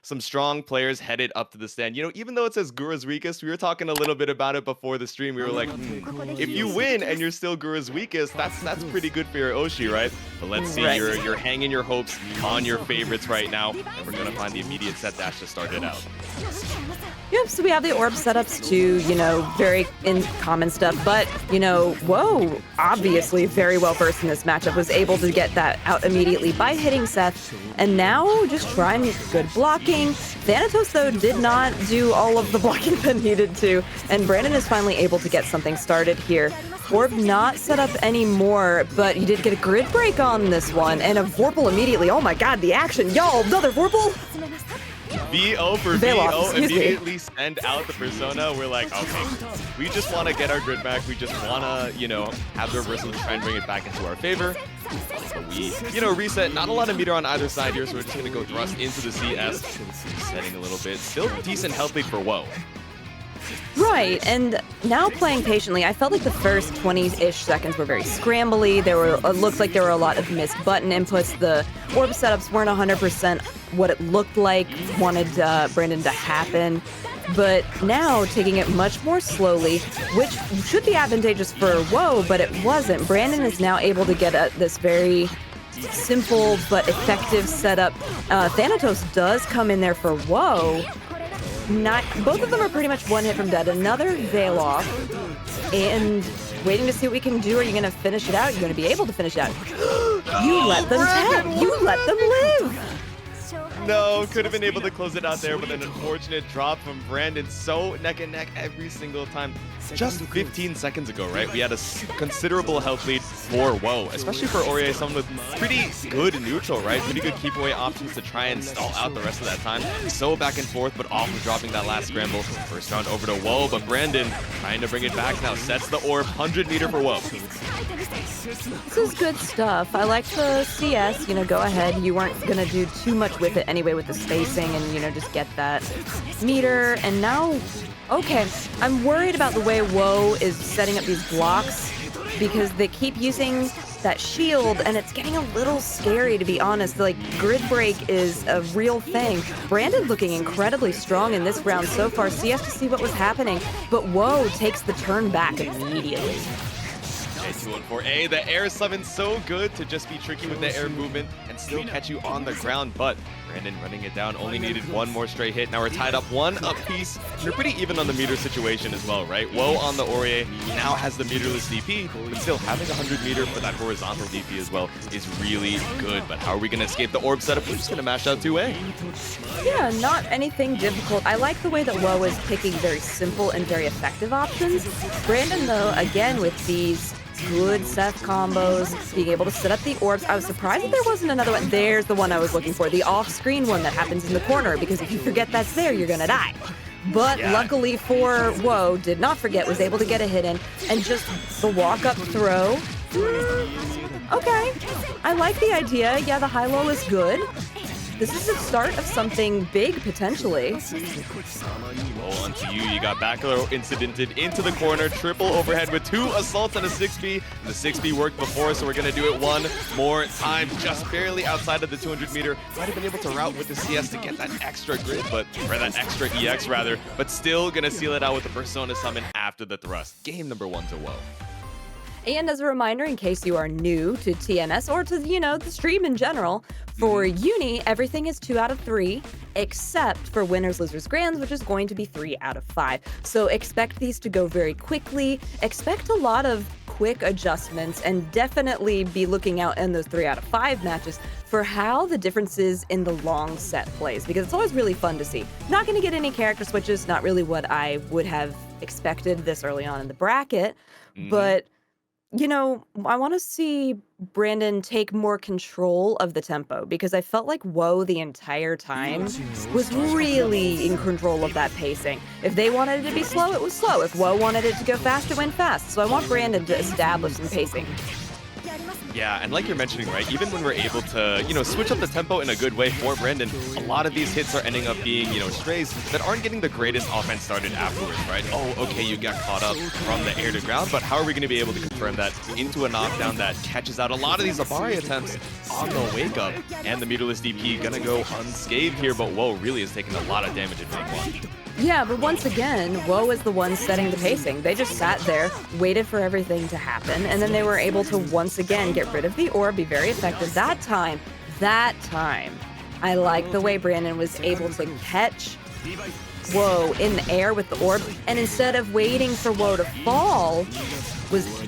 some strong players headed up to the stand. Even though it says Guru's weakest, we were talking a little bit about it before the stream. We were like, if you win and you're still Guru's weakest, that's pretty good for your Oshi, right? But let's see, Right. you're hanging your hopes on your favorites right now, and we're gonna find the immediate set dash to start it out. Yep, so we have the orb setups too, very in common stuff, but, Woe, obviously very well versed in this matchup, was able to get that out immediately by hitting Seth, and now just trying good blocking. Thanatos, though, did not do all of the blocking that needed to, and Brandanh is finally able to get something started here. Orb not set up anymore, but he did get a grid break on this one, and a Vorpal immediately. Oh my god, the action, y'all, another Vorpal! VO for Velox, VO, excuse me. immediately send out the persona. We're like, okay, we just want to get our grid back. We just want to, have the reversal to try and bring it back into our favor. So we, reset. Not a lot of meter on either side here, so we're just going to go thrust into the CS. Setting a little bit. Still decent health lead for Woe. Right, and now playing patiently, I felt like the first 20-ish seconds were very scrambly. It looked like there were a lot of missed button inputs. The orb setups weren't 100% what it looked like wanted Brandanh to happen. But now taking it much more slowly, which should be advantageous for Woe, but it wasn't. Brandanh is now able to get at this very simple but effective setup. Thanatos does come in there for Woe. Both of them are pretty much one hit from dead. Another veil off, and waiting to see what we can do. Are you going to finish it out? You're going to be able to finish it out. You let them tap. You let them live. No, could have been able to close it out there, but an unfortunate drop from Brandanh. So neck and neck every single time. Just 15 seconds ago, right? We had a considerable health lead for Woe, especially for Orie, someone with pretty good neutral, right? Pretty good keep away options to try and stall out the rest of that time. So back and forth, but off of dropping that last scramble. First round over to Woe, but Brandanh trying to bring it back now. Sets the orb, 100 meter for Woe. This is good stuff. I like the CS, go ahead. You weren't going to do too much with it anyway with the spacing and, just get that meter. And now, okay, I'm worried about the way Woe is setting up these blocks because they keep using that shield and it's getting a little scary, to be honest. Like, grid break is a real thing. Brandanh looking incredibly strong in this round so far. CS to see what was happening, but Woe takes the turn back immediately. 2-1-4-A, the air summon so good to just be tricky with the air movement and still catch you on the ground, but Brandanh running it down, only needed one more straight hit. Now we're tied up one apiece. We're pretty even on the meter situation as well, right? Woe on the Orie now has the meterless DP, but still having 100 meter for that horizontal DP as well is really good. But how are we going to escape the orb setup? We're just going to mash out 2A. Yeah, not anything difficult. I like the way that Woe is picking very simple and very effective options. Brandanh, though, again with these good Seth combos, being able to set up the orbs. I was surprised that there wasn't another one. There's the one I was looking for, the off-screen one that happens in the corner, because if you forget that's there, you're gonna die. But luckily for Woe, did not forget, was able to get a hit in, and just the walk-up throw. Okay, I like the idea. Yeah, the high-low is good. This is the start of something big, potentially. Roll onto you. You got back row incidented into the corner. Triple overhead with 2 assaults and a 6B. The 6B worked before, so we're going to do it one more time. Just barely outside of the 200 meter. Might have been able to route with the CS to get that extra grid, or that extra EX rather, but still going to seal it out with the Persona Summon after the thrust. Game number 1 to Woe. And as a reminder, in case you are new to TNS or to, the stream in general, for Uni, everything is 2 out of 3, except for winners, losers, grands, which is going to be 3 out of 5. So expect these to go very quickly. Expect a lot of quick adjustments, and definitely be looking out in those 3 out of 5 matches for how the differences in the long set plays, because it's always really fun to see. Not going to get any character switches, not really what I would have expected this early on in the bracket, but I want to see Brandanh take more control of the tempo, because I felt like Woe the entire time was really in control of that pacing. If they wanted it to be slow, it was slow. If Woe wanted it to go fast, it went fast. So I want Brandanh to establish some pacing. Yeah, and like you're mentioning, right, even when we're able to, switch up the tempo in a good way for Brandanh, a lot of these hits are ending up being, strays that aren't getting the greatest offense started afterwards, right? Oh, okay, you got caught up from the air to ground, but how are we going to be able to confirm that into a knockdown that catches out a lot of these Abari attempts on the wake up? And the meterless DP gonna go unscathed here, but Woe really is taking a lot of damage in round 1. Yeah, but once again, Woe is the one setting the pacing. They just sat there, waited for everything to happen, and then they were able to once again get rid of the orb, be very effective. That time, I like the way Brandanh was able to catch Woe in the air with the orb, and instead of waiting for Woe to fall,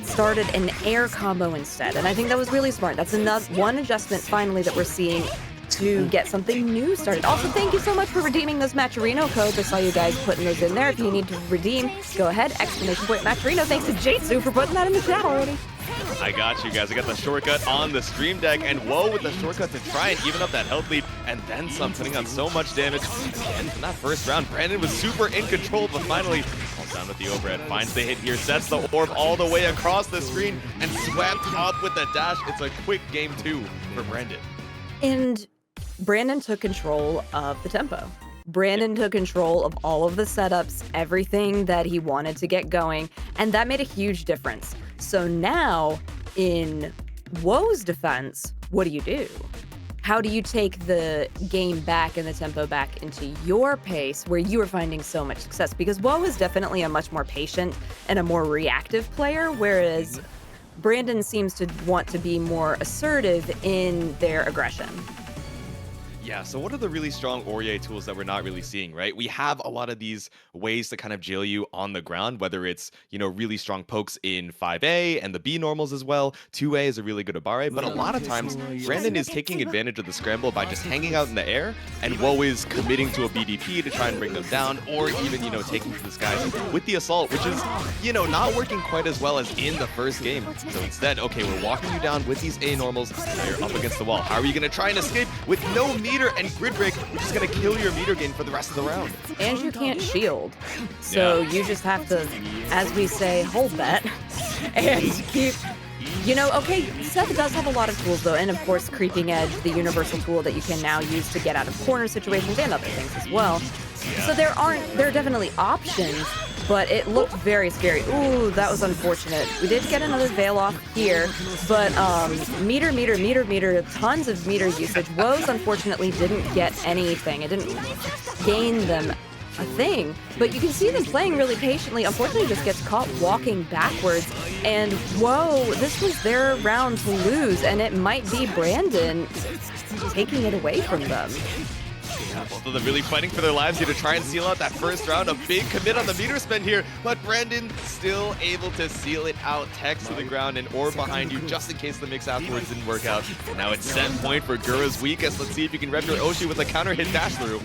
started an air combo instead. And I think that was really smart. That's one adjustment finally that we're seeing to get something new started. Also, thank you so much for redeeming those Matcherino codes. I saw you guys putting those in there. If you need to redeem, go ahead, ! Matcherino. Thanks to Jatsu for putting that in the chat already. I got you guys. I got the shortcut on the stream deck, and Woe with the shortcut to try and even up that health lead, and then some, putting on so much damage. And in that first round, Brandanh was super in control, but finally falls down with the overhead, finds the hit here, sets the orb all the way across the screen, and swept up with the dash. It's a quick game 2 for Brandanh. And Brandanh took control of the tempo. Brandanh took control of all of the setups, everything that he wanted to get going, and that made a huge difference. So now, in Woe's defense, what do? How do you take the game back and the tempo back into your pace where you are finding so much success? Because Woe is definitely a much more patient and a more reactive player, whereas Brandanh seems to want to be more assertive in their aggression. Yeah, so what are the really strong Orie tools that we're not really seeing, right? We have a lot of these ways to kind of jail you on the ground, whether it's, really strong pokes in 5A and the B normals as well. 2A is a really good Abare, but a lot of times Brandanh is taking advantage of the scramble by just hanging out in the air, and Woe is committing to a BDP to try and bring them down, or even, taking to the skies with the assault, which is, not working quite as well as in the first game. So instead, okay, we're walking you down with these A normals, now you're up against the wall. How are you going to try and escape with no meter and grid break, which is going to kill your meter gain for the rest of the round? And you can't shield. So you just have to, as we say, hold that and keep, okay, Seth does have a lot of tools though, and of course Creeping Edge, the universal tool that you can now use to get out of corner situations and other things as well. So there are definitely options, but it looked very scary. Ooh, that was unfortunate. We did get another veil off here, but meter, tons of meter usage. Woes unfortunately didn't get anything. It didn't gain them a thing, but you can see them playing really patiently. Unfortunately, just gets caught walking backwards, and Woe, this was their round to lose, and it might be Brandanh taking it away from them. Yeah, both of them really fighting for their lives here to try and seal out that first round. A big commit on the meter spend here, but Brandanh still able to seal it out. Text to the ground and orb behind you just in case the mix afterwards didn't work out. And now it's set point for Gura's weakest. Let's see if you can rep your Oshi with a counter hit dash through.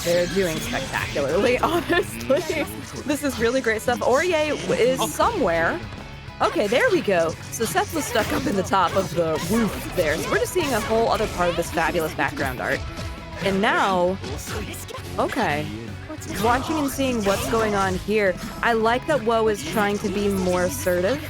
They're doing spectacularly, honestly. This is really great stuff. Orie is somewhere. Okay, there we go. So Seth was stuck up in the top of the roof there. So we're just seeing a whole other part of this fabulous background art. And now, okay, watching and seeing what's going on here, I like that Woe is trying to be more assertive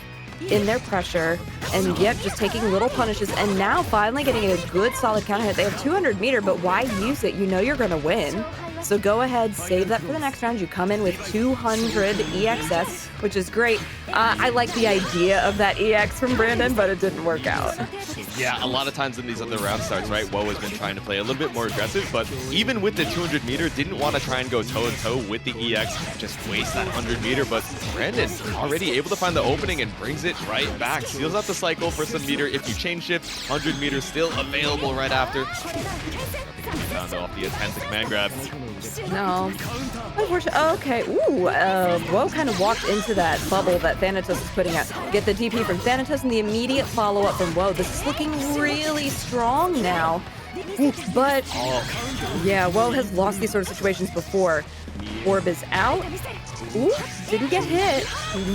in their pressure, and yep, just taking little punishes, and now finally getting a good solid counter hit. They have 200 meter, but why use it? You know you're gonna win. So go ahead, save that for the next round. You come in with 200 EXS, which is great. I like the idea of that EX from Brandanh, but it didn't work out. Yeah, a lot of times in these other round starts, right, Woe has been trying to play a little bit more aggressive, but even with the 200 meter, didn't want to try and go toe-to-toe with the EX, just waste that 100 meter, but Brandanh already able to find the opening and brings it right back. Seals out the cycle for some meter. If you chain shift, 100 meters still available right after. Found off the attempt command grab. No. Unfortunately, okay. Ooh, Woe kind of walked into that bubble that Thanatos is putting out. Get the DP from Thanatos and the immediate follow-up from Woe. This is looking really strong now. But, yeah, Woe has lost these sort of situations before. Orb is out. Ooh, didn't get hit.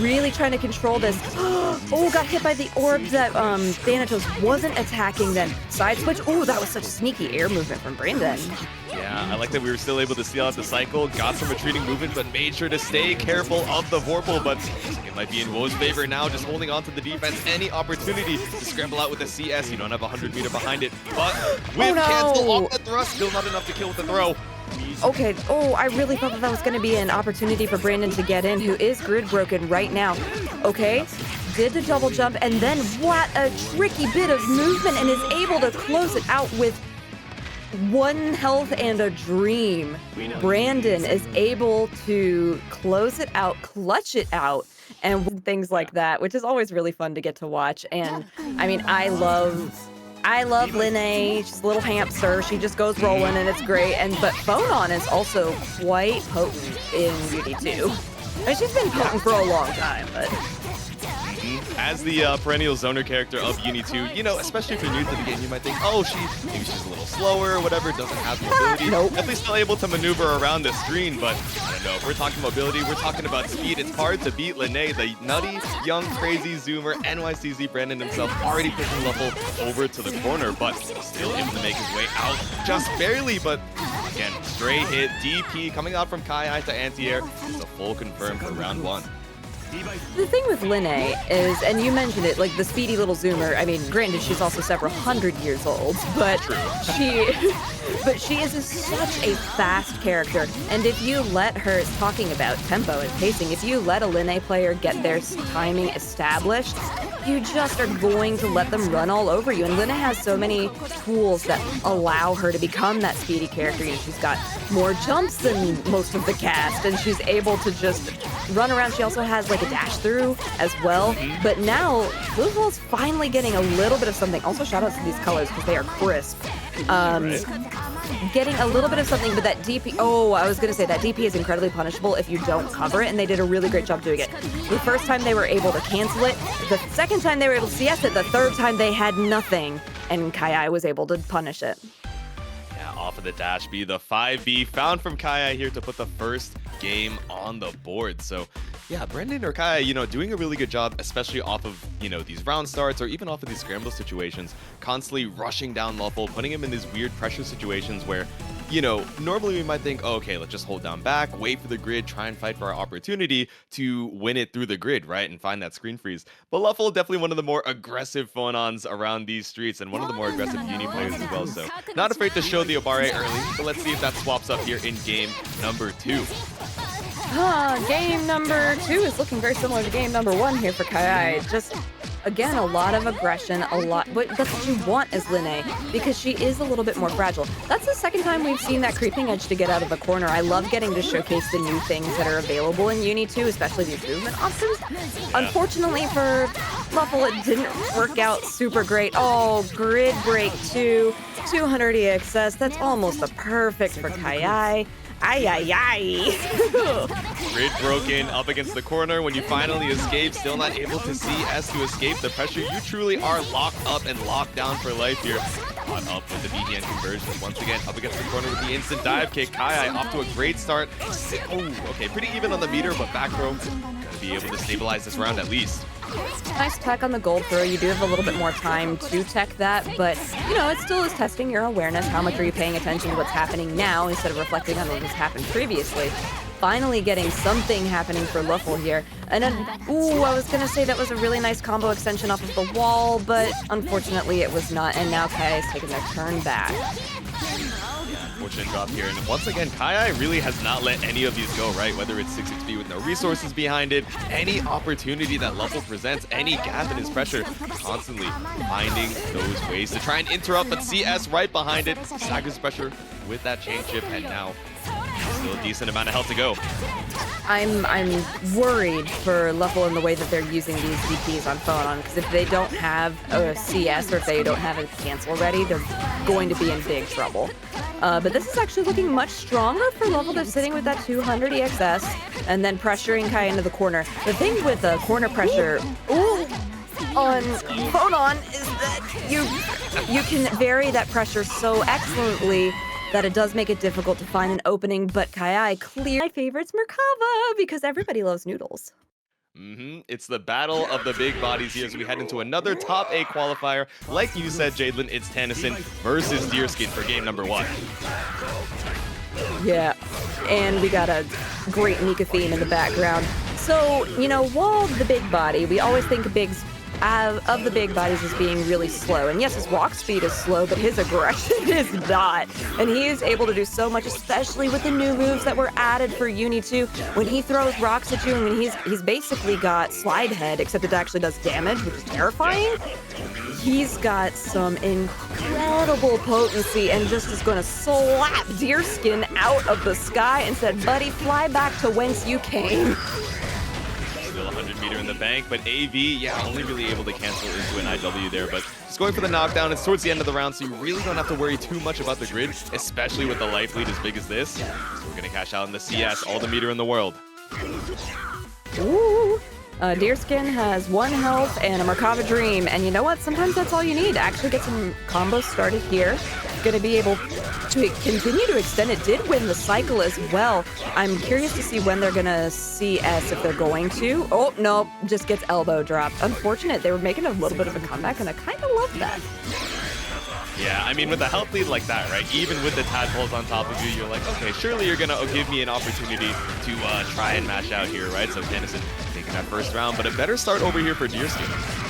Really trying to control this. Oh, got hit by the orb that Thanatos wasn't attacking then. Side switch. Oh, that was such sneaky air movement from Brandanh. Yeah, I like that we were still able to seal out the cycle, got some retreating movement, but made sure to stay careful of the Vorpal, but it might be in Woe's favor now, just holding on to the defense. Any opportunity to scramble out with the CS, you don't have 100 meter behind it, but with cancel off the thrust, still not enough to kill with the throw. Okay, oh, I really thought that was going to be an opportunity for Brandanh to get in, who is grid broken right now. Okay, did the double jump, and then what a tricky bit of movement, and is able to close it out with 1 health and a dream. Brandanh is able to close it out, clutch it out, and things like that, which is always really fun to get to watch. And I mean, I love Linne. She's a little hamster. She just goes rolling and it's great. But Phonon is also quite potent in UNI2. I mean, she's been potent for a long time, but as the perennial zoner character of UNI2, you know, especially if you're new to the game, you might think, oh, maybe she's a little slower or whatever, doesn't have mobility. Nope. Definitely still able to maneuver around the screen, but I don't know, if we're talking mobility, we're talking about speed. It's hard to beat Linne, the nutty, young, crazy zoomer, NYCZ Brandanh himself, already pushing LuFL over to the corner, but still able to make his way out just barely, but again, straight hit, DP coming out from KaiAi to anti-air. It's a full confirm for round 1. the thing with Linne is, and you mentioned it, like the speedy little zoomer. I mean, granted, she's also several hundred years old, but she is such a fast character. And if you let her, talking about tempo and pacing, if you let a Linne player get their timing established, you just are going to let them run all over you. And Linne has so many tools that allow her to become that speedy character. You know, she's got more jumps than most of the cast, and she's able to just run around. She also has like a dash through as well. But now, LuFL's finally getting a little bit of something. Also, shout out to these colors because they are crisp. Getting a little bit of something, but that DP, I was gonna say that DP is incredibly punishable if you don't cover it, and they did a really great job doing it. The first time they were able to cancel it, the second time they were able to CS it, the third time they had nothing, and KaiAi was able to punish it. Yeah, off of the dash B, the 5B found from KaiAi here to put the first game on the board. So yeah, Brandanh or KaiAi, you know, doing a really good job, especially off of, you know, these round starts or even off of these scramble situations, constantly rushing down LuFL, putting him in these weird pressure situations where, you know, normally we might think, oh, okay, let's just hold down back, wait for the grid, try and fight for our opportunity to win it through the grid, right, and find that screen freeze. But LuFL, definitely one of the more aggressive Phonons around these streets and one of the more aggressive Uni players as well. So not afraid to show the Orie early, but let's see if that swaps up here in game number 2. Game number 2 is looking very similar to game number 1 here for KaiAi. Just, again, a lot of aggression, but that's what you want as Linne, because she is a little bit more fragile. That's the second time we've seen that creeping edge to get out of the corner. I love getting to showcase the new things that are available in UNI2, especially these movement options. Unfortunately for LuFL, it didn't work out super great. Oh, grid break 2, 200 EXS. That's almost a perfect for KaiAi. Ay. Grid broken up against the corner. When you finally escape, still not able to see S to escape the pressure. You truly are locked up and locked down for life here. Caught up with the BDN conversion. Once again, up against the corner with the instant dive kick. KaiAi off to a great start. Okay, pretty even on the meter, but back row gonna be able to stabilize this round at least. Nice tech on the gold throw. You do have a little bit more time to tech that, but you know, it still is testing your awareness. How much are you paying attention to what's happening now instead of reflecting on what has happened previously? Finally getting something happening for LuFL here. And then, I was gonna say that was a really nice combo extension off of the wall, but unfortunately it was not, and now KaiAi is taking their turn back. Unfortunate drop here, and once again, KaiAi really has not let any of these go, right? Whether it's 6xp with no resources behind it, any opportunity that LuFL presents, any gap in his pressure, constantly finding those ways to try and interrupt, but CS right behind it, staggers pressure with that chain chip, and now still a decent amount of health to go. I'm worried for LuFL in the way that they're using these DPs on Phonon, because if they don't have a CS or if they don't have a cancel ready, they're going to be in big trouble. But this is actually looking much stronger for LuFL. They're sitting with that 200 EXS and then pressuring KaiAi into the corner. The thing with the corner pressure on Phonon is that you can vary that pressure so excellently that it does make it difficult to find an opening, but KaiAi clear. My favorite's Merkava because everybody loves noodles. It's the battle of the big bodies here as we head into another top 8 qualifier. Like you said, Jadelyn, it's Tanasinn versus DeerSkin for game number 1. Yeah, and we got a great Mika theme in the background. So, you know, Wald, the big body, we always think of the big bodies as being really slow. And yes, his walk speed is slow, but his aggression is not. And he is able to do so much, especially with the new moves that were added for UNI2. When he throws rocks at you, and when he's basically got slide head, except it actually does damage, which is terrifying. He's got some incredible potency and just is going to slap DeerSkin out of the sky and said, buddy, fly back to whence you came. Still 100 meter in the bank, but AV, yeah, only really able to cancel into an IW there, but just going for the knockdown. It's towards the end of the round, so you really don't have to worry too much about the grid, especially with the life lead as big as this. So we're going to cash out in the CS, all the meter in the world. Ooh. DeerSkin has 1 health and a Merkava Dream, and you know what? Sometimes that's all you need to actually get some combos started here. Going to be able to continue to extend. It did win the cycle as well. I'm curious to see when they're going to CS, if they're going to. Oh, no, just gets elbow dropped. Unfortunate. They were making a little bit of a comeback, and I kind of love that. Yeah, I mean, with a health lead like that, right, even with the tadpoles on top of you, you're like, okay, surely you're going to give me an opportunity to try and mash out here, right? So Tanasinn taking that first round, but a better start over here for DeerSkin.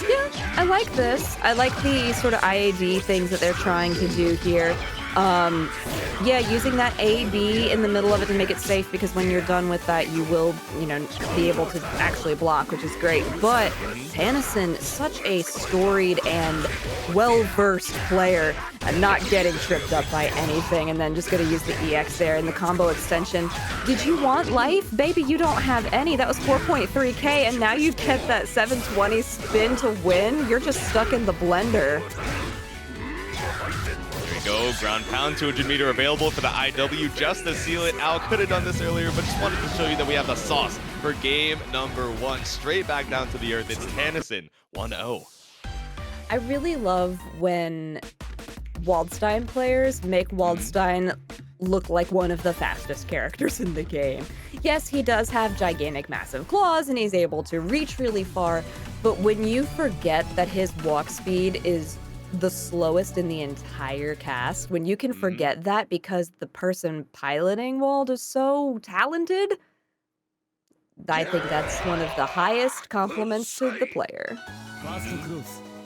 Yeah, I like this. I like the sort of IAD things that they're trying to do here. Yeah, using that AB in the middle of it to make it safe, because when you're done with that, you will, you know, be able to actually block, which is great. But Tanasinn, such a storied and well-versed player, not getting tripped up by anything, and then just going to use the EX there in the combo extension. Did you want life? Baby, you don't have any. That was 4.3k, and now you get that 720 spin to win. You're just stuck in the blender. Go, ground pound, 200 meter available for the IW just to seal it out. Could have done this earlier, but just wanted to show you that we have the sauce for game number 1. Straight back down to the earth. It's Tanasinn 1-0. I really love when Waldstein players make Waldstein look like one of the fastest characters in the game. Yes, he does have gigantic, massive claws, and he's able to reach really far, but when you forget that his walk speed is the slowest in the entire cast, when you can forget that because the person piloting Wald is so talented, I think that's one of the highest compliments to the player.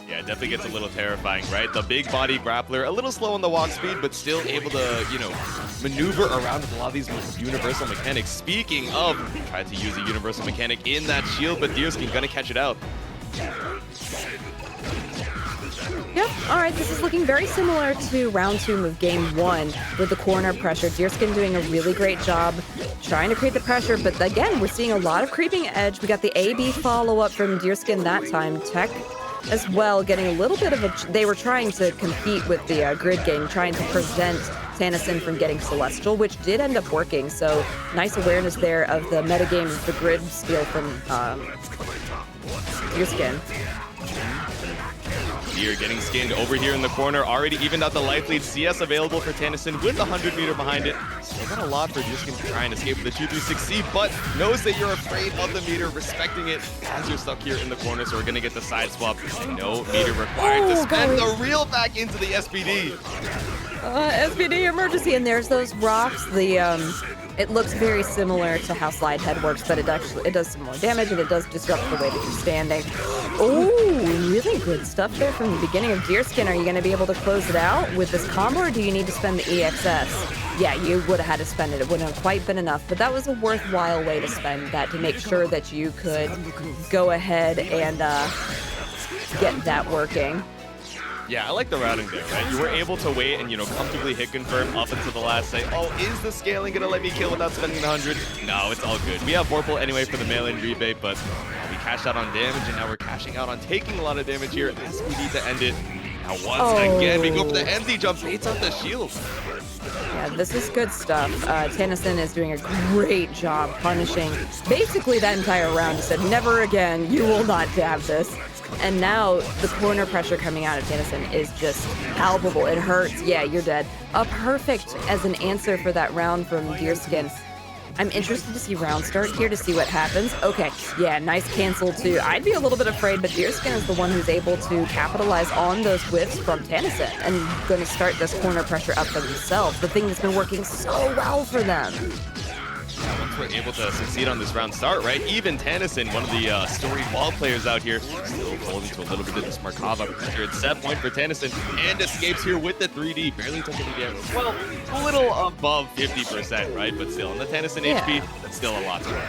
Yeah, it definitely gets a little terrifying, right? The big body grappler, a little slow on the walk speed, but still able to, you know, maneuver around with a lot of these universal mechanics. Speaking of, tried to use a universal mechanic in that shield, but DeerSkin gonna catch it out. Yep, alright, this is looking very similar to round 2 of game 1 with the corner pressure. DeerSkin doing a really great job trying to create the pressure, but again, we're seeing a lot of creeping edge. We got the AB follow-up from DeerSkin that time. Tech as well, getting a little bit of a... They were trying to compete with the grid game, trying to prevent Tanasinn from getting Celestial, which did end up working, so nice awareness there of the metagame of the grid steal from DeerSkin. Deer getting skinned over here in the corner, already evened out the life lead. CS available for Tanasinn with 100 meter behind it. Still got a lot for DeerSkin to try and escape with the 236C, but knows that you're afraid of the meter, respecting it as you're stuck here in the corner, so we're gonna get the side swap. No meter required to spend the reel back into the SPD. SPD emergency, and there's those rocks. It looks very similar to how slide head works, but it does some more damage, and it does disrupt the way that you're standing. Oh, really good stuff there from the beginning of DeerSkin. Are you going to be able to close it out with this combo, or do you need to spend the EXS? Yeah, you would have had to spend it. It wouldn't have quite been enough, but that was a worthwhile way to spend that to make sure that you could go ahead and get that working. Yeah, I like the routing there, right? You were able to wait and, you know, comfortably hit confirm up until the last say, oh, is the scaling gonna let me kill without spending the 100? No, it's all good. We have Vorpal anyway for the mail-in rebate, but we cashed out on damage, and now we're cashing out on taking a lot of damage here as we need to end it. Now once again, we go for the empty jump, baits out the shield. Yeah, this is good stuff. Tanasinn is doing a great job punishing basically that entire round. He said, never again, you will not have this. And now the corner pressure coming out of Tanasinn is just palpable. It hurts. Yeah, you're dead. Perfect as an answer for that round from DeerSkin. I'm interested to see round start here to see what happens. Okay, yeah, nice cancel too. I'd be a little bit afraid, but DeerSkin is the one who's able to capitalize on those whiffs from Tanasinn and going to start this corner pressure up for themselves. The thing that's been working so well for them. Yeah, once we're able to succeed on this round start, right? Even Tanasinn, one of the storied wall players out here, still falling into a little bit of this Merkava pressure. It's set point for Tanasinn and escapes here with the 3D. Barely took any damage. Well, a little above 50%, right? But still, on the Tanasinn HP, that's still a lot to work.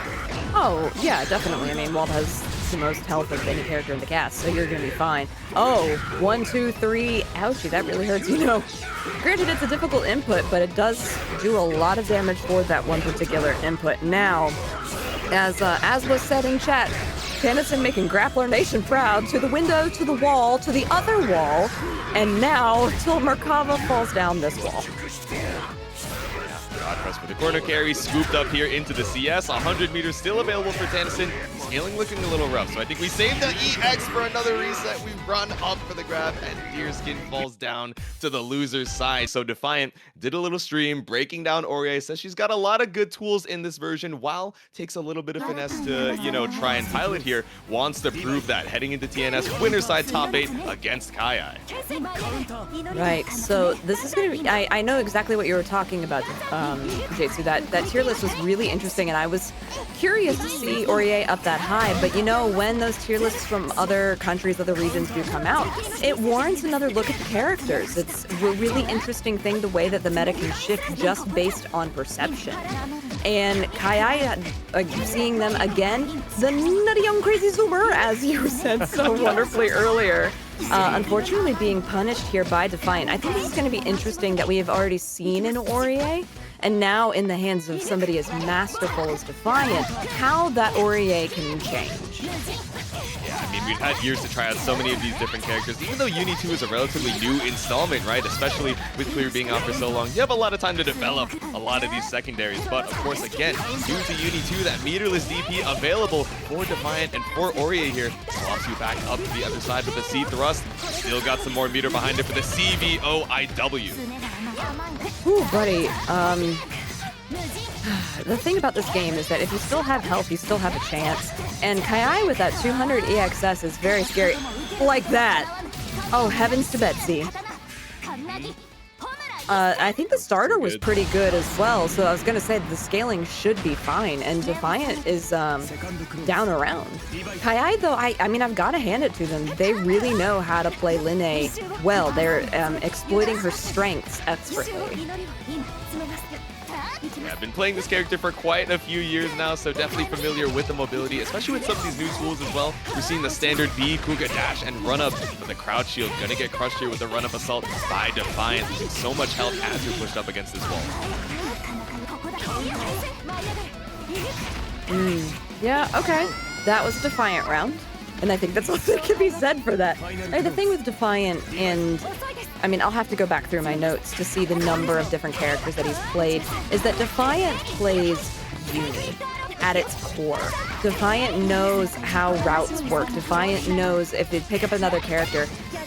Oh, yeah, definitely. I mean, Wald has the most health of any character in the cast, so you're going to be fine. Oh, 1, 2, 3. Ouchie, that really hurts, you know. Granted, it's a difficult input, but it does do a lot of damage for that one particular input. Now, as was said in chat, Tanasinn making Grappler Nation proud, to the window, to the wall, to the other wall, and now till Merkava falls down this wall. God press for the corner carry, scooped up here into the CS. 100 meters still available for Tanasinn. Scaling looking a little rough, so I think we save the EX for another reset. We run up for the grab, and DeerSkin falls down to the loser's side. So Defiant did a little stream, breaking down Orie, says she's got a lot of good tools in this version, while takes a little bit of finesse to, you know, try and pilot here. Wants to prove that heading into TNS, winner side top 8 against KaiAi. Right, so this is going to be, I know exactly what you were talking about, Jitsu. That tier list was really interesting, and I was curious to see Orie up that high, but you know, when those tier lists from other countries, other regions do come out, it warrants another look at the characters. It's a really interesting thing, the way that the meta can shift just based on perception. And KaiAi, seeing them again, the nutty young crazy zoomer, as you said so wonderfully earlier, unfortunately being punished here by Defiant. I think this is going to be interesting that we have already seen in Orie, and now in the hands of somebody as masterful as Defiant, how that Orie can change. Yeah, I mean, we've had years to try out so many of these different characters. Even though UNI2 is a relatively new installment, right? Especially with Clear being out for so long, you have a lot of time to develop a lot of these secondaries. But of course, again, due to UNI2, that meterless DP available for Defiant and for Orie here, swaps you back up to the other side with the C thrust. Still got some more meter behind it for the CVOIW. Ooh, buddy. The thing about this game is that if you still have health, you still have a chance. And KaiAi with that 200 EXS is very scary. Like that. Oh, heavens to Betsy. I think the starter was pretty good as well, so I was going to say the scaling should be fine, and Defiant is down around. KaiAi, though, I mean, I've got to hand it to them. They really know how to play Linne well. They're exploiting her strengths expertly. Yeah, I've been playing this character for quite a few years now, so definitely familiar with the mobility, especially with some of these new tools as well. We're seeing the standard B, Kuga dash, and run up with the crouch shield. Gonna get crushed here with the run up assault by Defiant, losing so much health as you're pushed up against this wall. Yeah, okay. That was a Defiant round, and I think that's all that can be said for that. The thing with Defiant, and I mean, I'll have to go back through my notes to see the number of different characters that he's played, is that Defiant plays Uni at its core. Defiant knows how routes work. Defiant knows if they pick up another character,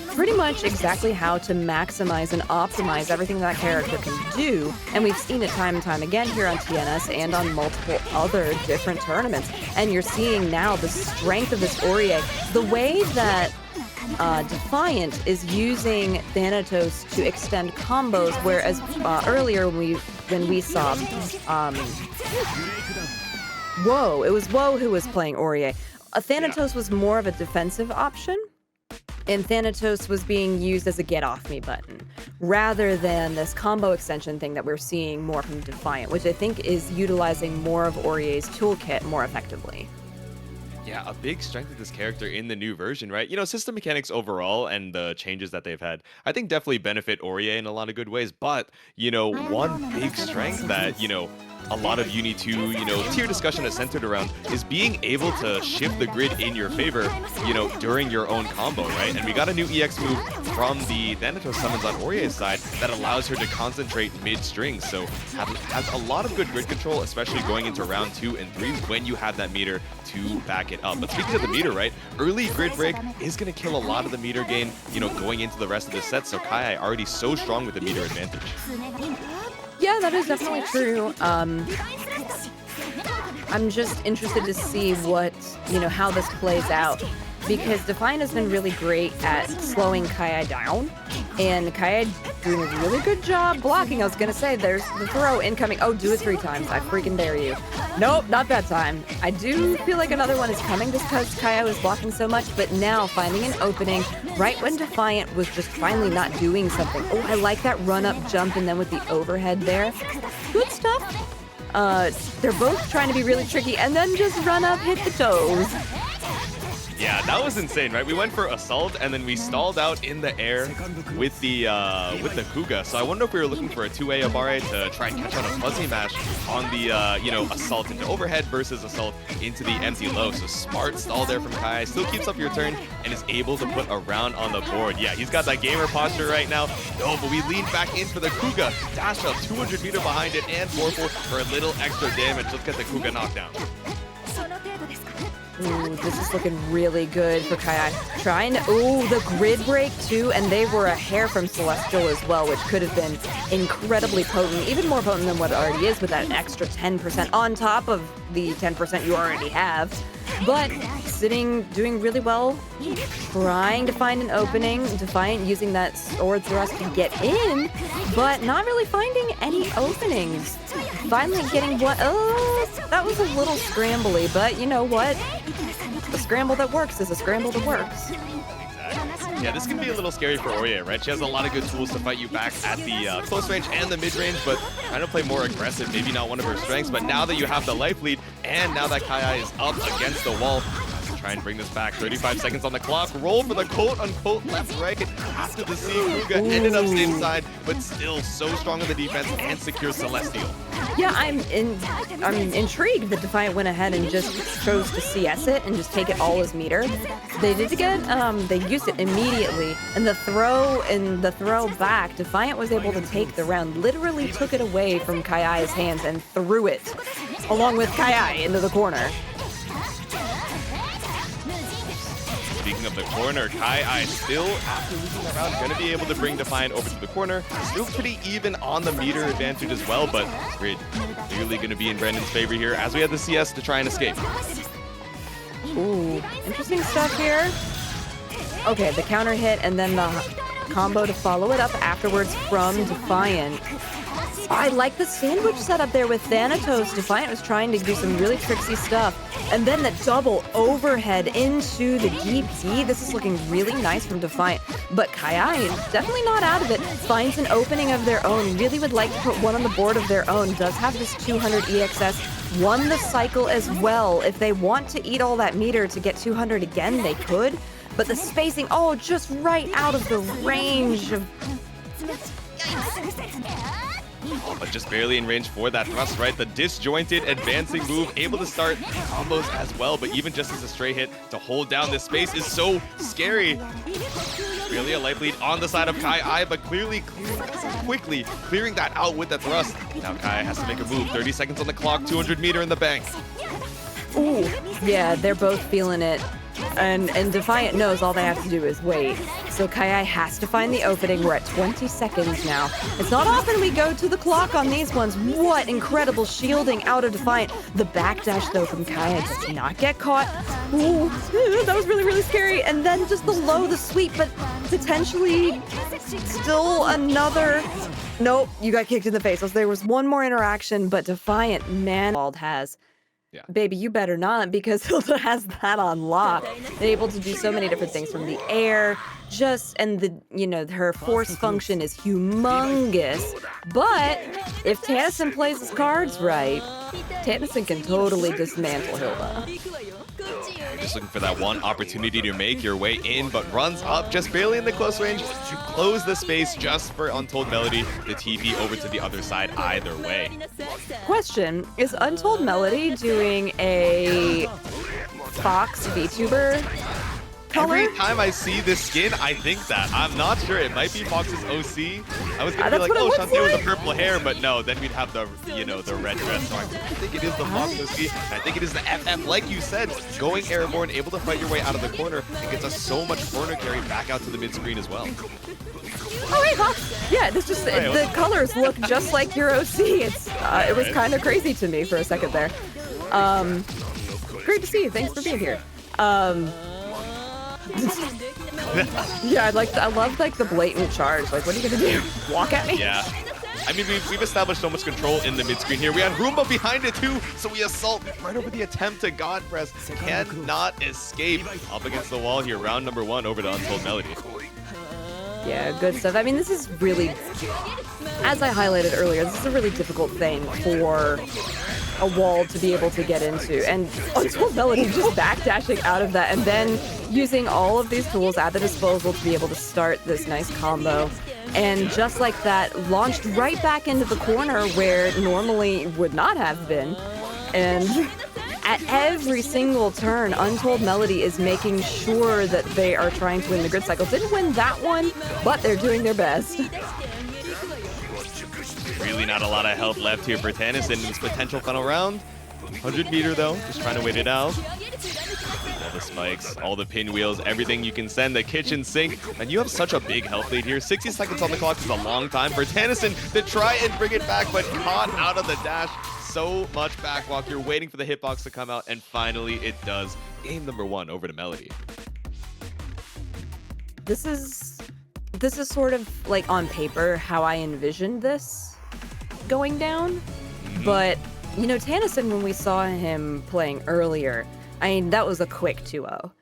pretty much exactly how to maximize and optimize everything that character can do. And we've seen it time and time again here on TNS and on multiple other different tournaments. And you're seeing now the strength of this Orie, the way that Defiant is using Thanatos to extend combos, whereas earlier when we saw Woe, it was Woe who was playing Orie. Thanatos was more of a defensive option, and Thanatos was being used as a get off me button, rather than this combo extension thing that we're seeing more from Defiant, which I think is utilizing more of Orie's toolkit more effectively. Yeah, a big strength of this character in the new version, right? You know, system mechanics overall and the changes that they've had, I think definitely benefit Orie in a lot of good ways. But, you know, one big strength that, you know, a lot of UNI2, tier discussion is centered around is being able to shift the grid in your favor, during your own combo, right? And we got a new EX move from the Thanatos summons on Orie's side that allows her to concentrate mid-string. So has a lot of good grid control, especially going into round 2 and 3 when you have that meter to back it up. But speaking of the meter, right, early grid break is going to kill a lot of the meter gain, going into the rest of the set. So KaiAi already so strong with the meter advantage. Yeah, that is definitely true. I'm just interested to see what, how this plays out, because Defiant has been really great at slowing KaiAi down, and KaiAi doing a really good job blocking. I was gonna say, there's the throw incoming. Oh, do it 3 times. I freaking dare you. Nope, not that time. I do feel like another one is coming just because KaiAi was blocking so much, but now finding an opening right when Defiant was just finally not doing something. Oh, I like that run-up jump and then with the overhead there. Good stuff. They're both trying to be really tricky and then just run up, hit the toes. Yeah, that was insane, right? We went for assault and then we stalled out in the air with the Kuga. So I wonder if we were looking for a 2A Abare to try and catch out a fuzzy mash on the assault into overhead versus assault into the empty low. So smart stall there from KaiAi, still keeps up your turn and is able to put a round on the board. Yeah, he's got that gamer posture right now. No, but we lean back in for the Kuga. Dash up 200 meter behind it and 4-4 for a little extra damage. Let's get the Kuga knockdown. Ooh, this is looking really good for KaiAi. Trying to, the grid break too, and they were a hair from Celestial as well, which could have been incredibly potent, even more potent than what it already is with that extra 10% on top of the 10% you already have. But doing really well, trying to find an opening, Defiant using that sword thrust to get in, but not really finding any openings. Finally getting what? Oh, that was a little scrambly, but you know what? A scramble that works is a scramble that works. Exactly. Yeah, this can be a little scary for Orie, right? She has a lot of good tools to fight you back at the close range and the mid range, but trying to play more aggressive, maybe not one of her strengths. But now that you have the life lead, and now that KaiAi is up against the wall, try and bring this back. 35 seconds on the clock. Roll for the quote-unquote left-right after the C. Kuga ended up same side, but still so strong on the defense and secures Celestial. Yeah, I'm intrigued that Defiant went ahead and just chose to CS it and just take it all as meter. They did get they used it immediately, and the throw back, Defiant was able to take the round, literally took it away from KaiAi's hands and threw it along with KaiAi into the corner. Speaking of the corner, KaiAi still, after losing that round, going to be able to bring Defiant over to the corner. Still pretty even on the meter advantage as well, but grid clearly going to be in Brandon's favor here as we have the CS to try and escape. Ooh, interesting stuff here. Okay, the counter hit and then the combo to follow it up afterwards from Defiant. I like the sandwich setup there with Thanatos. Defiant was trying to do some really tricksy stuff. And then the double overhead into the DP. This is looking really nice from Defiant. But KaiAi is definitely not out of it. Finds an opening of their own. Really would like to put one on the board of their own. Does have this 200 EXS. Won the cycle as well. If they want to eat all that meter to get 200 again, they could. But the spacing, just right out of the range of... But just barely in range for that thrust, right? The disjointed advancing move, able to start combos as well, but even just as a stray hit to hold down this space is so scary. Really a life lead on the side of KaiAi, but quickly clearing that out with the thrust. Now KaiAi has to make a move. 30 seconds on the clock, 200 meter in the bank. Ooh, yeah, they're both feeling it. And Defiant knows all they have to do is wait. So KaiAi has to find the opening. We're at 20 seconds now. It's not often we go to the clock on these ones. What incredible shielding out of Defiant. The backdash, though, from KaiAi does not get caught. Ooh, that was really, really scary. And then just the sweep, but potentially still another... Nope, you got kicked in the face. So there was one more interaction, but Defiant, man, Wald has... Yeah. Baby, you better not, because Hilda has that on lock. They're able to do so many different things from the air and her force function is humongous. But if Tanasinn plays his cards right, Tanasinn can totally dismantle Hilda. Just looking for that one opportunity to make your way in, but runs up just barely in the close range to close the space just for UntoldMelody to TP over to the other side either way. Question, is UntoldMelody doing a Fox VTuber color? Every time I see this skin, I think that. I'm not sure. It might be Fox's OC. I was gonna be like, oh, Shantae with the purple hair, but no. Then we'd have the, the red dress. So I think it is the Fox OC. I think it is the FF, like you said, going airborne, able to fight your way out of the corner, and gets us so much corner carry back out to the mid screen as well. Oh, hey, Fox. Yeah, this just the colors look just like your OC. It was kind of crazy to me for a second there. Great to see you. Thanks for being here. Yeah, I love the blatant charge. Like, what are you gonna do? Walk at me? Yeah. I mean, we've established so much control in the mid screen here. We had Roomba behind it too, so we assault right over the attempt to God Press. Cannot escape. Up against the wall here. Round number 1 over to UntoldMelody. Yeah, good stuff. I mean, this is really, as I highlighted earlier, this is a really difficult thing for a wall to be able to get into. And UntoldMelody just backdashing out of that and then using all of these tools at the disposal to be able to start this nice combo. And just like that, launched right back into the corner where normally would not have been. And at every single turn, UntoldMelody is making sure that they are trying to win the grid cycle. Didn't win that one, but they're doing their best. Really not a lot of help left here for Tanasinn in this potential final round. 100 meter though, just trying to wait it out. All the spikes, all the pinwheels, everything you can send, the kitchen sink. And you have such a big health lead here. 60 seconds on the clock is a long time for Tanasinn to try and bring it back, but caught out of the dash. So much backwalk. You're waiting for the hitbox to come out, and finally it does. Game number 1 over to Melody. This is sort of like on paper how I envisioned this going down. But, Tanasinn, when we saw him playing earlier, I mean, that was a quick 2-0.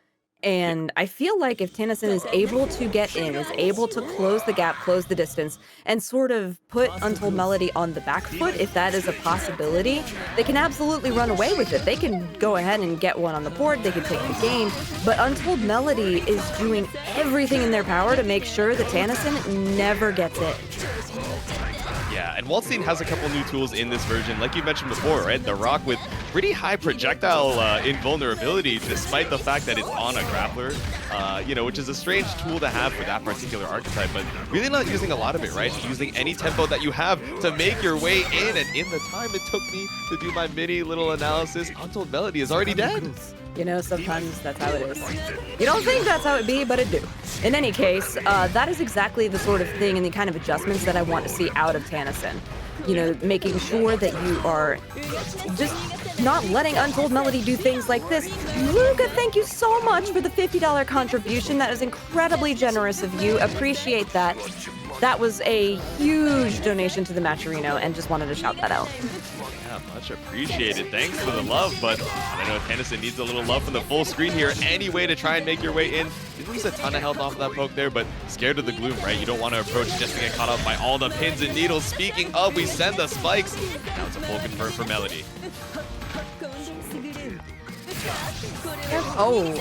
And I feel like if Tanasinn is able to get in, is able to close the gap, close the distance, and sort of put UntoldMelody on the back foot, if that is a possibility, they can absolutely run away with it. They can go ahead and get one on the board, they can take the game, but UntoldMelody is doing everything in their power to make sure that Tanasinn never gets it. Yeah, and Waldstein has a couple new tools in this version, like you mentioned before, right? The rock with pretty high projectile invulnerability, despite the fact that it's on a grappler, which is a strange tool to have for that particular archetype, but really not using a lot of it, right? Using any tempo that you have to make your way in, and in the time it took me to do my mini little analysis, UntoldMelody is already dead. Sometimes that's how it is. You don't think that's how it be, but it do. In any case, that is exactly the sort of thing and the kind of adjustments that I want to see out of Tanasinn. Making sure that you are just not letting UntoldMelody do things like this. Lucca, thank you so much for the $50 contribution. That is incredibly generous of you. Appreciate that. That was a huge donation to the Matcherino, and just wanted to shout that out. Yeah, much appreciated. Thanks for the love, but I know Tanasinn needs a little love from the full screen here anyway to try and make your way in. Didn't lose a ton of health off of that poke there, but scared of the gloom, right? You don't want to approach just to get caught up by all the pins and needles. Speaking of, we send the spikes. Now it's a full confirm for Melody. Oh,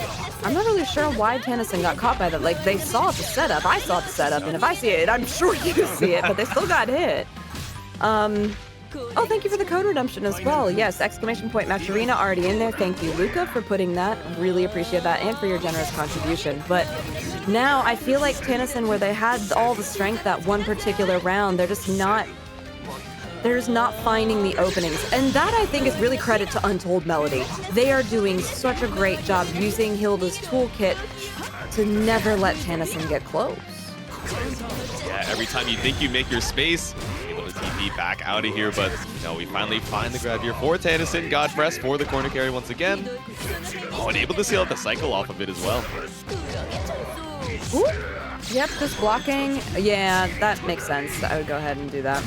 I'm not really sure why Tanasinn got caught by that. Like, they saw the setup, I saw the setup, and if I see it, I'm sure you see it, but they still got hit. Oh, thank you for the code redemption as well. Yes, exclamation point Matcherina already in there. Thank you, Lucca, for putting that. Really appreciate that, and for your generous contribution. But now I feel like Tanasinn, where they had all the strength that one particular round, they're just not finding the openings. And that, I think, is really credit to UntoldMelody. They are doing such a great job using Hilda's toolkit to never let Tanasinn get close. Yeah, every time you think you make your space, able to TP back out of here, but no, we finally find the grab here for Tanasinn. God press for the corner carry once again. Oh, and able to seal out the cycle off of it as well. Ooh. Yep, just blocking. Yeah, that makes sense. I would go ahead and do that.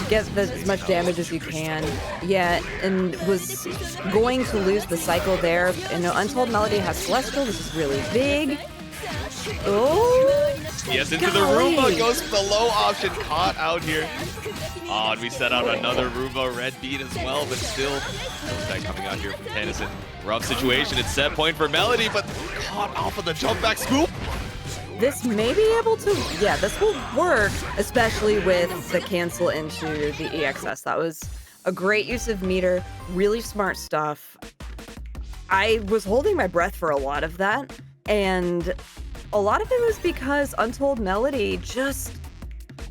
Get as much damage as you can. Yeah, and was going to lose the cycle there. UntoldMelody has Celestial. This is really big. Oh, Yes, into the golly. Roomba, goes for the low option, caught out here. Oh, and we set out another Roomba red beat as well, but still, that coming out here from Tanasinn. Rough situation, it's set point for Melody, but caught off of the jump back scoop. This may be able to, yeah, this will work, especially with the cancel into the EXS. That was a great use of meter, really smart stuff. I was holding my breath for a lot of that, and a lot of it was because UntoldMelody just,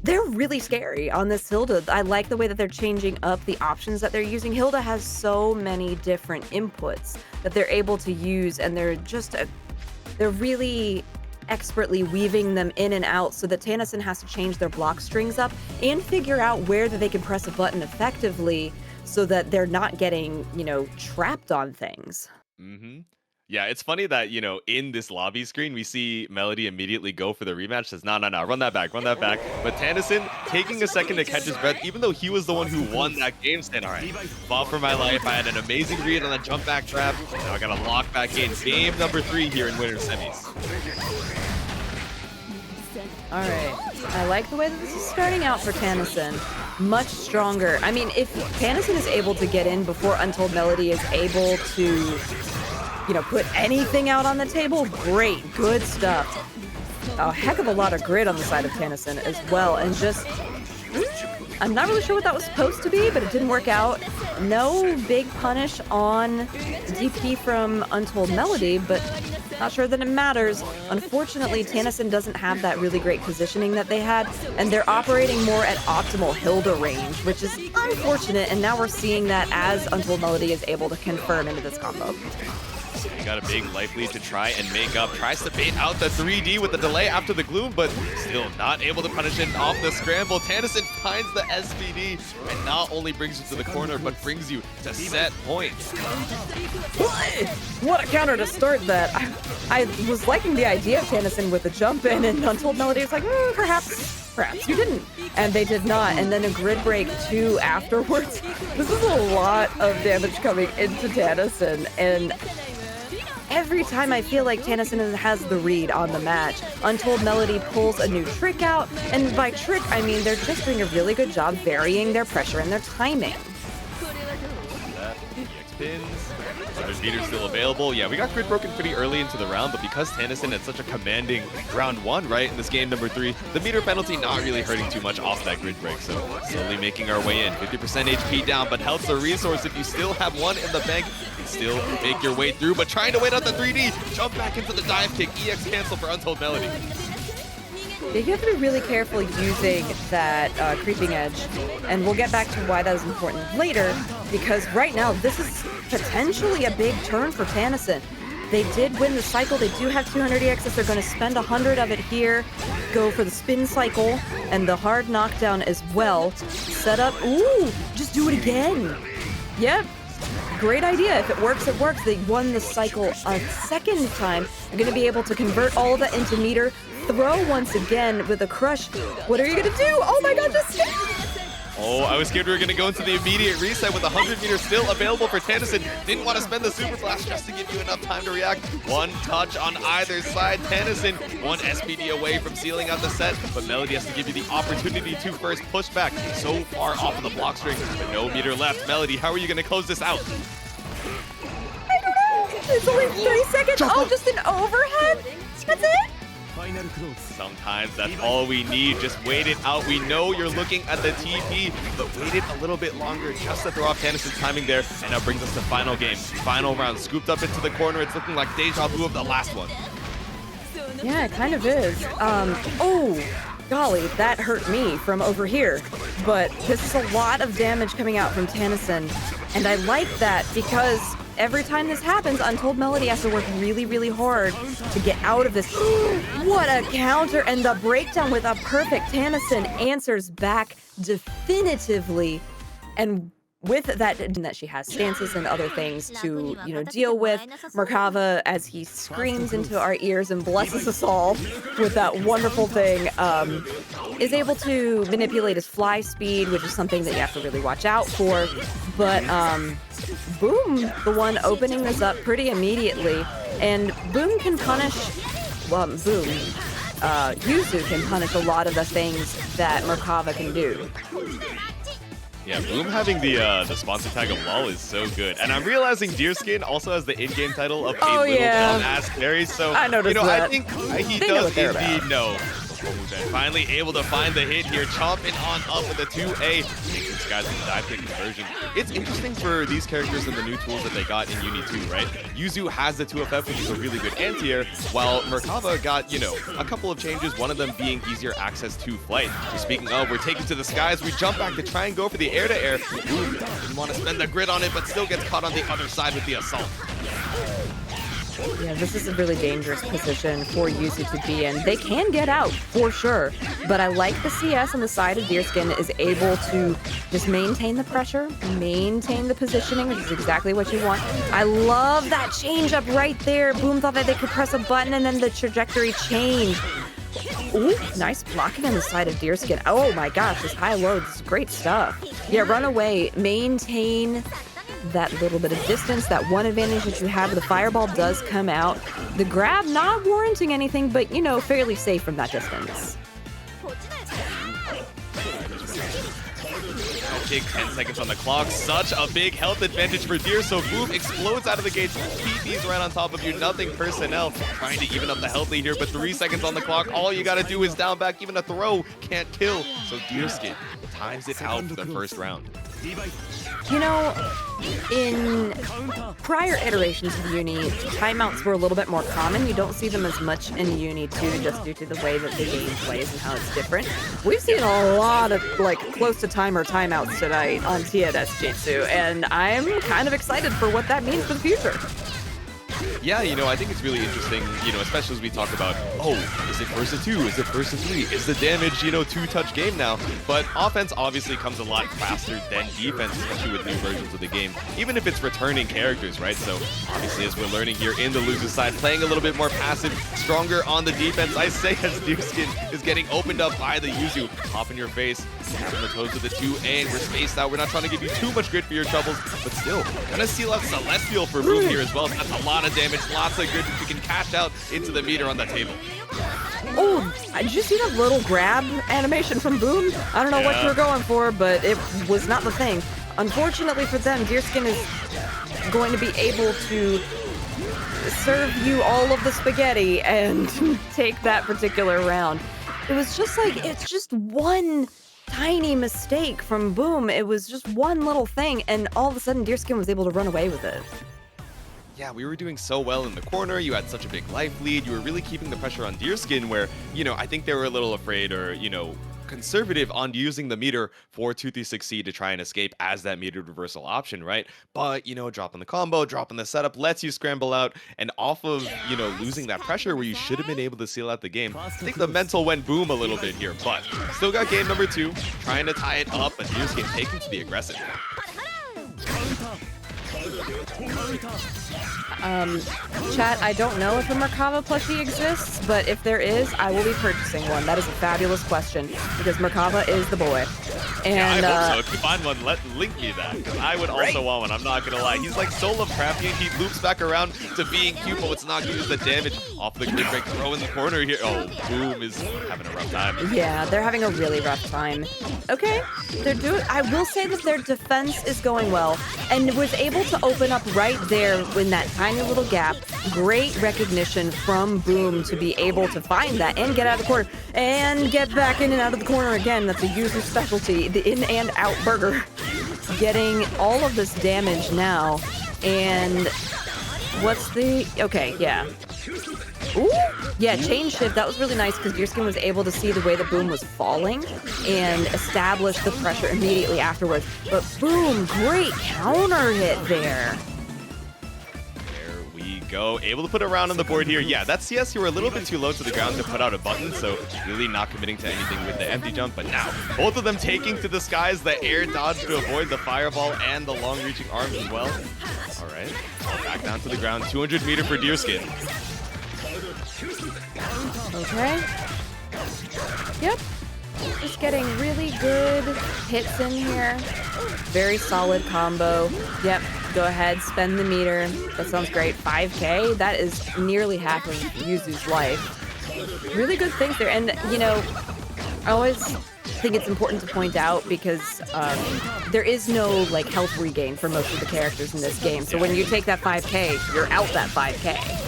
they're really scary on this Hilda. I like the way that they're changing up the options that they're using. Hilda has so many different inputs that they're able to use, and they're just, they're really expertly weaving them in and out so that Tanasinn has to change their block strings up and figure out where that they can press a button effectively so that they're not getting, you know, trapped on things. Mm-hmm. Yeah, it's funny that, you know, in this lobby screen, we see Melody immediately go for the rematch. Says, no, run that back. But Tanasinn taking a second to catch his breath, even though he was the one who won that game, saying, all right, fought for my life. I had an amazing read on that jump back trap. Now I got to lock back in. Game number 3 here in winner's semis. All right. I like the way that this is starting out for Tanasinn. Much stronger. I mean, if Tanasinn is able to get in before UntoldMelody is able to, you know, put anything out on the table, great, good stuff. A heck of a lot of grit on the side of Tanasinn as well, and just, I'm not really sure what that was supposed to be, but it didn't work out. No big punish on DP from UntoldMelody, but not sure that it matters. Unfortunately, Tanasinn doesn't have that really great positioning that they had, and they're operating more at optimal Hilda range, which is unfortunate, and now we're seeing that as UntoldMelody is able to confirm into this combo. He got a big life lead to try and make up. Tries to bait out the 3D with the delay after the gloom, but still not able to punish it off the scramble. Tanasinn finds the SPD and not only brings you to the corner, but brings you to set point. What a counter to start that. I was liking the idea of Tanasinn with the jump in, and UntoldMelody was like, perhaps you didn't. And they did not. And then a grid break too afterwards. This is a lot of damage coming into Tanasinn, and every time I feel like Tanasinn has the read on the match, UntoldMelody pulls a new trick out, and by trick, I mean they're just doing a really good job varying their pressure and their timing. EX pins. There's meters still available. Yeah, we got grid broken pretty early into the round, but because Tanasinn had such a commanding round 1, right, in this game number 3, the meter penalty not really hurting too much off that grid break. So slowly making our way in. 50% HP down, but health's a resource. If you still have one in the bank, you can still make your way through. But trying to wait out the 3D, jump back into the dive kick. EX cancel for UntoldMelody. You have to be really careful using that creeping edge, and we'll get back to why that is important later, because right now this is potentially a big turn for Tanasinn. They did win the cycle, they do have 200 EXs, they're going to spend 100 of it here, go for the spin cycle, and the hard knockdown as well. Set up, ooh, just do it again. Yep. Great idea. If it works, it works. They won the cycle a second time. They're going to be able to convert all of that into meter. Throw once again with a crush. What are you going to do? Oh my god, just Oh, I was scared we were going to go into the immediate reset with 100 meters still available for Tanasinn. Didn't want to spend the super blast just to give you enough time to react. One touch on either side. Tanasinn, one SPD away from sealing out the set, but Melody has to give you the opportunity to first push back. So far off of the block string, but no meter left. Melody, how are you going to close this out? I don't know. It's only 30 seconds. Oh, just an overhead? That's it? Sometimes that's all we need. Just wait it out. We know you're looking at the TP, but wait it a little bit longer just to throw off Tanasinn's timing there. And that brings us to final game. Final round. Scooped up into the corner. It's looking like deja vu of the last one. Yeah, it kind of is. Oh, golly, that hurt me from over here. But this is a lot of damage coming out from Tanasinn. And I like that because every time this happens, UntoldMelody has to work really, really hard to get out of this. What a counter! And the breakdown with a perfect Tanasinn answers back definitively. And with that she has stances and other things to, you know, deal with. Merkava, as he screams into our ears and blesses us all with that wonderful thing, is able to manipulate his fly speed, which is something that you have to really watch out for. But Boom, the one opening this up pretty immediately. And Boom can punish Boom, Yuzu can punish a lot of the things that Merkava can do. Yeah, Boom having the sponsor tag of LOL is so good. And I'm realizing DeerSkin also has the in-game title of a little dumb-ass carry, so, I noticed that. I think he does indeed know. Finally able to find the hit here, chomping on up with a 2A. Takes these guys in the dive kick conversion. It's interesting for these characters and the new tools that they got in UNI2, right? Yuzu has the 2FF, which is a really good anti-air, while Merkava got, a couple of changes, one of them being easier access to flight. So speaking of, we're taken to the skies, we jump back to try and go for the air-to-air. Didn't want to spend the grid on it, but still gets caught on the other side with the assault. Yeah, this is a really dangerous position for Yuzu to be in. They can get out, for sure, but I like the CS on the side of DeerSkin is able to just maintain the pressure, maintain the positioning, which is exactly what you want. I love that change up right there. Boom thought that they could press a button and then the trajectory changed. Ooh, nice blocking on the side of DeerSkin. Oh my gosh, this high-low, this is great stuff. Yeah, run away, maintain that little bit of distance, that one advantage that you have. The fireball does come out. The grab not warranting anything, but, fairly safe from that distance. Kick, 10 seconds on the clock. Such a big health advantage for Deer, so Boom explodes out of the gates. PP's right on top of you. Nothing personnel. Trying to even up the health lead here, but 3 seconds on the clock. All you gotta do is down back. Even a throw can't kill. So DeerSkin times it out for the first round. In prior iterations of Uni, timeouts were a little bit more common. You don't see them as much in UNI2 just due to the way that the game plays and how it's different. We've seen a lot of close to timer timeouts tonight on TNS Jitsu, and I'm kind of excited for what that means for the future. Yeah, I think it's really interesting, especially as we talk about, is it versus 2? Is it versus 3? Is the damage, two-touch game now? But offense obviously comes a lot faster than defense, especially with new versions of the game, even if it's returning characters, right? So obviously, as we're learning here in the loser side, playing a little bit more passive, stronger on the defense, I say as DeerSkin is getting opened up by the Yuzu. Hop in your face, tapping the toes with the 2A, and we're spaced out. We're not trying to give you too much grit for your troubles, but still, gonna seal out Celestial for Boom here as well. That's a lot of damage, lots of good that you can cash out into the meter on that table. Oh, did you see that little grab animation from Boom? I don't know what you were going for, but it was not the thing. Unfortunately for them, DeerSkin is going to be able to serve you all of the spaghetti and take that particular round. It was just it's just one tiny mistake from Boom. It was just one little thing, and all of a sudden, DeerSkin was able to run away with it. Yeah, we were doing so well in the corner. You had such a big life lead. You were really keeping the pressure on DeerSkin where, I think they were a little afraid or, conservative on using the meter for 236C to try and escape as that meter reversal option, right? But, dropping the combo, dropping the setup lets you scramble out, and off of, losing that pressure where you should have been able to seal out the game. I think the mental went Boom a little bit here, but still got game number 2, trying to tie it up, but DeerSkin taking to the aggressive. Chat, I don't know if a Merkava plushie exists, but if there is, I will be purchasing one. That is a fabulous question, because Merkava is the boy. And yeah, I hope so. If you find one, link me that, because I would also want one. I'm not gonna lie. He's like so Lovecraftian. He loops back around to being cute, but it's not gonna use the damage off the grid break. Throw in the corner here. Oh, Boom is having a rough time. Yeah, they're having a really rough time. Okay, I will say that their defense is going well, and was able to open up right there in that tiny little gap. Great recognition from Boom to be able to find that and get out of the corner and get back in and out of the corner again. That's a user specialty, the in and out burger. Getting all of this damage now, and okay, yeah. Ooh, yeah, chain shift, that was really nice because DeerSkin was able to see the way the Boom was falling and establish the pressure immediately afterwards. But Boom, great counter hit there. There we go. Able to put a round on the board here. Yeah, that CS, you were a little bit too low to the ground to put out a button, so really not committing to anything with the empty jump. But now, both of them taking to the skies, the air dodge to avoid the fireball and the long-reaching arms as well. All right, back down to the ground. 200 meter for DeerSkin. Okay. Yep. Just getting really good hits in here. Very solid combo. Yep, go ahead, spend the meter. That sounds great. 5K, that is nearly half of Yuzu's life. Really good things there. And, you know, I always think it's important to point out because there is no, like, health regain for most of the characters in this game. So when you take that 5K, you're out that 5K.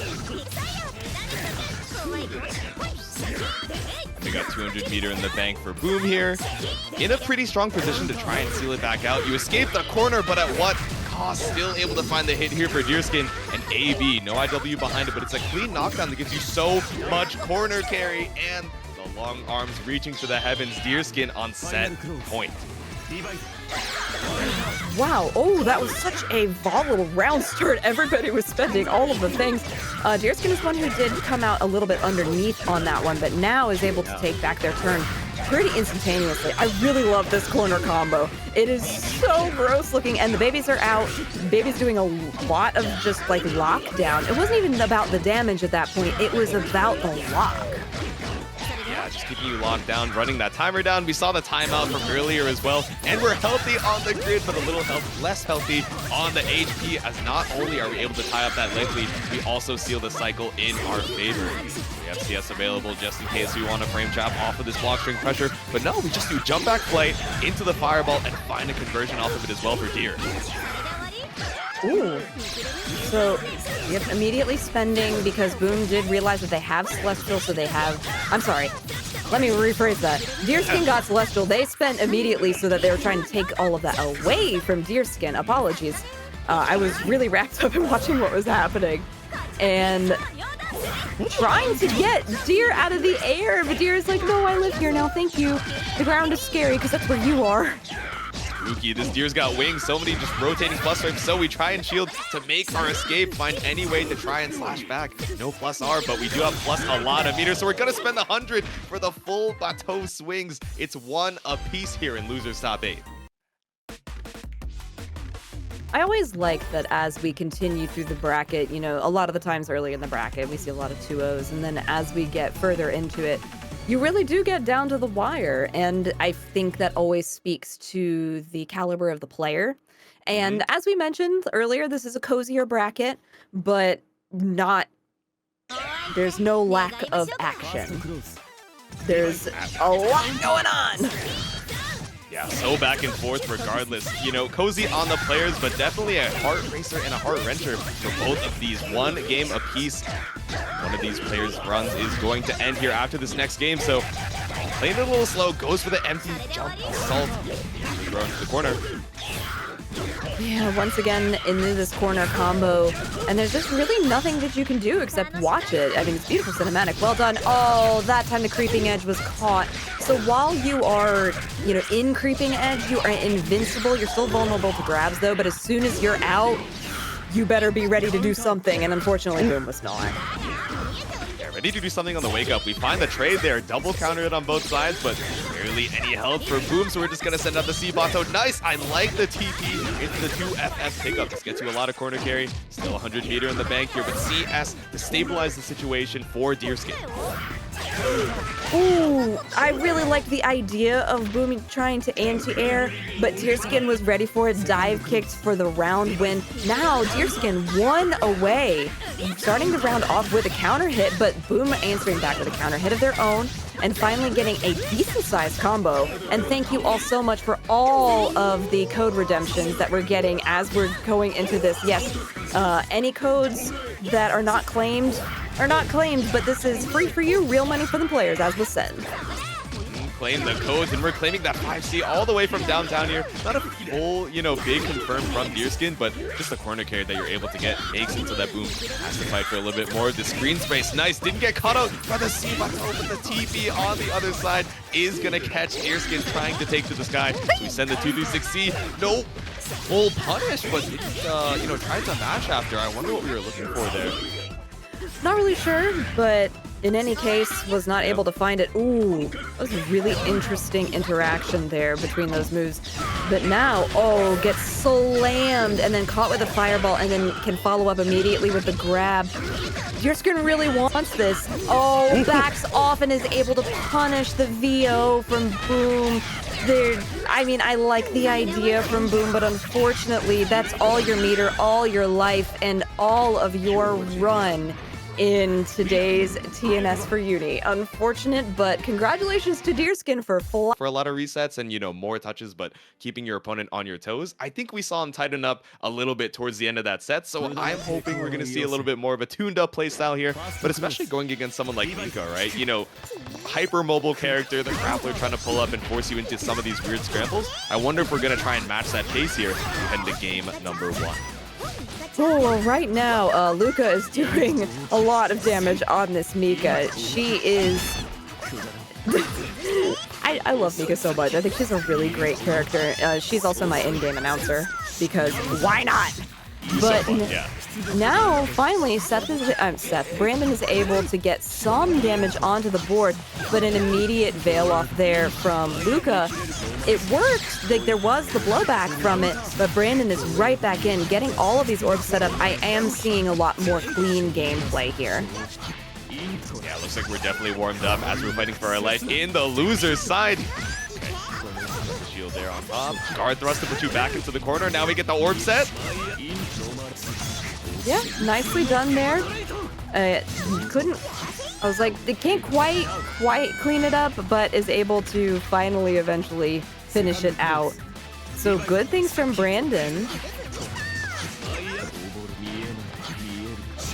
We got 200 meter in the bank for Boom here. In a pretty strong position to try and seal it back out. You escaped the corner, but at what cost? Still able to find the hit here for DeerSkin and AB. No IW behind it, but it's a clean knockdown that gives you so much corner carry and the long arms reaching to the heavens. DeerSkin on set point. Wow, oh, that was such a volatile round start. Everybody was spending all of the things. DeerSkin is one who did come out a little bit underneath on that one, but now is able to take back their turn pretty instantaneously. I really love this corner combo. It is so gross looking, and the babies are out. Baby's doing a lot of just like lockdown. It wasn't even about the damage at that point. It was about the lock. Just keeping you locked down, running that timer down. We saw the timeout from earlier as well, and we're healthy on the grid, but a little less healthy on the HP, as not only are we able to tie up that late lead, we also seal the cycle in our favor. We have CS available just in case we want to frame trap off of this block string pressure, but no, we just do jump back play into the fireball and find a conversion off of it as well for Deer. Ooh. So, yep, immediately spending because Boom did realize that they have Celestial, so they have... I'm sorry. Let me rephrase that. DeerSkin got Celestial. They spent immediately so that they were trying to take all of that away from DeerSkin. Apologies. I was really wrapped up in watching what was happening. And trying to get Deer out of the air, but Deer is like, no, I live here now, thank you. The ground is scary because that's where you are. Spooky. This Deer's got wings, so many just rotating plus frames, so we try and shield to make our escape, find any way to try and slash back. No plus R, but we do have plus a lot of meters, so we're gonna spend 100 for the full bateau swings. It's one apiece here in losers top 8. I always like that as we continue through the bracket, you know, a lot of the times early in the bracket, we see a lot of 2-0s, and then as we get further into it, you really do get down to the wire, and I think that always speaks to the caliber of the player. And as we mentioned earlier, this is a cozier bracket, but there's no lack of action. There's a lot going on. Yeah, so back and forth regardless. You know, cozy on the players, but definitely a heart racer and a heart wrencher for both of these. One game apiece. One of these players' runs is going to end here after this next game, so playing it a little slow, goes for the empty jump assault. Throw into the corner. Yeah, once again into this corner combo, and there's just really nothing that you can do except watch it. I mean, it's beautiful cinematic. Well done. Oh, that time the creeping edge was caught. So while you are, you know, in creeping edge, you are invincible. You're still vulnerable to grabs though, but as soon as you're out, you better be ready to do something, and unfortunately, Boom was not. Ready to do something on the wake up. We find the trade there, double counter it on both sides, but barely any help for Boom, so we're just gonna send out the C-Bato. Nice, I like the TP into the 2FF pickup. This gets you a lot of corner carry. Still 100 meter in the bank here, but CS to stabilize the situation for DeerSkin. Ooh, I really liked the idea of Boom trying to anti-air, but DeerSkin was ready for it. Dive kicked for the round win. Now DeerSkin 1 away, starting the round off with a counter hit, but Boom answering back with a counter hit of their own, and finally getting a decent-sized combo. And thank you all so much for all of the code redemptions that we're getting as we're going into this. Yes, any codes that are not claimed, but this is free for you, real money for the players, as was said. Claim the codes, and we're claiming that 5C all the way from downtown here. Not a full, you know, big confirmed from DeerSkin, but just the corner carry that you're able to get makes it so that Boom has to fight for a little bit more. The screen space, nice. Didn't get caught out by the C-Bato, but the TP on the other side is going to catch DeerSkin trying to take to the sky. So we send the 236C. No full punish, but didn't, you know, tried to mash after. I wonder what we were looking for there. Not really sure, but in any case, was not able to find it. Ooh, that was a really interesting interaction there between those moves. But now, oh, gets slammed and then caught with a fireball and then can follow up immediately with the grab. DeerSkin really wants this. Oh, backs off and is able to punish the VO from Boom. I mean, I like the idea from Boom, but unfortunately, that's all your meter, all your life, and all of your run in today's TNS for Uni. Unfortunate, but congratulations to DeerSkin for a lot of resets and, you know, more touches, but keeping your opponent on your toes. I think we saw him tighten up a little bit towards the end of that set, so I'm hoping we're going to see a little bit more of a tuned-up playstyle here, but especially going against someone like Mika, right? You know, hyper-mobile character, the grappler trying to pull up and force you into some of these weird scrambles. I wonder if we're going to try and match that pace here to head into game number 1. Oh, well, right now, Lucca is doing a lot of damage on this Mika. She is... I love Mika so much. I think she's a really great character. She's also my in-game announcer, because why not? But now, finally, Brandanh is able to get some damage onto the board, but an immediate veil off there from Lucca. It worked, like there was the blowback from it, but Brandanh is right back in, getting all of these orbs set up. I am seeing a lot more clean gameplay here. Yeah, looks like we're definitely warmed up as we're fighting for our life in the loser's side. Shield there on top. Guard thrust to put you back into the corner. Now we get the orb set. Yeah, nicely done there. I was like, they can't quite clean it up, but is able to finally eventually finish it out. So good things from Brandanh.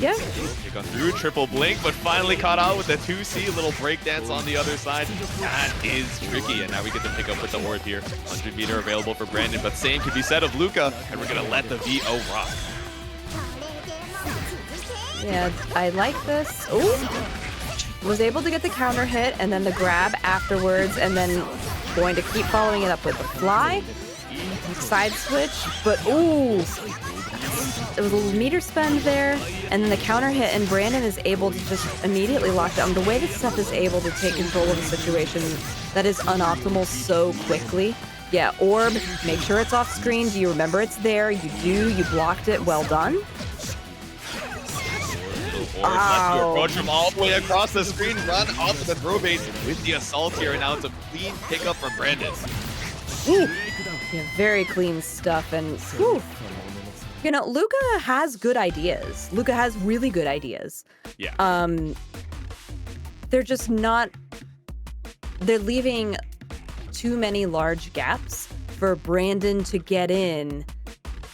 Yeah. Kick on through, triple blink, but finally caught out with the 2C, little breakdance on the other side. That is tricky, and now we get to pick up with the orb here. 100 meter available for Brandanh, but same could be said of Lucca, and we're gonna let the VO rock. Yeah, I like this. Ooh. Was able to get the counter hit and then the grab afterwards, and then going to keep following it up with the fly. Side switch, but ooh. It was a little meter spend there, and then the counter hit, and Brandanh is able to just immediately lock down. The way that Seth is able to take control of a situation that is unoptimal so quickly. Yeah, orb, make sure it's off screen. Do you remember it's there? You do, you blocked it, well done. Left to approach from all the way across the screen, run off of the throw bait with the assault here, and now it's a clean pickup from Brandanh. Ooh. Yeah, very clean stuff, and whew. You know, Lucca has good ideas. Lucca has really good ideas. Yeah. They're just not... They're leaving too many large gaps for Brandanh to get in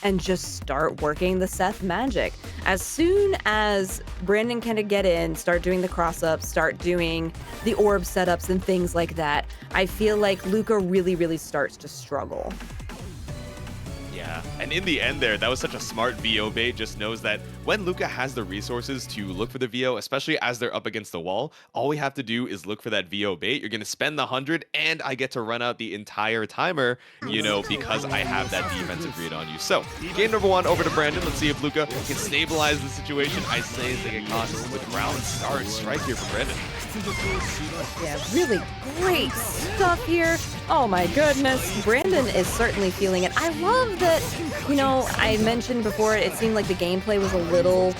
and just start working the Seth magic. As soon as Brandanh can get in, start doing the cross-ups, start doing the orb setups and things like that, I feel like Lucca really, really starts to struggle. Yeah, and in the end there, that was such a smart VO bait. Just knows that when Lucca has the resources to look for the VO, especially as they're up against the wall, all we have to do is look for that VO bait. You're going to spend the 100, and I get to run out the entire timer, you know, because I have that defensive read on you. So, game number 1 over to Brandanh. Let's see if Lucca can stabilize the situation. I say they get caught with ground start strike here for Brandanh. Yeah, really great stuff here. Oh my goodness. Brandanh is certainly feeling it. I love that, you know, I mentioned before, it seemed like the gameplay was a little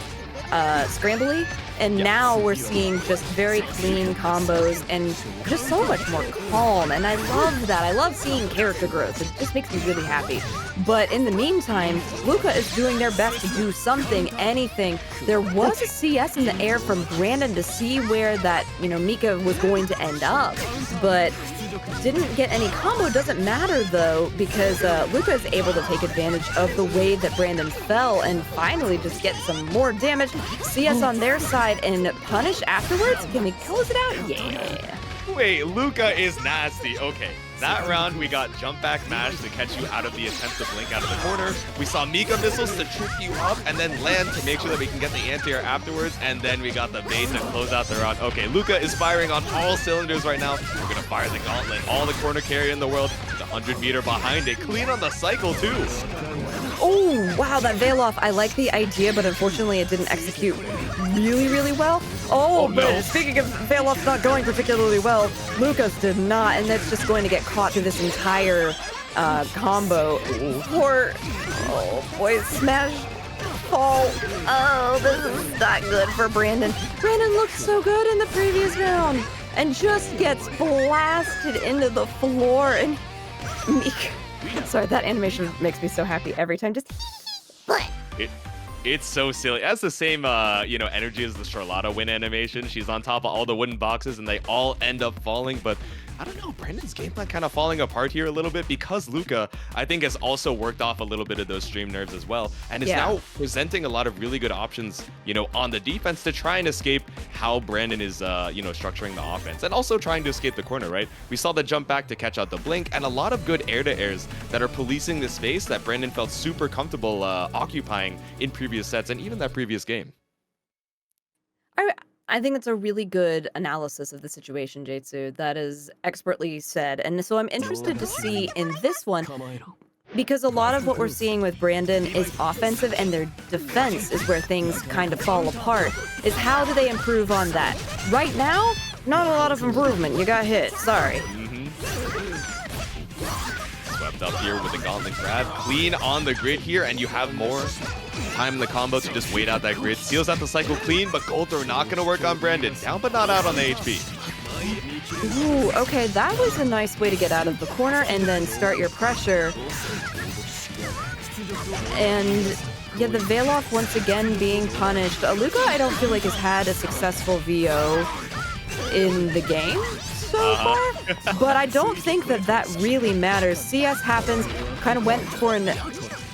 scrambly, and now we're seeing just very clean combos and just so much more calm, and I love that. I love seeing character growth. It just makes me really happy. But in the meantime, Lucca is doing their best to do something, anything. There was a CS in the air from Brandanh to see where that, you know, Mika was going to end up, but didn't get any combo. Doesn't matter though, because Lucca is able to take advantage of the way that Brandanh fell and finally just get some more damage. CS on their side and punish afterwards. Can we close it out? Yeah. Wait, Lucca is nasty. Okay, that round we got jump back mash to catch you out of the attempt to blink out of the corner. We saw Mika missiles to trip you up and then land to make sure that we can get the anti-air afterwards. And then we got the bait to close out the round. Okay, Lucca is firing on all cylinders right now. We're gonna fire the gauntlet. All the corner carry in the world. The 100 meter behind it. Clean on the cycle too. Oh, wow, that veil off. I like the idea, but unfortunately it didn't execute really, really well. Oh, no. But speaking of veil off not going particularly well, Lucca's did not, and that's just going to get caught through this entire combo for, oh boy, smash, fall. Oh, this is not good for Brandanh. Brandanh looked so good in the previous round and just gets blasted into the floor. And Mika, sorry, that animation makes me so happy every time. Just It's so silly. It has the same, energy as the Charlotta win animation. She's on top of all the wooden boxes, and they all end up falling. But I don't know, Brandon's game plan kind of falling apart here a little bit because Lucca, I think, has also worked off a little bit of those stream nerves as well, and is now presenting a lot of really good options, on the defense to try and escape how Brandon is, structuring the offense, and also trying to escape the corner, right? We saw the jump back to catch out the blink, and a lot of good air-to-airs that are policing the space that Brandon felt super comfortable occupying in previous sets and even that previous game. I think that's a really good analysis of the situation, Jatsu. That is expertly said. And so I'm interested to see in this one, because a lot of what we're seeing with Brandon is offensive and their defense is where things kind of fall apart, is how do they improve on that? Right now, not a lot of improvement. You got hit. Sorry. Swept up here with the gauntlet grab. Clean on the grid here, and you have more time in the combo to just wait out that grid. Seals out the cycle clean, but gold throw not going to work on Brandon. Down but not out on the HP. Ooh, okay, that was a nice way to get out of the corner and then start your pressure. And yeah, the veil off once again being punished. Lucca, I don't feel like has had a successful VO in the game so far, but I don't think that that really matters. CS happens, kind of went for an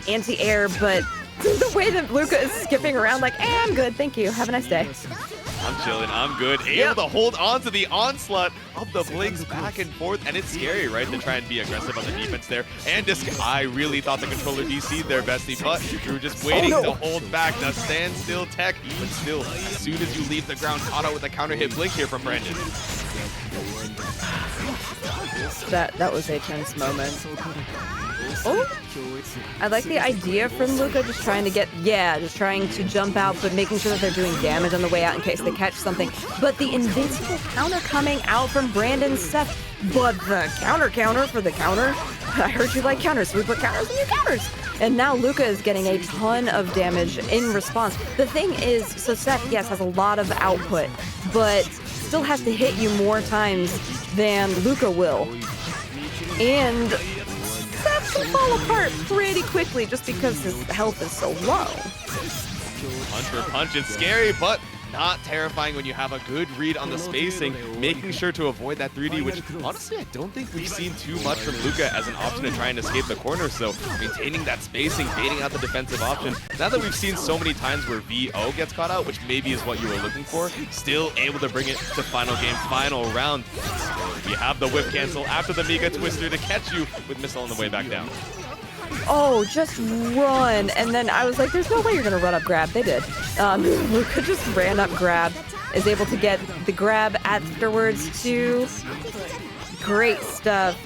anti-air, but the way that Lucca is skipping around like, I'm good, thank you, have a nice day. I'm chilling, I'm good. Able to hold on to the onslaught of the blinks back and forth, and it's scary, right, to try and be aggressive on the defense there. And I really thought the controller DC'd there, bestie, but you were just waiting to hold back the standstill tech. But still, as soon as you leave the ground, caught out with a counter hit blink here from Brandon. That was a tense moment. Oh, I like the idea from Lucca, just trying to jump out, but making sure that they're doing damage on the way out in case they catch something. But the invincible counter coming out from Brandon Seth, but the counter for the counter. I heard you like counters, so we put counters in your counters. And now Lucca is getting a ton of damage in response. The thing is, so Seth, yes, has a lot of output, but still has to hit you more times than Lucca will. And Seth can fall apart pretty quickly just because his health is so low. Punch for punch, it's scary, but not terrifying when you have a good read on the spacing, making sure to avoid that 3D, which honestly I don't think we've seen too much from Lucca as an option to try and escape the corner. So maintaining that spacing, baiting out the defensive option. Now that we've seen so many times where VO gets caught out, which maybe is what you were looking for, still able to bring it to final game, final round. You have the whip cancel after the Mika Twister to catch you with missile on the way back down. Oh, just run. And then I was like, there's no way you're going to run up grab. They did. Lucca just ran up grab, is able to get the grab afterwards too. Great stuff.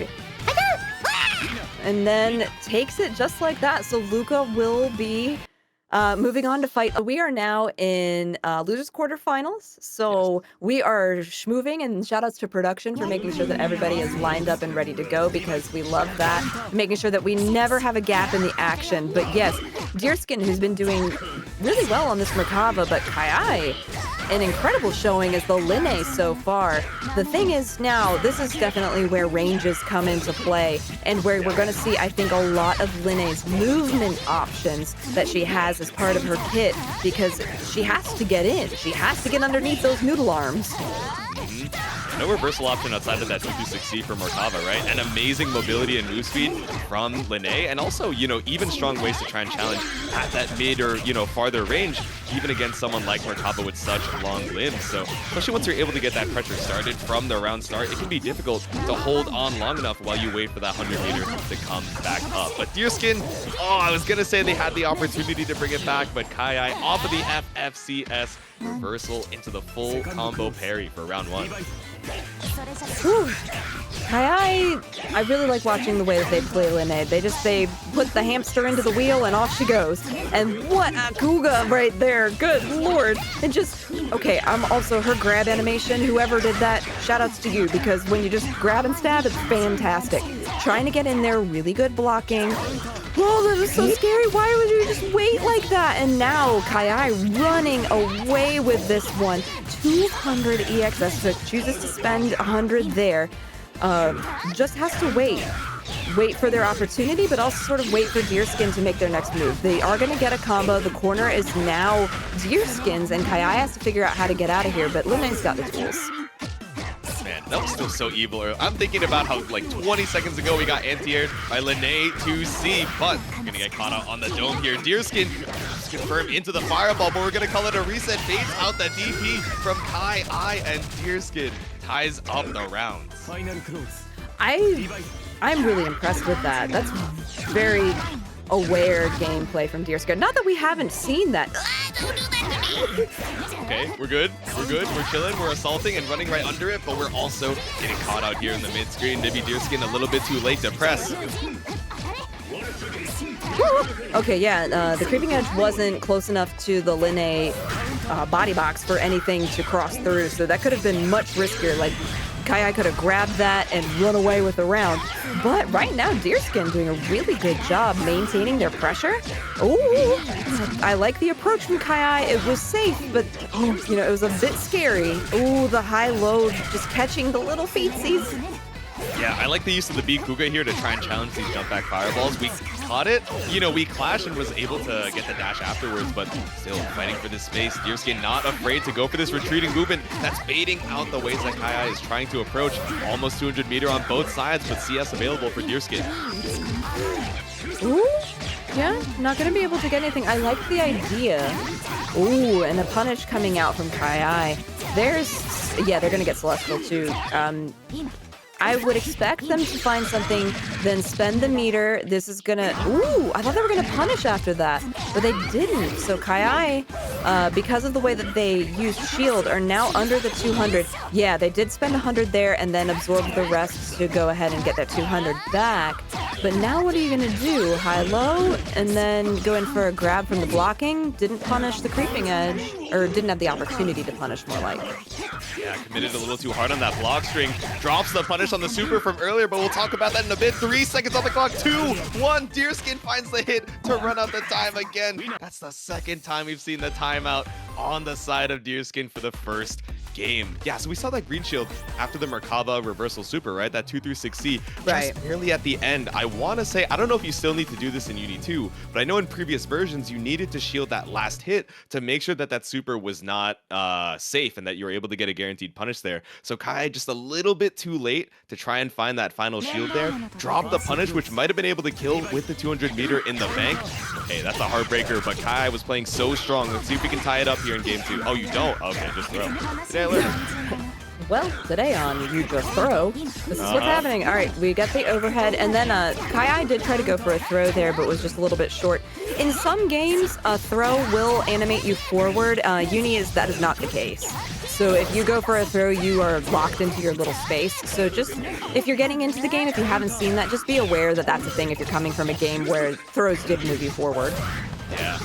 And then takes it just like that. So Lucca will be moving on to fight. We are now in losers quarterfinals, so we are schmoving, and shout outs to production for making sure that everybody is lined up and ready to go, because we love that, making sure that we never have a gap in the action. But yes, DeerSkin, who's been doing really well on this Merkava, but KaiAi, an incredible showing as the Linne so far. The thing is now, this is definitely where ranges come into play, and where we're going to see, I think, a lot of Linne's movement options that she has as part of her kit, because she has to get in. She has to get underneath those noodle arms. No reversal option outside of that 226C for Merkava, right? And amazing mobility and move speed from Linne, and also, even strong ways to try and challenge at that mid or, farther range, even against someone like Merkava with such long limbs. So, especially once you're able to get that pressure started from the round start, it can be difficult to hold on long enough while you wait for that 100 meter to come back up. But DeerSkin, I was going to say they had the opportunity to bring it back, but KaiAi off of the FFCS reversal into the full combo parry for round one. Whew. KaiAi, I really like watching the way that they play Linne. They put the hamster into the wheel and off she goes. And what a Kuga right there, good lord. And just, okay, I'm also her grab animation, whoever did that, shout outs to you, because when you just grab and stab, it's fantastic. trying to get in there, really good blocking. Oh, that was so scary. Why would you just wait like that? And now KaiAi running away with this one. 200 EXS, so chooses to spend 100 there. Just has to wait for their opportunity, but also sort of wait for DeerSkin to make their next move. They are going to get a combo. The corner is now DeerSkin's, and KaiAi has to figure out how to get out of here, but Linne's got the tools. Man, that was still so evil. I'm thinking about how, like, 20 seconds ago we got anti-aired by Linne to C, but we're going to get caught out on the dome here. DeerSkin just confirmed into the fireball, but we're going to call it a reset. Baits out the DP from KaiAi, and DeerSkin ties up the rounds. I'm really impressed with that. That's very aware gameplay from DeerSkin. Not that we haven't seen that. Don't do that to me. Okay, we're good. We're good. We're chilling. We're assaulting and running right under it, but we're also getting caught out here in the mid screen. Maybe DeerSkin a little bit too late to press. Okay, yeah, the creeping edge wasn't close enough to the Linne body box for anything to cross through, so that could have been much riskier. Like, KaiAi could have grabbed that and run away with the round. But right now, DeerSkin doing a really good job maintaining their pressure. Ooh, I like the approach from KaiAi. It was safe, but, you know, it was a bit scary. Ooh, the high load, just catching the little feetsies. Yeah, I like the use of the B Kuga here to try and challenge these jump back fireballs. We caught it. You know, we clashed and was able to get the dash afterwards, but still fighting for this space. DeerSkin not afraid to go for this retreating movement that's baiting out the ways that KaiAi is trying to approach. Almost 200 meter on both sides, but CS available for DeerSkin. Ooh, yeah, not going to be able to get anything. I like the idea. Ooh, and a punish coming out from KaiAi. Yeah, they're going to get Celestial too. I would expect them to find something, then spend the meter. This is gonna, ooh, I thought they were gonna punish after that, but they didn't. So KaiAi, because of the way that they used shield, are now under the 200. Yeah, they did spend 100 there and then absorb the rest to go ahead and get that 200 back. But now what are you gonna do? High-low, and then go in for a grab from the blocking? Didn't punish the creeping edge, or didn't have the opportunity to punish, more like. Yeah, committed a little too hard on that block string. Drops the punish on the super from earlier, but we'll talk about that in a bit. 3 seconds on the clock, 2, 1. DeerSkin finds the hit to run out the time again. That's the second time we've seen the timeout on the side of DeerSkin for the first game. Yeah, so we saw that green shield after the Merkava reversal super, right? That 236C, right, just barely at the end. I want to say, I don't know if you still need to do this in UNI2, but I know in previous versions you needed to shield that last hit to make sure that that super was not safe and that you were able to get a guaranteed punish there. So KaiAi just a little bit too late to try and find that final shield there. Drop the punish, which might have been able to kill with the 200 meter in the bank. Okay, that's a heartbreaker, but KaiAi was playing so strong. Let's see if we can tie it up here in game 2. Oh, you don't? Okay, just throw. Today I learned. Well, today on You Just Throw, this is what's happening. All right, we got the overhead, and then KaiAi did try to go for a throw there, but was just a little bit short. In some games, a throw will animate you forward. That is not the case. So if you go for a throw, you are locked into your little space. So just, if you're getting into the game, if you haven't seen that, just be aware that that's a thing if you're coming from a game where throws did move you forward. Yeah.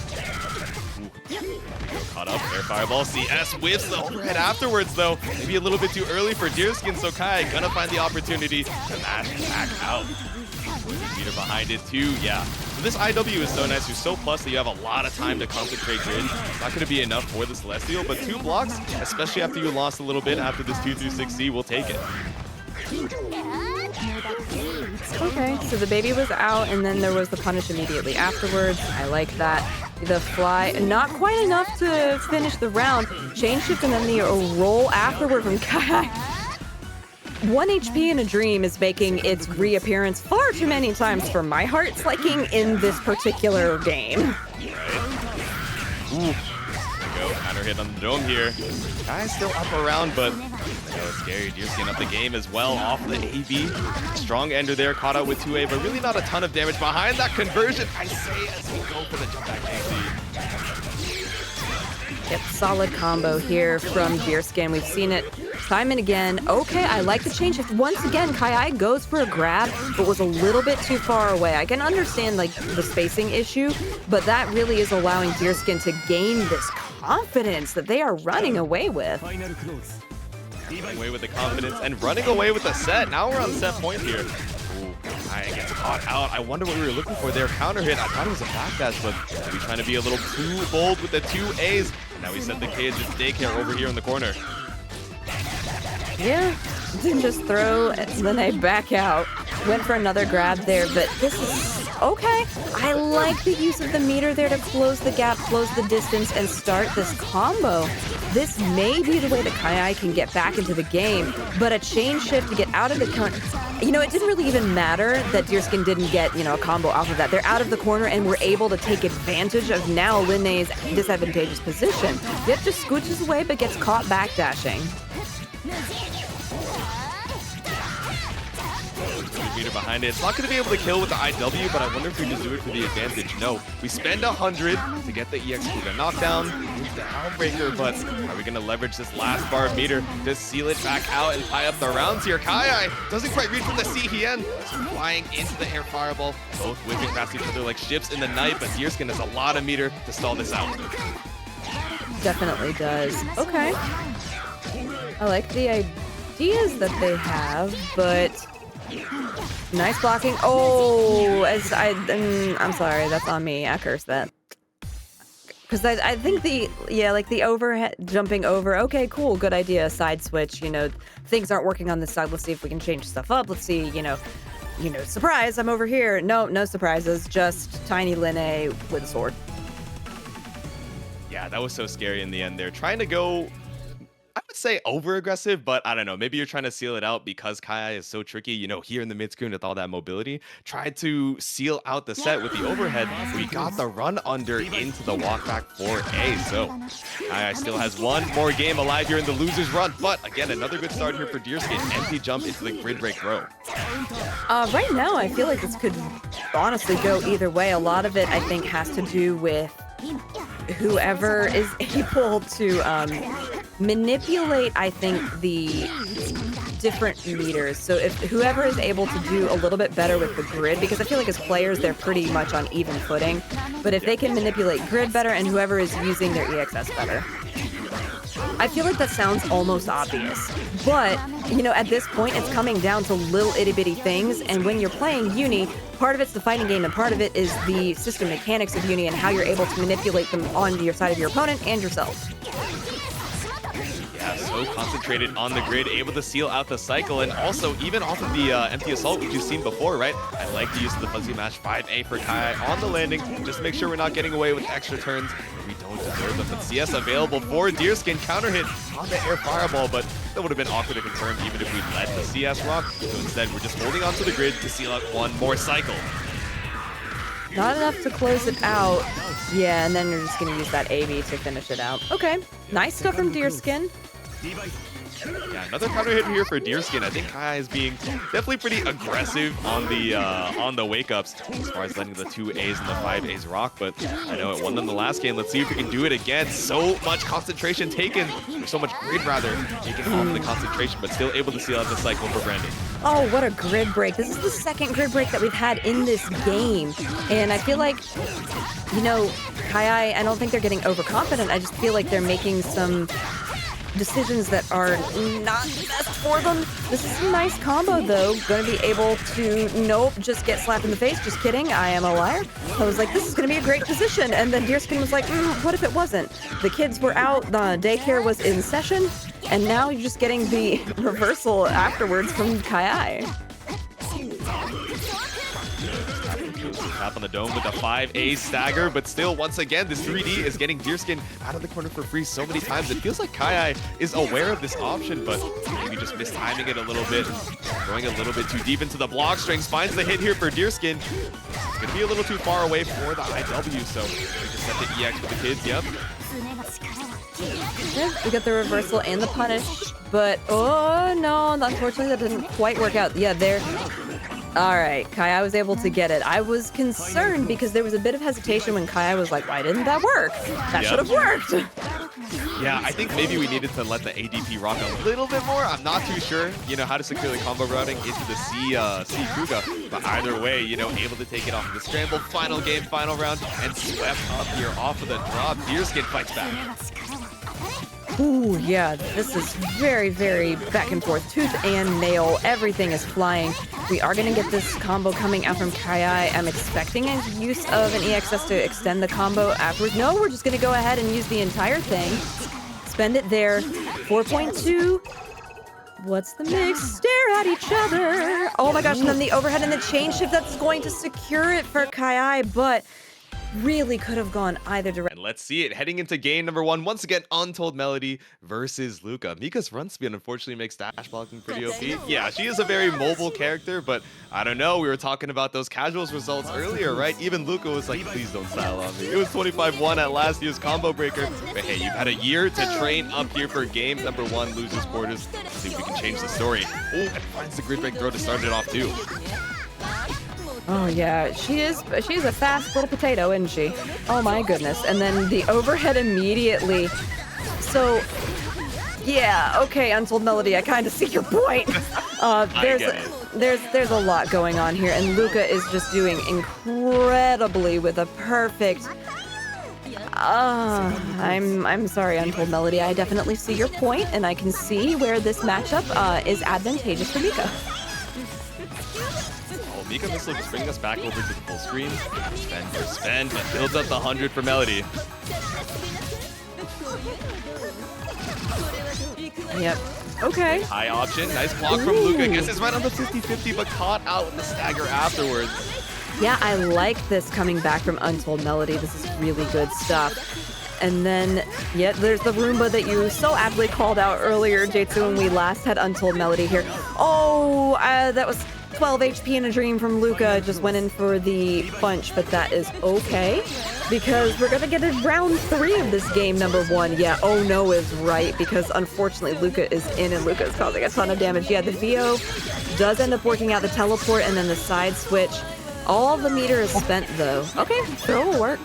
Caught up, air fireball, CS whiffs the overhead afterwards though. Maybe a little bit too early for DeerSkin, so KaiAi gonna find the opportunity to mash back out. Meter behind it too, yeah. So this IW is so nice, you're so plus that you have a lot of time to concentrate grid. It's not gonna be enough for the Celestial, but 2 blocks, especially after you lost a little bit after this 2-6C, we'll take it. Okay, so the baby was out, and then there was the punish immediately afterwards. I like that. The fly, not quite enough to finish the round. Chain shift and then the roll afterward from KaiAi. 1 HP in a dream is making its reappearance far too many times for my heart's liking in this particular game. Right. Ooh. Go, counter hit on the dome here. KaiAi's still up around, but it's scary. DeerSkin up the game as well off the AB. Strong ender there, caught out with 2A, but really not a ton of damage behind that conversion. I say as we go for the jump back AC. Yep, solid combo here from DeerSkin. We've seen it time and again. Okay, I like the change shift. Once again, KaiAi goes for a grab, but was a little bit too far away. I can understand like the spacing issue, but that really is allowing DeerSkin to gain this confidence that they are running away with. Running away with the confidence and running away with the set. Now we're on set point here. Ooh. KaiAi gets caught out. I wonder what we were looking for there. Counter hit. I thought it was a backdash, but maybe trying to be a little too bold with the 2 A's. Now we sent the kids daycare over here in the corner. Yeah, didn't just throw Linne back out. Went for another grab there, but this is okay. I like the use of the meter there to close the gap, close the distance, and start this combo. This may be the way that KaiAi can get back into the game, but a chain shift to get out of the corner. You know, it didn't really even matter that DeerSkin didn't get, you know, a combo off of that. They're out of the corner and we're able to take advantage of now Linne's disadvantageous position. Yet just scooches away but gets caught backdashing. Meter behind it. It's not going to be able to kill with the IW, but I wonder if we just do it for the advantage. No, we spend 100 to get the EX Kuga knockdown, move the Helmbreaker, but are we going to leverage this last bar of meter to seal it back out and tie up the rounds here? KaiAi doesn't quite reach from the CHN, flying into the air fireball, both whipping past each other like ships in the night, but DeerSkin has a lot of meter to stall this out. Definitely does. Okay. I like the ideas that they have, but nice blocking. Oh, I'm sorry, that's on me. I cursed that. Because I think the overhead jumping over. Okay, cool, good idea. Side switch. You know, things aren't working on this side. Let's see if we can change stuff up. Let's see. You know, surprise, I'm over here. No surprises. Just tiny Linne with a sword. Yeah, that was so scary in the end there. Trying to go, I would say over-aggressive, but I don't know. Maybe you're trying to seal it out because KaiAi is so tricky, you know, here in the mid-screen with all that mobility. Tried to seal out the set with the overhead. We got the run under into the walk back for A. So KaiAi still has one more game alive here in the loser's run. But again, another good start here for DeerSkin. Empty jump into the grid break row. Right now, I feel like this could honestly go either way. A lot of it, I think, has to do with whoever is able to manipulate, I think, the different meters. So if whoever is able to do a little bit better with the grid, because I feel like as players, they're pretty much on even footing. But if they can manipulate grid better and whoever is using their EXS better. I feel like that sounds almost obvious, but, you know, at this point, it's coming down to little itty-bitty things, and when you're playing Uni, part of it's the fighting game, and part of it is the system mechanics of Uni and how you're able to manipulate them on your side of your opponent and yourself. Yeah, so concentrated on the grid, able to seal out the cycle, and also even off of the empty assault, which you've seen before, right? I like the use of the fuzzy match 5A for KaiAi on the landing, just to make sure we're not getting away with extra turns. We don't deserve them, but CS available for DeerSkin. Counter hit on the air fireball, but that would have been awkward to confirm even if we let the CS rock. So instead, we're just holding onto the grid to seal out one more cycle. Not enough to close it out. Yeah, and then you're just going to use that AB to finish it out. Okay, nice stuff from DeerSkin. Yeah, another counter hit here for DeerSkin. I think KaiAi is being definitely pretty aggressive on the wake-ups as far as letting the 2 A's and the 5 A's rock, but I know it won them the last game. Let's see if we can do it again. So much concentration taken, or so much grid rather, taken off the concentration, but still able to seal out the cycle for Brandanh. Oh, what a grid break. This is the second grid break that we've had in this game, and I feel like, you know, KaiAi, I don't think they're getting overconfident. I just feel like they're making some decisions that are not best for them. This is a nice combo, though. Going to be able to, nope, just get slapped in the face. Just kidding. I am a liar. I was like, this is going to be a great position. And then DeerSkin was like, what if it wasn't? The kids were out. The daycare was in session. And now you're just getting the reversal afterwards from KaiAi. Tap on the dome with a 5A stagger, but still, once again, this 3D is getting DeerSkin out of the corner for free so many times. It feels like KaiAi is aware of this option, but maybe just mistiming it a little bit, going a little bit too deep into the block strings. Finds the hit here for DeerSkin. It's going to be a little too far away for the IW, so we just set the EX for the kids, yep. Yeah, we got the reversal and the punish, but oh no, unfortunately that didn't quite work out. Yeah, there. All right, KaiAi was able to get it. I was concerned because there was a bit of hesitation when KaiAi was like, why didn't that work? That should have worked. Yeah, I think maybe we needed to let the ADP rock a little bit more. I'm not too sure, you know, how to secure the combo routing into the C Kuga. But either way, you know, able to take it off of the scramble. Final game, final round, and swept up here off of the drop. DeerSkin fights back. Ooh, yeah, this is very, very back and forth. Tooth and nail, everything is flying. We are going to get this combo coming out from KaiAi. I'm expecting a use of an EXS to extend the combo afterwards. No, we're just going to go ahead and use the entire thing. Spend it there. 4.2. What's the mix? Stare at each other. Oh my gosh, and then the overhead and the chain shift, that's going to secure it for KaiAi, but really could have gone either direction. And let's see it heading into game number 1. Once again, UntoldMelody versus Lucca. Mika's run speed unfortunately makes dash blocking pretty OP. Yeah, she is a very mobile character, but I don't know. We were talking about those casuals results earlier, right? Even Lucca was like, please don't style on me. It was 25-1 at last year's combo breaker. But hey, you've had a year to train up here for game number 1, losers quarters. Let's see if we can change the story. Oh, and finds the grid break throw to start it off too. Oh yeah, she's a fast little potato, isn't she? Oh my goodness. And then the overhead immediately. So yeah, okay, UntoldMelody, I kind of see your point. There's a lot going on here, and Lucca is just doing incredibly with a perfect. I'm sorry, UntoldMelody. I definitely see your point, and I can see where this matchup is advantageous for Mika. Mika missile just bringing us back over to the full screen. Spend for spend, but builds up the 100 for Melody. Yep. Okay. High option. Nice block from Lucca. Guess it's right on the 50-50, but caught out with the stagger afterwards. Yeah, I like this coming back from UntoldMelody. This is really good stuff. And then, yeah, there's the Roomba that you so aptly called out earlier, J2, when we last had UntoldMelody here. Oh, that was 12 HP in a dream from Lucca. Just went in for the punch, but that is okay because we're gonna get a round 3 of this game number 1. Yeah, oh no is right because unfortunately Lucca is in and Lucca is causing a ton of damage. Yeah, the VO does end up working out the teleport and then the side switch. All the meter is spent though. Okay, throw will work.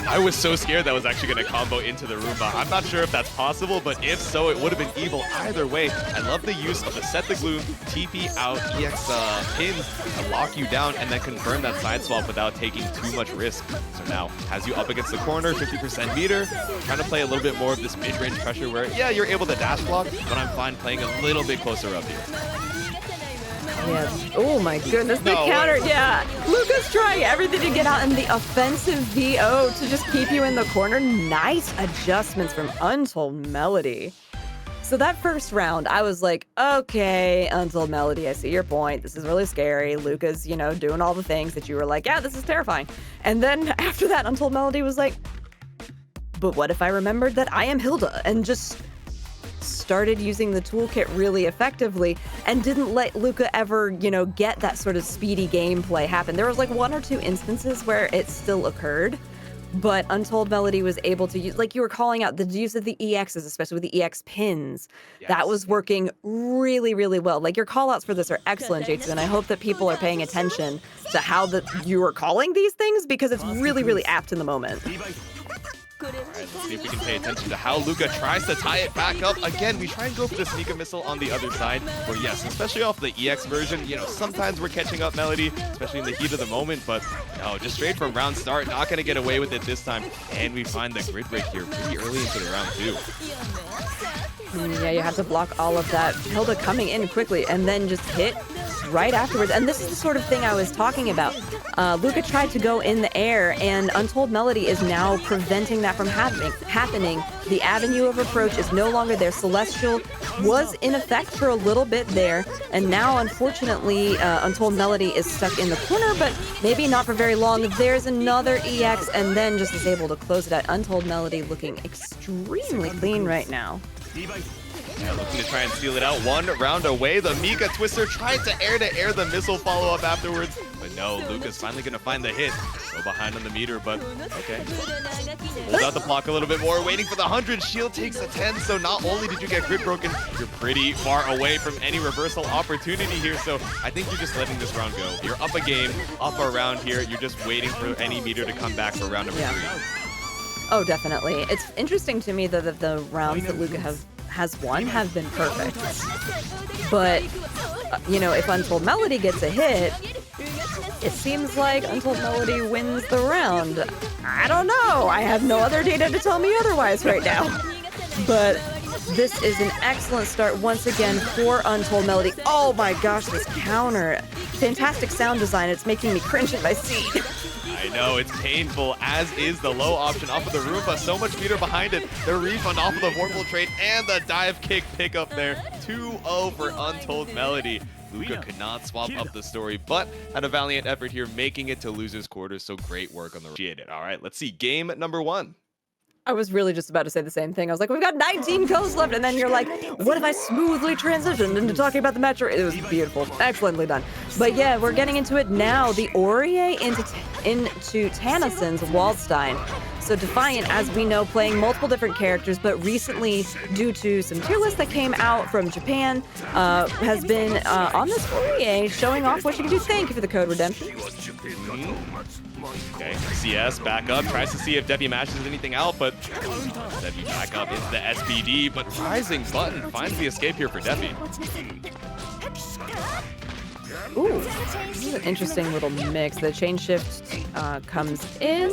I was so scared that was actually going to combo into the Roomba. I'm not sure if that's possible, but if so, it would have been evil either way. I love the use of the Set the Gloom, TP out, EX pins to lock you down, and then confirm that side swap without taking too much risk. So now, has you up against the corner, 50% meter, trying to play a little bit more of this mid-range pressure where, yeah, you're able to dash block, but I'm fine playing a little bit closer up here. Yeah. Oh my goodness, the counter. Yeah. Lucca's trying everything to get out in the offensive VO to just keep you in the corner. Nice adjustments from UntoldMelody. So that first round, I was like, okay, UntoldMelody, I see your point. This is really scary. Lucca's, you know, doing all the things that you were like, yeah, this is terrifying. And then after that, UntoldMelody was like, but what if I remembered that I am Hilda and just started using the toolkit really effectively and didn't let Lucca ever, you know, get that sort of speedy gameplay happen. There was like 1 or 2 instances where it still occurred, but UntoldMelody was able to use, like you were calling out, the use of the EXs, especially with the EX pins. Yes. That was working really, really well. Like your call outs for this are excellent, J2, and I hope that people are paying attention to how you are calling these things because it's really, really apt in the moment. All right, let's see if we can pay attention to how Lucca tries to tie it back up. Again, we try and go for the Mika missile on the other side, where yes, especially off the EX version, you know, sometimes we're catching up Melody, especially in the heat of the moment, but no, just straight from round start, not going to get away with it this time. And we find the grid break here pretty early into the round 2. Yeah, you have to block all of that. Hilda coming in quickly and then just hit right afterwards. And this is the sort of thing I was talking about. Lucca tried to go in the air, and UntoldMelody is now preventing that from happening. The avenue of approach is no longer there. Celestial was in effect for a little bit there, and now, unfortunately, UntoldMelody is stuck in the corner, but maybe not for very long. There's another EX, and then just is able to close it out. UntoldMelody looking extremely clean right now. Yeah, looking to try and steal it out. 1 round away. The Mika Twister tried to air the missile follow-up afterwards. But no, Lucca's finally going to find the hit. So behind on the meter, but okay. Hold out the block a little bit more. Waiting for the 100. Shield takes a 10. So not only did you get grid broken, you're pretty far away from any reversal opportunity here. So I think you're just letting this round go. You're up a game, up a round here. You're just waiting for any meter to come back for round number 3. Oh, definitely. It's interesting to me that the rounds that Lucca has won have been perfect. But, you know, if UntoldMelody gets a hit, it seems like UntoldMelody wins the round. I don't know. I have no other data to tell me otherwise right now. But This is an excellent start once again for UntoldMelody. Oh my gosh, this counter. Fantastic sound design. It's making me cringe in my seat. I know, it's painful, as is the low option off of the Roomba. So much meter behind it. The refund off of the Vorpal trade and the dive kick pickup there. 2-0 for UntoldMelody. Lucca could not swap up the story, but had a valiant effort here, making it to loser's quarters. So great work on the appreciate. All right, let's see game number 1. I was really just about to say the same thing. I was like, we've got 19 goes left. And then you're like, what if I smoothly transitioned into talking about the match? It was beautiful. Excellently done. But yeah, we're getting into it now. The Orie into Tanasinn's Waldstein. So Defiant, as we know, playing multiple different characters, but recently, due to some tier lists that came out from Japan, has been on this Orie, showing off what she can do. Thank you for the code redemption. Okay, CS back up, tries to see if Defi mashes anything out, but Defi back up into the SBD, but rising button finds the escape here for Defi. Ooh, this is an interesting little mix. The chain shift comes in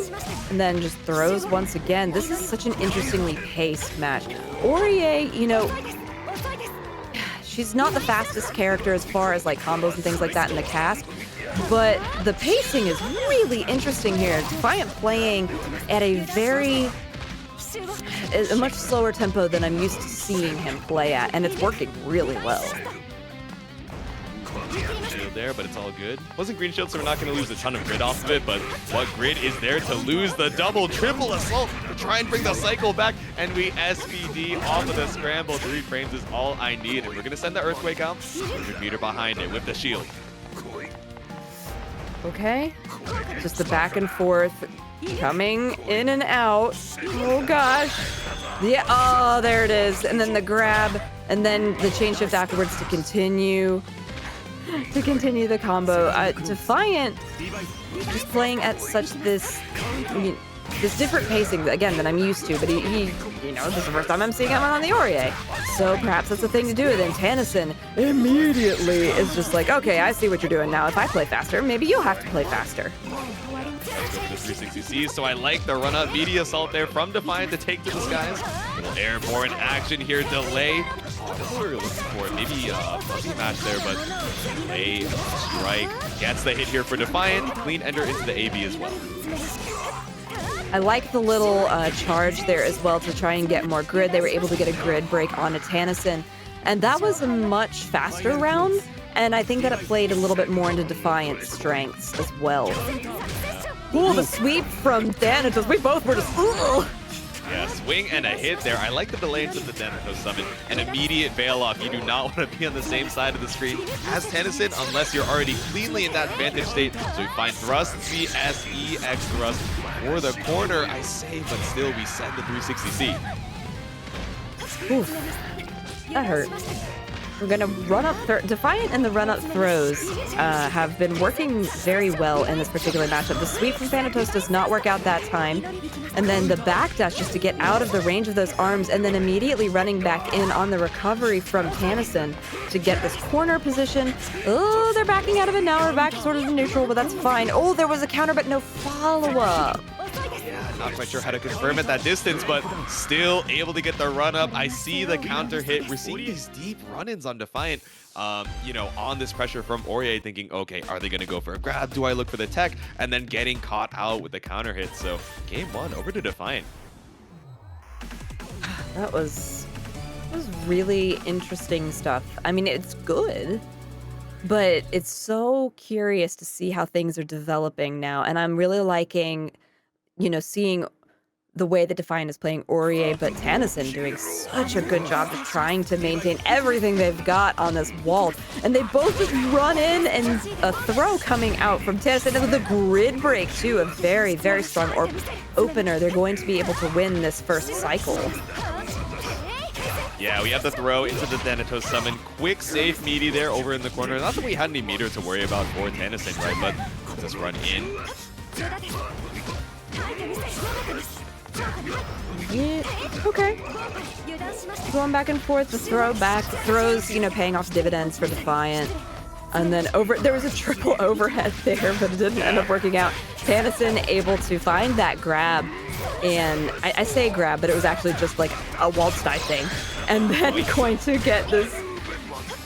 and then just throws once again. This is such an interestingly paced match. Orie, you know, she's not the fastest character as far as like combos and things like that in the cast, but the pacing is really interesting here. Defiant playing at a much slower tempo than I'm used to seeing him play at, and it's working really well. Shield there, but it's all good. Wasn't green shield, so we're not going to lose a ton of grid off of it, but what grid is there to lose the double, triple assault to try and bring the cycle back, and we SVD off of the scramble. 3 frames is all I need, and we're going to send the Earthquake out. 100 meter behind it with the shield. Okay, just the back and forth, coming in and out. Oh gosh. Yeah, oh, there it is. And then the grab, and then the chain shift afterwards to continue the combo. Defiant just playing at such this different pacing, again, than I'm used to, but he you know, this is the first time I'm seeing him on the Orie. So perhaps that's the thing to do with him. Tanasinn immediately is just like, okay, I see what you're doing now. If I play faster, maybe you'll have to play faster. Let's go for the 360C, so I like the run-up media assault there from Defiant to take to the skies. Little airborne action here, delay. That's what we were looking for. Maybe a fuzzy match there, but delay, strike, gets the hit here for Defiant. Clean ender into the AB as well. I like the little charge there as well to try and get more grid. They were able to get a grid break on a Tanasinn, and that was a much faster round, and I think that it played a little bit more into Defiant's strengths as well. Ooh, the sweep from Thanatos. We both were just, ooh. Yeah, swing and a hit there. I like the delay into the Thanatos summon. An immediate veil off. You do not want to be on the same side of the screen as Tanasinn unless you're already cleanly in that advantage state. So we find thrust, CS, EX thrust for the corner, I say, but still we send the 360C. Oof, that hurt. We're gonna run up, Defiant and the run-up throws have been working very well in this particular matchup. The sweep from Thanatos does not work out that time. And then the backdash just to get out of the range of those arms, and then immediately running back in on the recovery from Tanasinn to get this corner position. Oh, they're backing out of it now. They're back sort of neutral, but that's fine. Oh, there was a counter, but no follow-up. Yeah, not quite sure how to confirm at that distance, but still able to get the run up. I see the counter hit. We're seeing these deep run-ins on Defiant, you know, on this pressure from Orie, thinking, okay, are they going to go for a grab? Do I look for the tech? And then getting caught out with the counter hit. So game 1 over to Defiant. That was really interesting stuff. I mean, it's good, but it's so curious to see how things are developing now. And I'm really liking, you know, seeing the way that Defiant is playing Orie, but Tanasinn doing such a good job of trying to maintain everything they've got on this wall. And they both just run in, and a throw coming out from Tanasinn with a grid break too, a very, very strong opener. They're going to be able to win this first cycle. Yeah, we have the throw into the Thanatos summon. Quick, safe meaty there over in the corner. Not that we had any meter to worry about for Tanasinn, right? But let's run in. Yeah, okay. Going back and forth, the throws, you know, paying off dividends for Defiant. And then there was a triple overhead there, but it didn't end up working out. Tanasinn able to find that grab, and I say grab, but it was actually just like a Waldstein thing. and then going to get this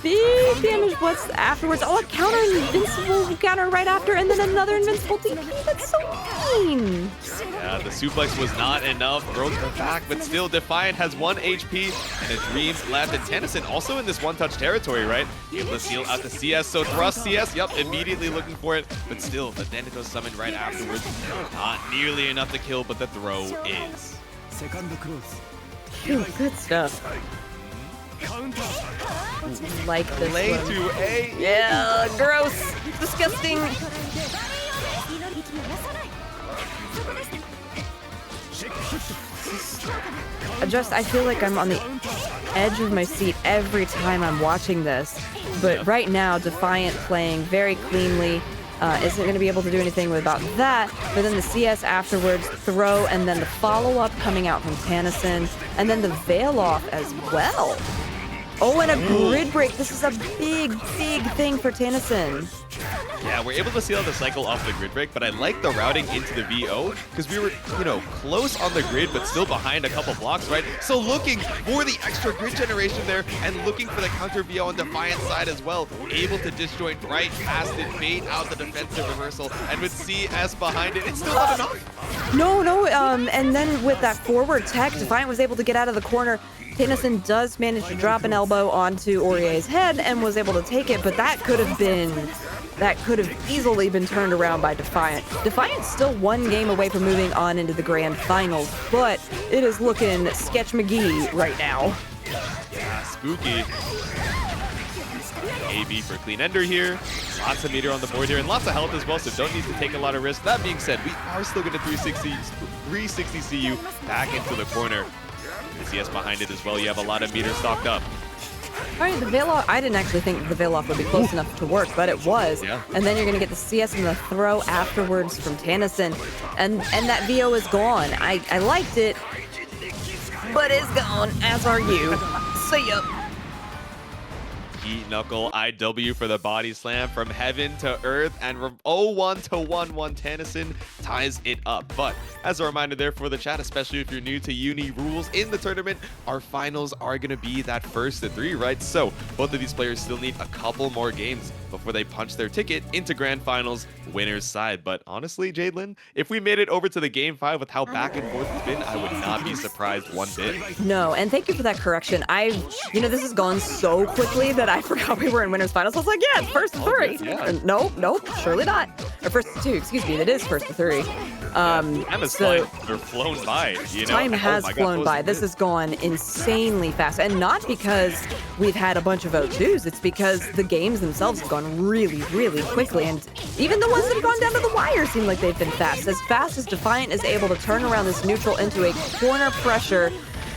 big damage. What's afterwards? Oh, a counter invincible counter right after, and then another invincible TP. That's so mean. Yeah, the suplex was not enough. Broke her back, but still Defiant has 1 HP and a dream left. And Tanasinn also in this one-touch territory, right? Able to seal out the CS. So thrust CS, yep, immediately looking for it. But still, the Thanatos summoned right afterwards. Not nearly enough to kill, but the throw is. Ooh, good stuff. Like this Lay one. to A. Yeah, gross. Disgusting. I feel like I'm on the edge of my seat every time I'm watching this. But right now, Defiant playing very cleanly. Isn't going to be able to do anything about that. But then the CS afterwards, throw, and then the follow-up coming out from Tanasinn, and then the veil off as well. Oh, and a grid break. This is a big, big thing for Tanasinn. Yeah, we're able to seal the cycle off the grid break, but I like the routing into the VO because we were, close on the grid, but still behind a couple blocks, right? So looking for the extra grid generation there and looking for the counter VO on Defiant's side as well. Able to disjoint right past it, bait out the defensive reversal, and with CS behind it, it's still not enough. No, and then with that forward tech, Defiant was able to get out of the corner. Tanasinn does manage to drop an elbow onto Orie's head and was able to take it, but that could have easily been turned around by Defiant. Defiant's still 1 game away from moving on into the grand finals, but it is looking sketch McGee right now. Yeah, spooky. AB for clean ender here. Lots of meter on the board here and lots of health as well, so don't need to take a lot of risks. That being said, we are still going to 360 CU back into the corner. The CS behind it as well. You have a lot of meter stocked up. All right, the veil off. I didn't actually think the veil off would be close enough to work, but it was. Yeah. And then you're going to get the CS and the throw afterwards from Tanasinn. And that VO is gone. I liked it, but it's gone, as are you. See ya. Heat Knuckle IW for the body slam from heaven to earth, and from 0-1 to 1-1 Tanasinn ties it up. But as a reminder there for the chat, especially if you're new to Uni rules in the tournament, our finals are going to be that 1st to 3, right? So both of these players still need a couple more games before they punch their ticket into grand finals winner's side. But honestly, Jadelyn, if we made it over to the game 5 with how back and forth it's been, I would not be surprised one bit. No, and thank you for that correction. This has gone so quickly that I forgot we were in winner's finals. I was like, yeah, it's 1st to 3. Yeah. Nope, surely not. Or 1st to 2, excuse me. It is 1st to 3. Time has flown by, Time has flown by. This has gone insanely fast. And not because we've had a bunch of O2s. It's because the games themselves have gone really, really quickly. And even the ones that have gone down to the wire seem like they've been fast. As fast as Defiant is able to turn around this neutral into a corner pressure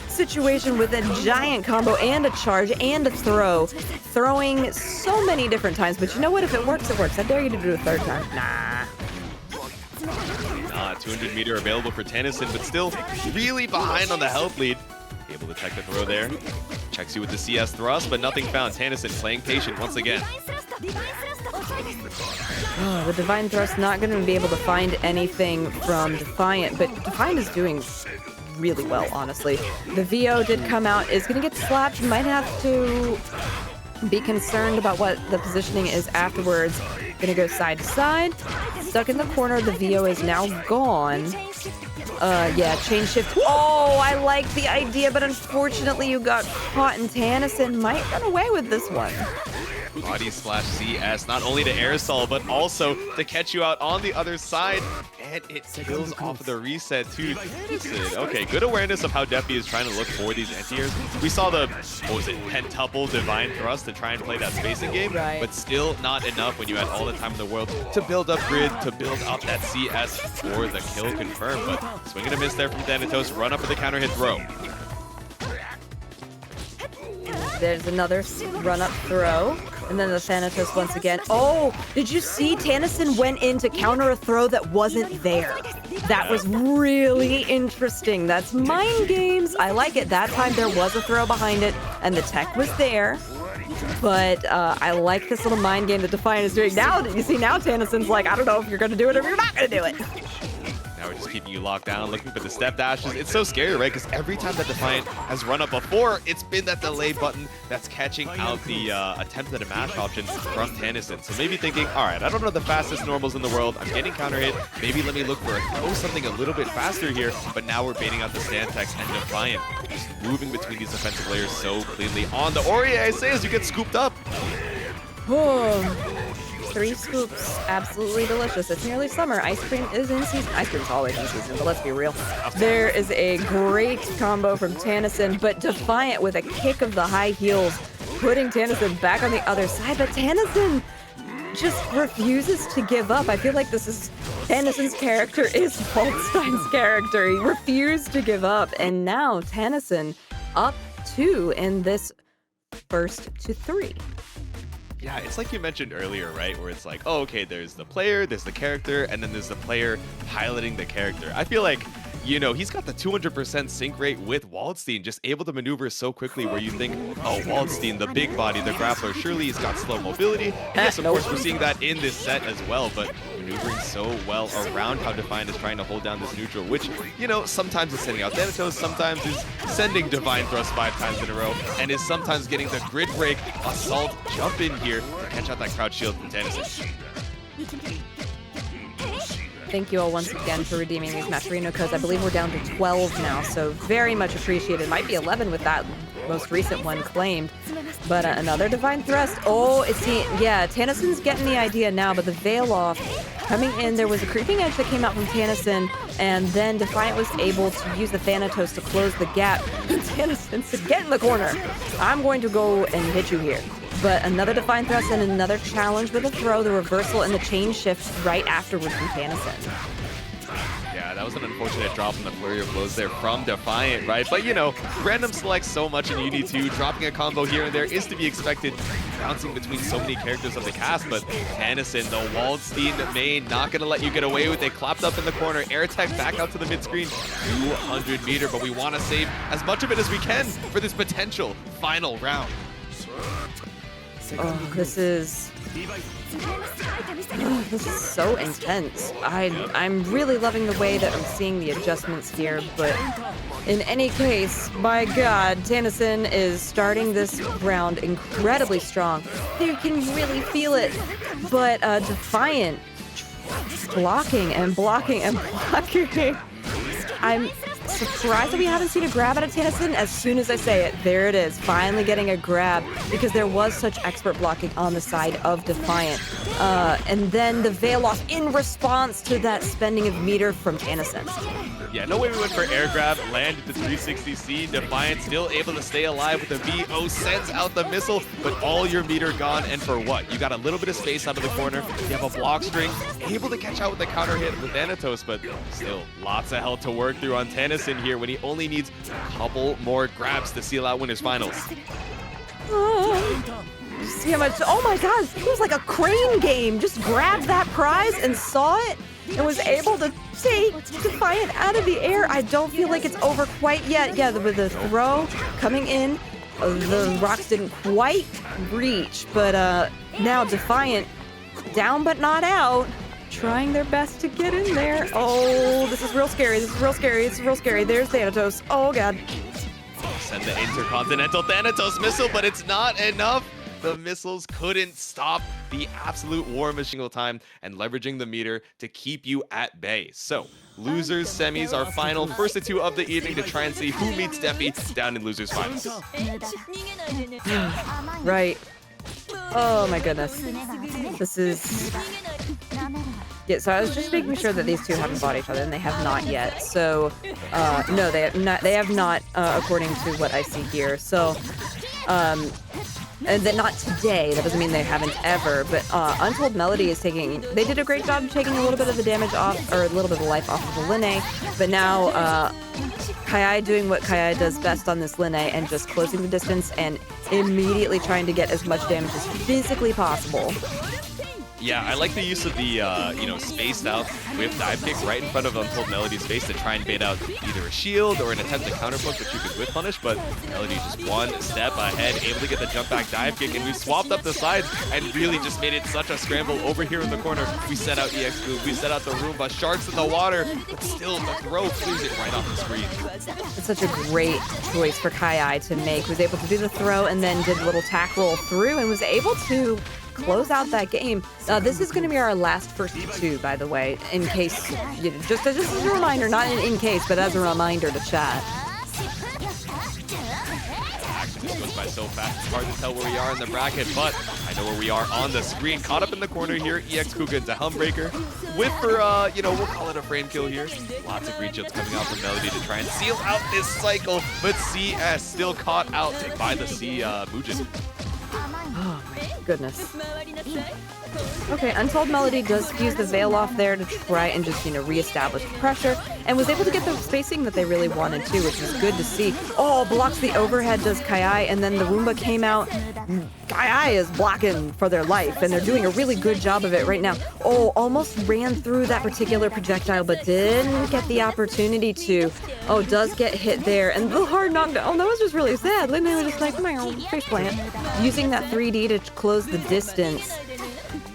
situation with a giant combo and a charge and a throw. Throwing so many different times. But you know what? If it works, it works. I dare you to do it a 3rd time. Nah. 200 meter available for Tanasinn, but still really behind on the health lead. Able to check the throw there. Checks you with the CS thrust, but nothing found. Tanasinn playing patient once again. Oh, the Divine Thrust not going to be able to find anything from Defiant, but Defiant is doing really well, honestly. The VO did come out, is going to get slapped. Might have to be concerned about what the positioning is afterwards. Gonna go side to side. Stuck in the corner. The VO is now gone. Yeah, chain shift. Oh, I like the idea, but unfortunately you got caught, and Tanasinn might run away with this one. Body slash CS, not only to aerosol, but also to catch you out on the other side. And it kills off of the reset too. Okay, good awareness of how Defi is trying to look for these anti-airs. We saw the, pentuple divine thrust to try and play that spacing game, right, but still not enough when you had all the time in the world to build up grid, to build up that CS for the kill confirmed. But swing and a miss there from Thanatos, run up for the counter hit throw. There's another run-up throw. And then the Thanatos once again. Oh, did you see Tanasinn went in to counter a throw that wasn't there? That was really interesting. That's mind games. I like it. That time there was a throw behind it, and the tech was there. But I like this little mind game that Defiant is doing. Now, you see, now Tanasinn's like, I don't know if you're going to do it or if you're not going to do it. Now we're just keeping you locked down, looking for the step dashes. It's so scary, right? Because every time that Defiant has run up before, it's been that delay button that's catching out the attempt at a mash option from Tanasinn. So maybe thinking, all right, I don't know the fastest normals in the world. I'm getting counter hit. Maybe let me look for something a little bit faster here. But now we're baiting out the Stantex and Defiant, just moving between these defensive layers so cleanly. On the Orie, I say, as you get scooped up. Oh. 3 scoops, absolutely delicious. It's nearly summer. Ice cream is in season. Ice cream's always in season, but let's be real. There is a great combo from Tanasinn, but Defiant with a kick of the high heels, putting Tanasinn back on the other side. But Tanasinn just refuses to give up. I feel like Tanasinn's character is Waldstein's character. He refused to give up, and now Tanasinn up 2 in this first to 3. Yeah, it's like you mentioned earlier, right? Where it's like, oh, okay, there's the player, there's the character, and then there's the player piloting the character. I feel like, you know, he's got the 200% sync rate with Waldstein, just able to maneuver so quickly where you think, oh, Waldstein, the big body, the grappler, surely he's got slow mobility. And yes, of course, we're seeing that in this set as well, but maneuvering so well around how Defiant is trying to hold down this neutral, which, you know, sometimes is sending out Thanatos, sometimes is sending Divine Thrust 5 times in a row, and is sometimes getting the grid break assault jump in here to catch out that crouch shield from Tanasinn. Thank you all once again for redeeming these Mascherino codes. I believe we're down to 12 now, so very much appreciated. Might be 11 with that most recent one claimed. But another Divine Thrust. Oh, Tanasinn's getting the idea now, but the Veil off coming in. There was a creeping edge that came out from Tanasinn, and then Defiant was able to use the Thanatos to close the gap. Tanasinn said, get in the corner. I'm going to go and hit you here. But another Defiant Thrust and another challenge with a throw, the reversal and the chain shift right afterwards from Tanasinn. Yeah, that was an unfortunate drop in the flurry of blows there from Defiant, right? But, you know, random selects so much in UNI2. Dropping a combo here and there is to be expected, bouncing between so many characters of the cast. But Tanasinn, the Waldstein main, not going to let you get away with it. Clapped up in the corner, air tech back out to the mid-screen, 200 meter. But we want to save as much of it as we can for this potential final round. Oh, this is so intense. I'm really loving the way that I'm seeing the adjustments here, but in any case, by God, Tanasinn is starting this round incredibly strong. You can really feel it, but Defiant blocking and blocking and blocking. I'm surprised that we haven't seen a grab out of Tanasinn. As soon as I say it, there it is, finally getting a grab, because there was such expert blocking on the side of Defiant. And then the Veil off in response to that spending of meter from Tanasinn. Yeah, no way we went for air grab, landed the 360C. Defiant still able to stay alive with the VO, sends out the missile, but all your meter gone, and for what? You got a little bit of space out of the corner, you have a block string, able to catch out with the counter hit with Thanatos, but still lots of health to work through on Tanasinn here when he only needs a couple more grabs to seal out winners finals. See how much, oh my God, it was like a crane game. Just grabbed that prize and saw it and was able to take Defiant out of the air. I don't feel like it's over quite yet. Yeah, with the throw coming in, the rocks didn't quite reach, but now Defiant down but not out, trying their best to get in there. Oh, this is real scary. This is real scary. This is real scary. There's Thanatos. Oh God. Send the intercontinental Thanatos missile, but it's not enough. The missiles couldn't stop the absolute war machine time and leveraging the meter to keep you at bay. So, losers semis are final, first of 2 of the evening to try and see who meets Defi down in losers finals. Right. Oh my goodness. This is... Yeah, so I was just making sure that these two haven't fought each other, and they have not yet. So, no, they have not, according to what I see here. So, and then not today. That doesn't mean they haven't ever. But UntoldMelody is taking... They did a great job of taking a little bit of the damage off, or a little bit of life off of the Linne. But now KaiAi doing what KaiAi does best on this Linne and just closing the distance and immediately trying to get as much damage as physically possible. Yeah, I like the use of the, spaced out whip dive kick right in front of UntoldMelody's face to try and bait out either a shield or an attempt to counterpoke that you could whip punish, but Melody just one step ahead, able to get the jump back dive kick, and we swapped up the sides and really just made it such a scramble over here in the corner. We set out EX Move, we set out the Roomba, sharks in the water, but still the throw clears it right off the screen. It's such a great choice for KaiAi to make. Was able to do the throw and then did a little tack roll through and was able to close out that game. This is going to be our last first two, by the way, in case, just as a reminder, not in case, but as a reminder to chat. Action just goes by so fast, it's hard to tell where we are in the bracket, but I know where we are on the screen. Caught up in the corner here, EX Kuga into Humbreaker. Whip for, we'll call it a frame kill here. Lots of green shields coming out from Melody to try and seal out this cycle, but CS still caught out by the C Mujin. Oh my goodness. Okay, UntoldMelody does use the veil off there to try and just, reestablish pressure, and was able to get the spacing that they really wanted to, which is good to see. Oh, blocks the overhead, does KaiAi, and then the Roomba came out. KaiAi is blocking for their life, and they're doing a really good job of it right now. Oh, almost ran through that particular projectile, but didn't get the opportunity to. Oh, does get hit there, and the hard knockdown. Oh, that was just really sad. Linne was just like, my face plant. Using that 3D to close the distance,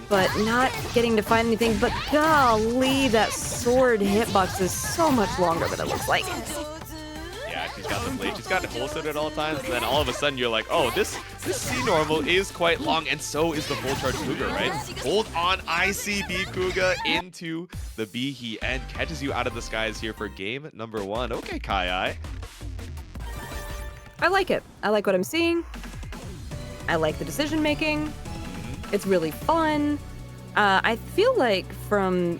but not getting to find anything. But golly, that sword hitbox is so much longer than it looks like. Yeah, she's got the blade. She's got it holstered at all times, and then all of a sudden you're like, oh, this C normal is quite long, and so is the full charge Kuga, right? Hold on, ICB Kuga into the B he and catches you out of the skies here for game number 1. Okay, KaiAi. I like it. I like what I'm seeing. I like the decision making. It's really fun. I feel like from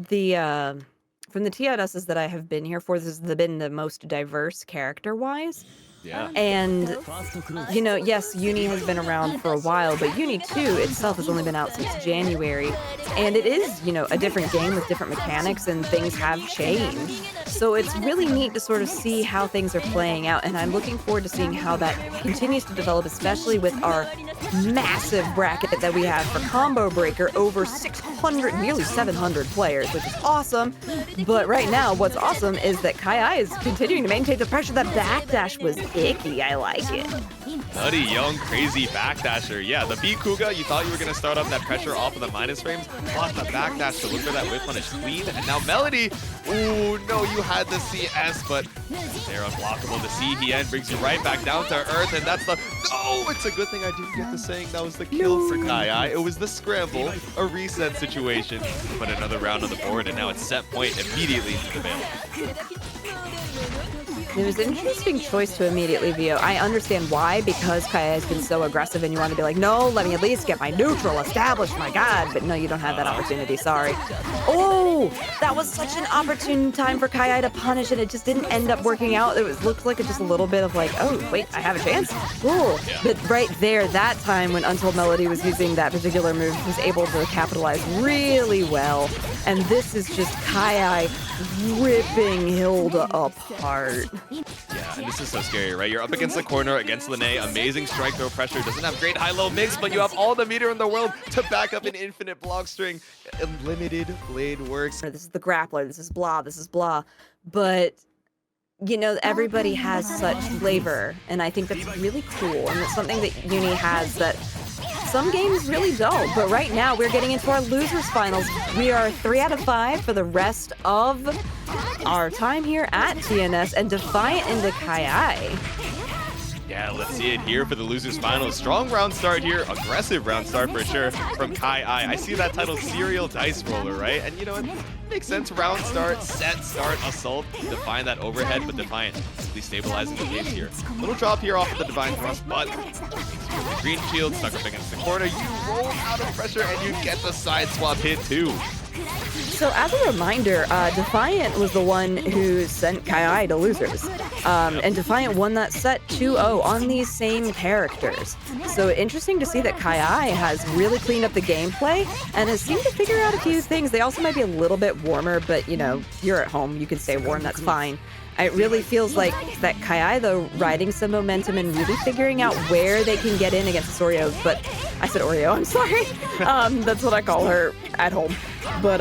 the TNSs that I have been here for, this has been the most diverse character-wise. Yeah. And, yes, Uni has been around for a while, but UNI2 itself has only been out since January. And it is, a different game with different mechanics, and things have changed. So it's really neat to sort of see how things are playing out, and I'm looking forward to seeing how that continues to develop, especially with our massive bracket that we have for Combo Breaker, over 600, nearly 700 players, which is awesome. But right now, what's awesome is that KaiAi is continuing to maintain the pressure. That backdash was icky. I like it. Nutty, young, crazy backdasher. Yeah, the B Kuga, you thought you were going to start up that pressure off of the minus frames. Lost the backdash to look for that whip punish clean. And now Melody, ooh, no, you had the CS, but they're unblockable. The C he end brings you right back down to earth, and that's the, no, it's a good thing I didn't get the saying that was the kill for KaiAi. It was the scramble, a reset situation, but another round on the board, and now it's set point immediately into the veil. It was an interesting choice to immediately VO. I understand why, because KaiAi has been so aggressive and you want to be like, no, let me at least get my neutral established, my god. But no, you don't have that opportunity, sorry. Oh, that was such an opportune time for KaiAi to punish, and it just didn't end up working out. It looked like just a little bit of like, oh, wait, I have a chance? Cool. Yeah. But right there, that time when UntoldMelody was using that particular move, was able to capitalize really well. And this is just KaiAi ripping Hilda apart. Yeah, and this is so scary, right? You're up against the corner, against Linne, amazing strike throw pressure, doesn't have great high-low mix, but you have all the meter in the world to back up an infinite block string. Unlimited blade works. This is the grappler, this is blah. But, everybody has such flavor, and I think that's really cool, and it's something that Uni has that some games really don't. But right now, we're getting into our losers finals. We are 3 out of 5 for the rest of our time here at TNS, and Defiant into KaiAi. Yeah, let's see it here for the losers finals. Strong round start here, aggressive round start for sure from KaiAi. I see that title, Serial Dice Roller, right? And it makes sense. Round start, set start, assault, Defiant that overhead, but Defiant simply stabilizing the pace here. Little drop here off of the Divine Thrust, but the green shield stuck up against the corner. You roll out of pressure and you get the side swap hit too. So as a reminder, Defiant was the one who sent KaiAi to losers. And Defiant won that set 2-0 on these same characters. So interesting to see that KaiAi has really cleaned up the gameplay and has seemed to figure out a few things. They also might be a little bit warmer, but you know, you're at home, you can stay warm, that's fine. It really feels like that KaiAi, though, riding some momentum and really figuring out where they can get in against Oreo. But I said Oreo, I'm sorry. That's what I call her at home. But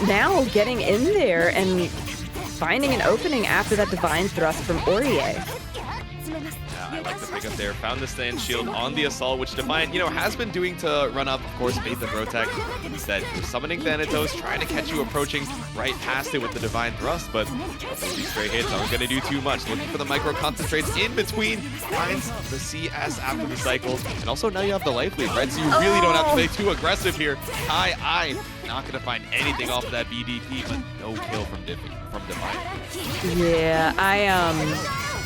now getting in there and finding an opening after that divine thrust from Orie. I like the pickup there. Found the stand shield on the assault, which Defiant, you know, has been doing to run up, of course, bait the protect. Instead, you're summoning Thanatos, trying to catch you approaching right past it with the divine thrust, but these stray hits aren't going to do too much. Looking for the micro concentrates in between, finds the CS after the cycle, and also now you have the life lead, right? So you really don't have to play too aggressive here. KaiAi not going to find anything off of that BDP, but no kill from Defiant. Yeah,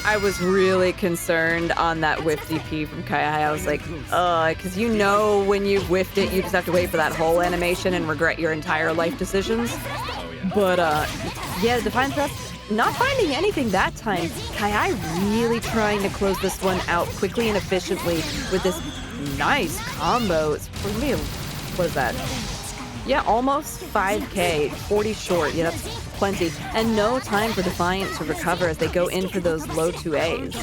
I was really concerned on that whiff DP from KaiAi. I was like, because you know when you've whiffed it, you just have to wait for that whole animation and regret your entire life decisions. Oh, yeah. But, yeah, Defiant Thrust, not finding anything that time. KaiAi really trying to close this one out quickly and efficiently with this nice combo. It's for me, what is that? Yeah, almost 5K, 40 short. Yeah, that's plenty. And no time for Defiant to recover as they go in for those low 2As.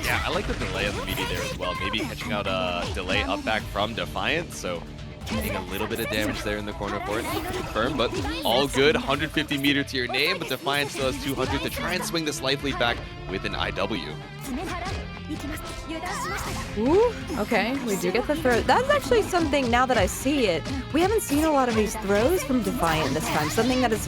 Yeah, I like the delay on the meaty there as well. Maybe catching out a delay up back from Defiant, so getting a little bit of damage there in the corner for it. Confirm, but all good. 150 meter to your name, but Defiant still has 200 to try and swing this life lead back with an IW. Ooh, okay, we do get the throw. That's actually something, now that I see it, we haven't seen a lot of these throws from Defiant this time, something that has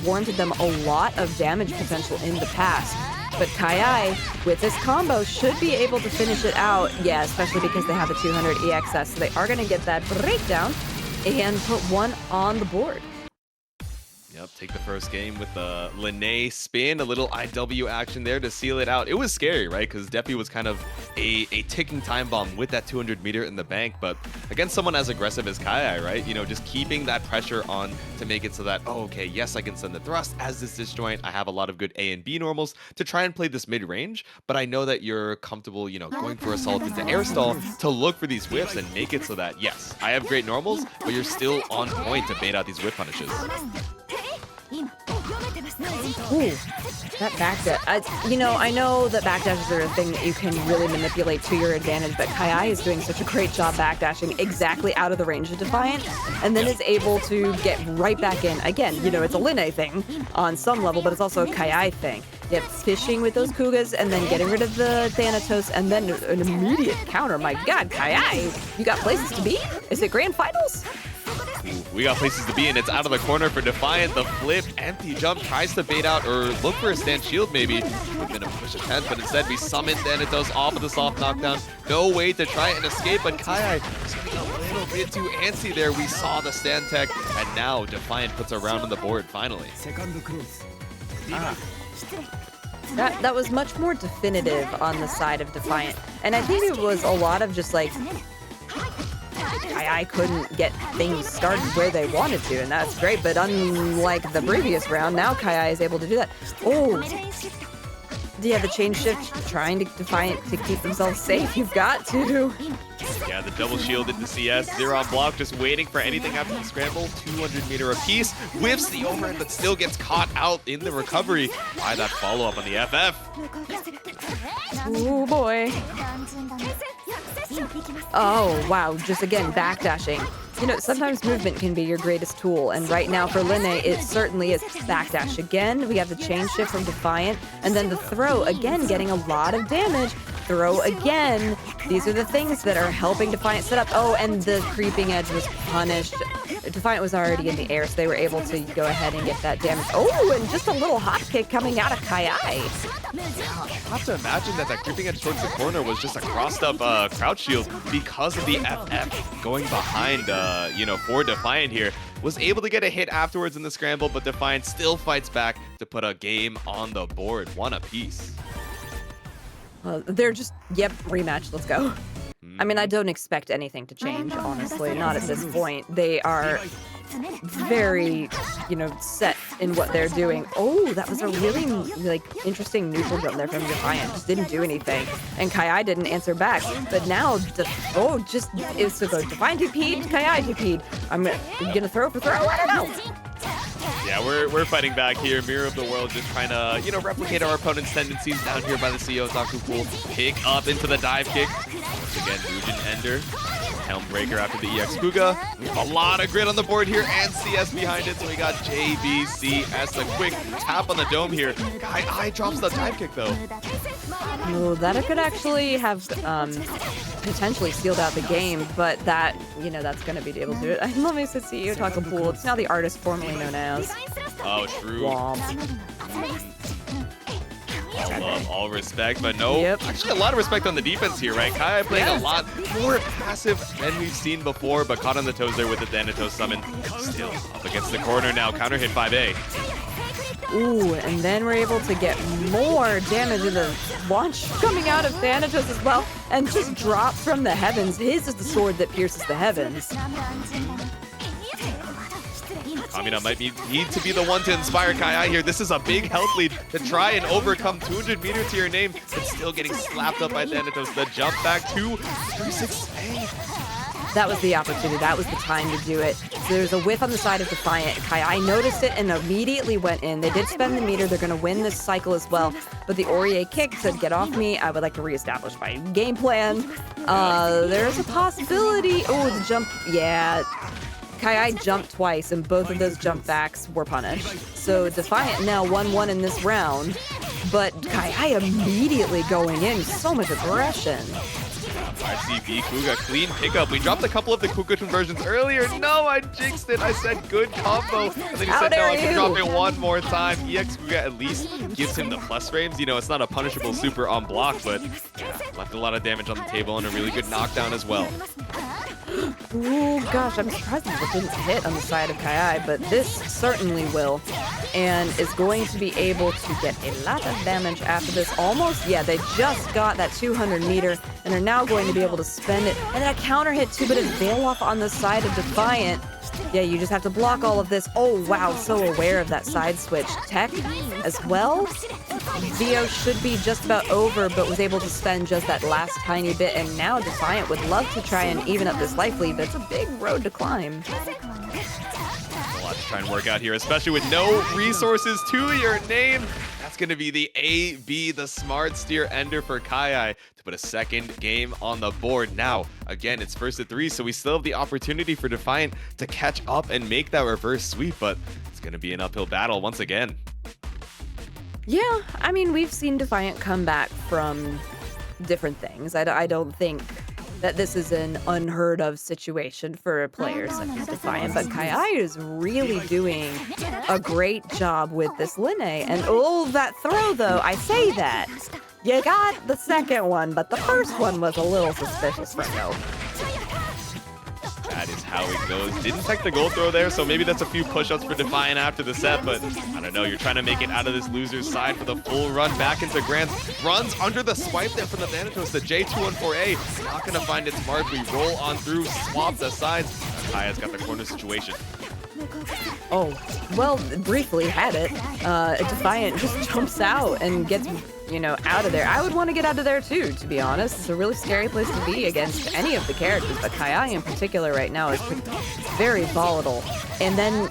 warranted them a lot of damage potential in the past. But KaiAi, with this combo, should be able to finish it out, yeah, especially because they have a 200 EXS, so they are going to get that breakdown and put one on the board. Yep, take the first game with the Linne spin, a little IW action there to seal it out. It was scary, right? Because Defi was kind of a ticking time bomb with that 200 meter in the bank, but against someone as aggressive as KaiAi, right? You know, just keeping that pressure on to make it so that, oh, okay, yes, I can send the thrust as this disjoint. I have a lot of good A and B normals to try and play this mid-range, but I know that you're comfortable, you know, going for assault into air stall to look for these whiffs and make it so that, yes, I have great normals, but you're still on point to bait out these whiff punishes. Ooh, that backdash. You know, I know that backdashes are a thing that you can really manipulate to your advantage, but KaiAi is doing such a great job backdashing exactly out of the range of Defiant, and then is able to get right back in. Again, you know, it's a Linne thing on some level, but it's also a KaiAi thing. Yep, fishing with those Kugas and then getting rid of the Thanatos and then an immediate counter. My God, KaiAi, you got places to be? Is it grand finals? Ooh, we got places to be, and it's out of the corner for Defiant. The flip, empty jump, tries to bait out or look for a stand shield maybe. We're gonna push a 10, but instead we summon Thanatos off of the soft knockdown. No way to try and escape, but KaiAi is getting a little bit too antsy there. We saw the stand tech, and now Defiant puts a round on the board finally. That was much more definitive on the side of Defiant. And I think it was a lot of just like, KaiAi couldn't get things started where they wanted to, and that's great. But unlike the previous round, now KaiAi is able to do that. Oh, yeah, the chain shift, trying to Defiant to keep themselves safe. You've got to. Yeah, the double shield into CS, 0 on block, just waiting for anything after the scramble. 200 meter apiece, whiffs the overhead, but still gets caught out in the recovery by that follow-up on the FF. Oh boy. Oh, wow, just again, backdashing. You know, sometimes movement can be your greatest tool, and right now for Linne, it certainly is. Backdash again, we have the chain shift from Defiant, and then the throw, again, getting a lot of damage. Throw again. These are the things that are helping Defiant set up. Oh, and the creeping edge was punished. Defiant was already in the air, so they were able to go ahead and get that damage. Oh, and just a little hop kick coming out of KaiAi. I have to imagine that creeping edge towards the corner was just a crossed up crouch shield because of the FF going behind, you know, for Defiant here. Was able to get a hit afterwards in the scramble, but Defiant still fights back to put a game on the board, one apiece. They're just, yep, rematch, let's go. I mean, I don't expect anything to change, honestly, not at this point. They are very, set in what they're doing. Oh, that was a really, interesting neutral jump there from Defiant. Just didn't do anything. And KaiAi didn't answer back. But now, it's to go Defiant TP'd, KaiAi TP'd. I'm gonna throw for throw, I don't know. Yeah, we're fighting back here. Mirror of the World just trying to, replicate our opponent's tendencies down here by the CEO Zaku Pool. Pick up into the dive kick. Once again, Nugent Ender. Helm Breaker after the EX Kuga. A lot of grid on the board here and CS behind it. So we got JBCS. A quick tap on the dome here. KaiAi drops the dive kick though. Oh, that could actually have potentially sealed out the game, but that's going to be able to do it. Let me see you talk a pool. It's now the artist formerly known as. Oh, true. Womp. All love, all respect, but no. Yep. Actually, a lot of respect on the defense here, right? KaiAi playing a lot more passive than we've seen before, but caught on the toes there with the Thanatos summon. Still up against the corner now. Counter hit 5A. Ooh, and then we're able to get more damage in the launch coming out of Thanatos as well, and just drop from the heavens. His is the sword that pierces the heavens. Kamina might need to be the one to inspire KaiAi here. This is a big health lead to try and overcome 200 meter to your name, but still getting slapped up by Thanatos. The jump back to 36A. That was the opportunity. That was the time to do it. So there's a whiff on the side of Defiant. KaiAi noticed it and immediately went in. They did spend the meter. They're going to win this cycle as well. But the Orie kick said, get off me. I would like to reestablish my game plan. There's a possibility. Oh, the jump. Yeah. KaiAi jumped twice, and both of those jump backs were punished. So Defiant now 1-1 in this round, but KaiAi immediately going in. So much aggression. RCB Kuga, clean pickup. We dropped a couple of the Kuga conversions earlier. No, I jinxed it. I said good combo. And then he said, no, I can drop it one more time. EX Kuga at least gives him the plus frames. It's not a punishable super on block, but yeah, left a lot of damage on the table and a really good knockdown as well. Oh gosh, I'm surprised it didn't hit on the side of KaiAi, but this certainly will, and is going to be able to get a lot of damage after this. Almost, yeah, they just got that 200 meter and are now going to be able to spend it. And then a counter hit too, but a veil off on the side of Defiant. Yeah, you just have to block all of this. Oh wow, so aware of that side switch. Tech as well. Zio should be just about over, but was able to spend just that last tiny bit, and now Defiant would love to try and even up this life lead, but it's a big road to climb. A lot to try and work out here, especially with no resources to your name. That's going to be the AB, the smart steer ender for KaiAi to put a second game on the board. Now, again, it's first to 3, so we still have the opportunity for Defiant to catch up and make that reverse sweep, but it's going to be an uphill battle once again. Yeah, I mean, we've seen Defiant come back from different things. I don't think that this is an unheard of situation for players such as Defiant, but KaiAi is really doing a great job with this Linne. And oh, that throw though, I say that. You got the second one, but the first one was a little suspicious for no. That is how it goes. Didn't take the gold throw there, so maybe that's a few push-ups for Defiant after the set, but I don't know. You're trying to make it out of this loser's side for the full run back into Grants. Runs under the swipe there from the Thanatos. The J214A not going to find its mark. We roll on through, swap the sides. KaiAi's got the corner situation. Oh, well, briefly had it. Defiant just jumps out and gets, out of there. I would want to get out of there too, to be honest. It's a really scary place to be against any of the characters, but KaiAi in particular right now is very volatile. And then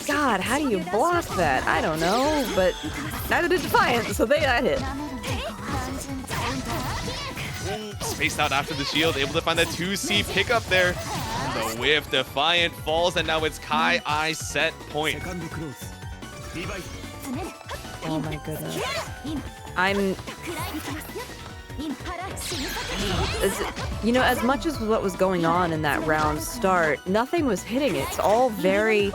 God, how do you block that? I don't know, but neither did Defiant, so they got hit. Spaced out after the shield, able to find the 2C pickup there. The whiff, Defiant falls, and now it's KaiAi set point. Oh my goodness. As much as what was going on in that round start, nothing was hitting it. It's all very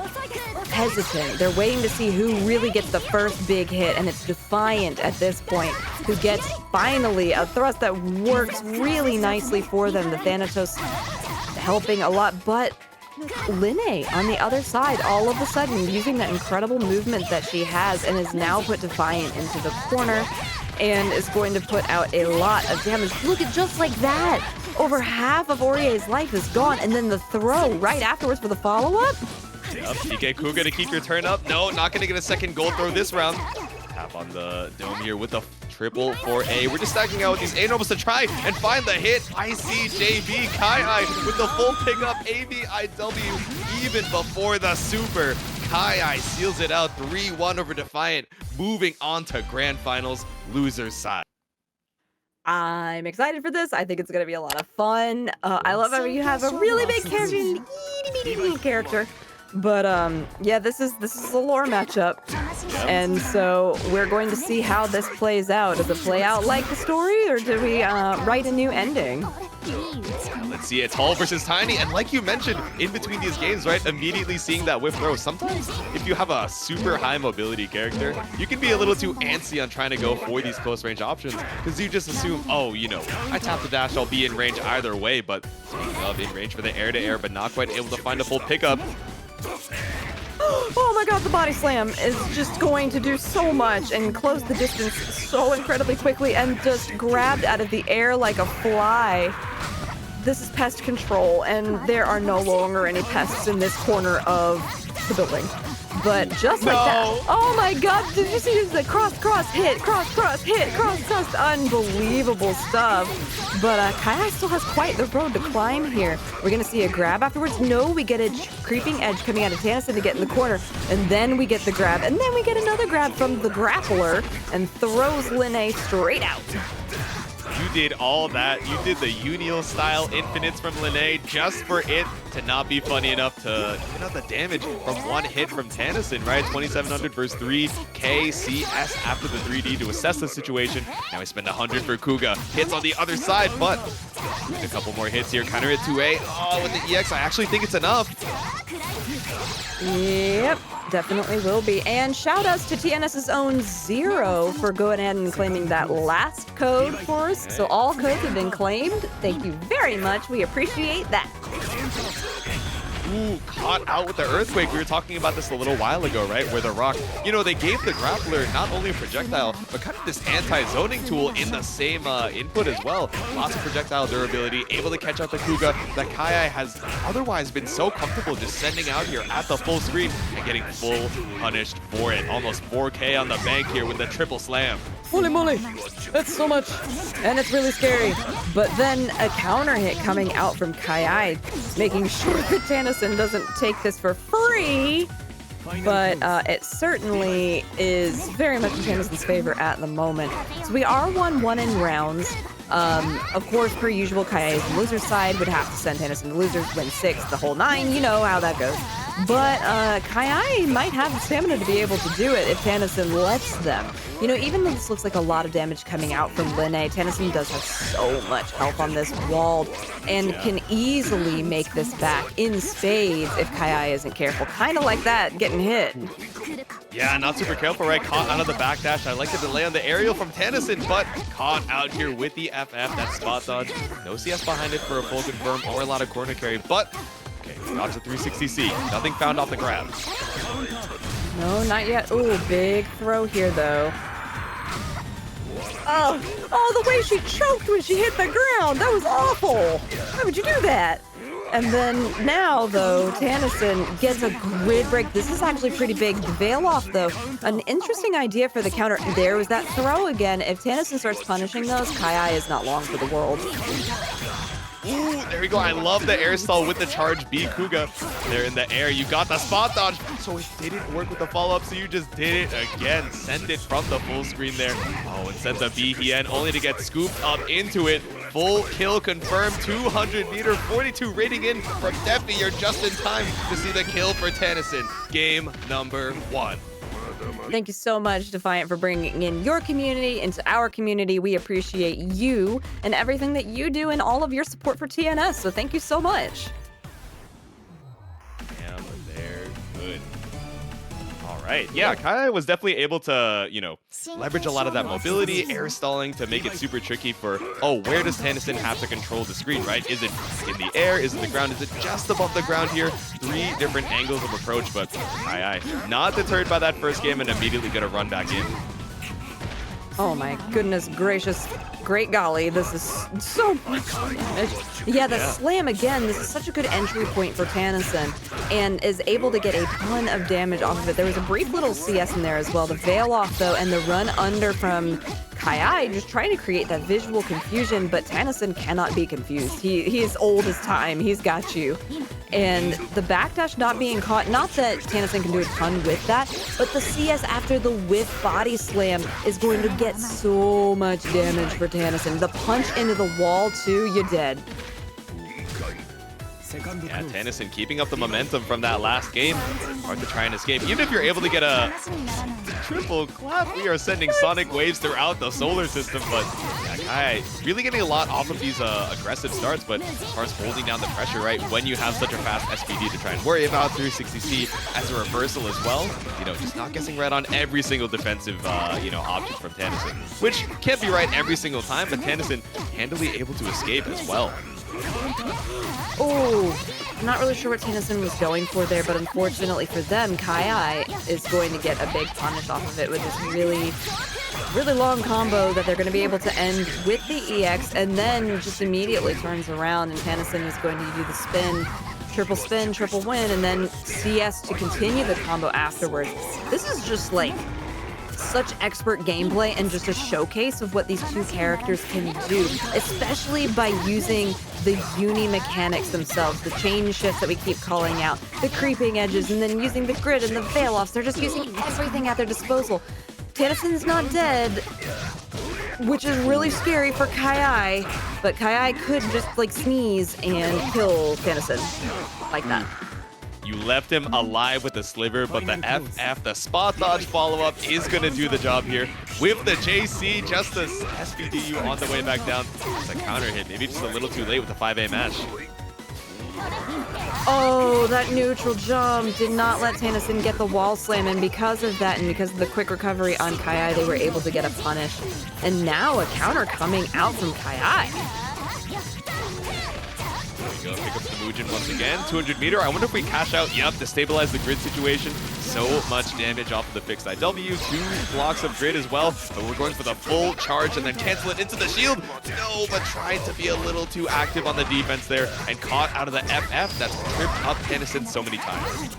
hesitant. They're waiting to see who really gets the first big hit, and it's Defiant at this point who gets finally a thrust that works really nicely for them. The Thanatos helping a lot, but Linne on the other side all of a sudden using that incredible movement that she has and is now put Defiant into the corner. and is going to put out a lot of damage. Look at just like that. Over half of Orie's life is gone, and then the throw right afterwards for the follow-up. Yep, PK Kuga to keep your turn up. No, not going to get a second gold throw this round. Tap on the dome here with the triple for A. We're just stacking out with these A normals to try and find the hit. ICJB KaiAi with the full pickup. ABIW even before the super. KaiAi seals it out 3-1 over Defiant, moving on to grand finals, loser's side. I'm excited for this. I think it's going to be a lot of fun. I love how you have a really big character and an itty-bitty character. But yeah, this is a lore matchup, and so we're going to see how this plays out. Does it play out like the story, or do we write a new ending? Let's see, it's Tall versus Tiny, and like you mentioned, in between these games, right, immediately seeing that whiff throw. Sometimes, if you have a super high mobility character, you can be a little too antsy on trying to go for these close range options, because you just assume, oh, you know, I tap the dash, I'll be in range either way, but speaking of in range for the air-to-air, but not quite able to find a full pickup. Oh my god, the body slam is just going to do so much and close the distance so incredibly quickly, and just grabbed out of the air like a fly. This is pest control, and there are no longer any pests in this corner of the building. But just like that, oh my god, did you see the cross, hit, cross, hit, cross, unbelievable stuff. But KaiAi still has quite the road to climb here. We're gonna see a grab afterwards. No, we get a creeping edge coming out of Tanasinn to get in the corner, and then we get the grab, and then we get another grab from the grappler, and throws Linne straight out. You did all that. You did the Unil style infinites from Linne just for it to not be funny enough to get out the damage from one hit from Tanasinn, right? 2700 versus 3k CS after the 3D to assess the situation. Now we spend 100 for Kuga. Hits on the other side, but a couple more hits here. Counter hit 2A. Oh, with the EX, I actually think it's enough. Yep, definitely will be. And shout outs to TNS's own Zero for going ahead and claiming that last code for us. So all codes have been claimed. Thank you very much. We appreciate that. Ooh, caught out with the Earthquake. We were talking about this a little while ago, right? Where the Rock, you know, they gave the Grappler not only a projectile, but kind of this anti-zoning tool in the same input as well. Lots of projectile durability, able to catch out the Kuga that KaiAi has otherwise been so comfortable just sending out here at the full screen and getting full punished for it. Almost 4K on the bank here with the triple slam. Holy moly, that's so much, and it's really scary. But then a counter hit coming out from KaiAi, making sure that Tanasinn doesn't take this for free. But it certainly is very much in Tanassinn's favor at the moment. So we are 1-1 in rounds. Of course, per usual, KaiAi's the loser's side would have to send Tanasinn to losers, win 6, the whole 9. You know how that goes. But KaiAi might have the stamina to be able to do it if Tanasinn lets them. You know, even though this looks like a lot of damage coming out from Linne, Tanasinn does have so much health on this wall and can easily make this back in spades if KaiAi isn't careful. Kind of like that, getting hit. Yeah, not super careful, right? Caught out of the backdash. I like the delay on the aerial from Tanasinn, but caught out here with the FF. That spot dodge. No CS behind it for a full confirm or a lot of corner carry, but okay, got to 360C. Nothing found off the grab. No, not yet. Ooh, big throw here, though. Oh, the way she choked when she hit the ground. That was awful. Why would you do that? And then now, though, Tanasinn gets a grid break. This is actually pretty big. The veil off, though. An interesting idea for the counter. There was that throw again. If Tanasinn starts punishing those, KaiAi is not long for the world. Ooh, there we go. I love the air stall with the charge B Kuga. They're in the air. You got the spot dodge. So it didn't work with the follow-up, so you just did it again. Send it from the full screen there. Oh, and sent the B Hien only to get scooped up into it. Full kill confirmed. 200 meter, 42 rating in from Defi. You're just in time to see the kill for Tanasinn. Game number 1. Thank you so much, Defiant, for bringing in your community into our community. We appreciate you and everything that you do and all of your support for TNS. So thank you so much. Yeah, they're good. All right. Yeah, KaiAi was definitely able to, you know, leverage a lot of that mobility, air stalling to make it super tricky for, oh, where does Tanasinn have to control the screen, right? Is it in the air? Is it the ground? Is it just above the ground here? 3 different angles of approach, but KaiAi not deterred by that first game and immediately gonna run back in. Oh my goodness gracious. Great golly, this is so much damage. Yeah, the slam again, this is such a good entry point for Tanasinn and is able to get a ton of damage off of it. There was a brief little CS in there as well. The veil off though, and the run under from KaiAi just trying to create that visual confusion, but Tanasinn cannot be confused. He is old as time. He's got you. And the backdash not being caught, not that Tanasinn can do a ton with that, but the CS after the whiff body slam is going to get so much damage for Tanasinn. The punch into the wall too, you're dead. Yeah, Tanasinn keeping up the momentum from that last game. Hard to try and escape. Even if you're able to get a triple clap, we are sending sonic waves throughout the solar system. But yeah, KaiAi really getting a lot off of these aggressive starts. But as far as holding down the pressure, right, when you have such a fast SPD to try and worry about, 360C as a reversal as well, you know, just not guessing right on every single defensive, you know, option from Tanasinn. Which can't be right every single time, but Tanasinn handily able to escape as well. Oh, I'm not really sure what Tanasinn was going for there, but unfortunately for them, KaiAi is going to get a big punish off of it with this really long combo that they're going to be able to end with the EX, and then just immediately turns around, and Tanasinn is going to do the spin, triple win, and then CS to continue the combo afterwards. This is just like such expert gameplay and just a showcase of what these two characters can do, especially by using the uni mechanics themselves, the chain shifts that we keep calling out, the creeping edges, and then using the grid and the veil offs. They're just using everything at their disposal. Tanassinn's not dead, which is really scary for KaiAi, but KaiAi could just like sneeze and kill Tanasinn like that. You left him alive with the sliver, but the FF, the spot dodge follow-up, is going to do the job here. With the JC, just the SPDU on the way back down. It's a counter hit, maybe just a little too late with the 5A match. Oh, that neutral jump did not let Tanasinn get the wall slam, and because of that and because of the quick recovery on KaiAi, they were able to get a punish. And now a counter coming out from KaiAi. Go pick up the Muujin once again. 200 meter. I wonder if we cash out. Yep, to stabilize the grid situation. So much damage off of the fixed IW. 2 blocks of grid as well. But we're going for the full charge and then cancel it into the shield. No, but tried to be a little too active on the defense there and caught out of the FF that's tripped up Tanasinn so many times.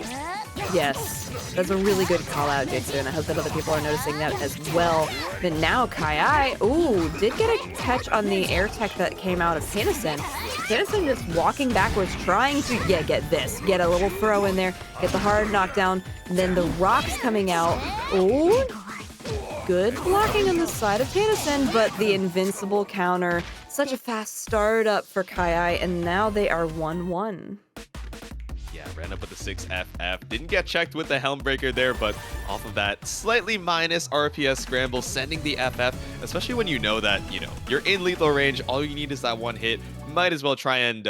Yes, that's a really good call out, Jitsu, and I hope that other people are noticing that as well. But now KaiAi, ooh, did get a catch on the air tech that came out of Tanasinn. Tanasinn just walking backwards, trying to get a little throw in there, get the hard knockdown, and then the rocks coming out. Ooh, good blocking on the side of Tanasinn, but the invincible counter. Such a fast start up for KaiAi, and now they are 1-1. Ran up with the 6FF. Didn't get checked with the Helm Breaker there, but off of that slightly minus RPS scramble, sending the FF, especially when you know that, you know, you're in lethal range, all you need is that one hit. Might as well try and,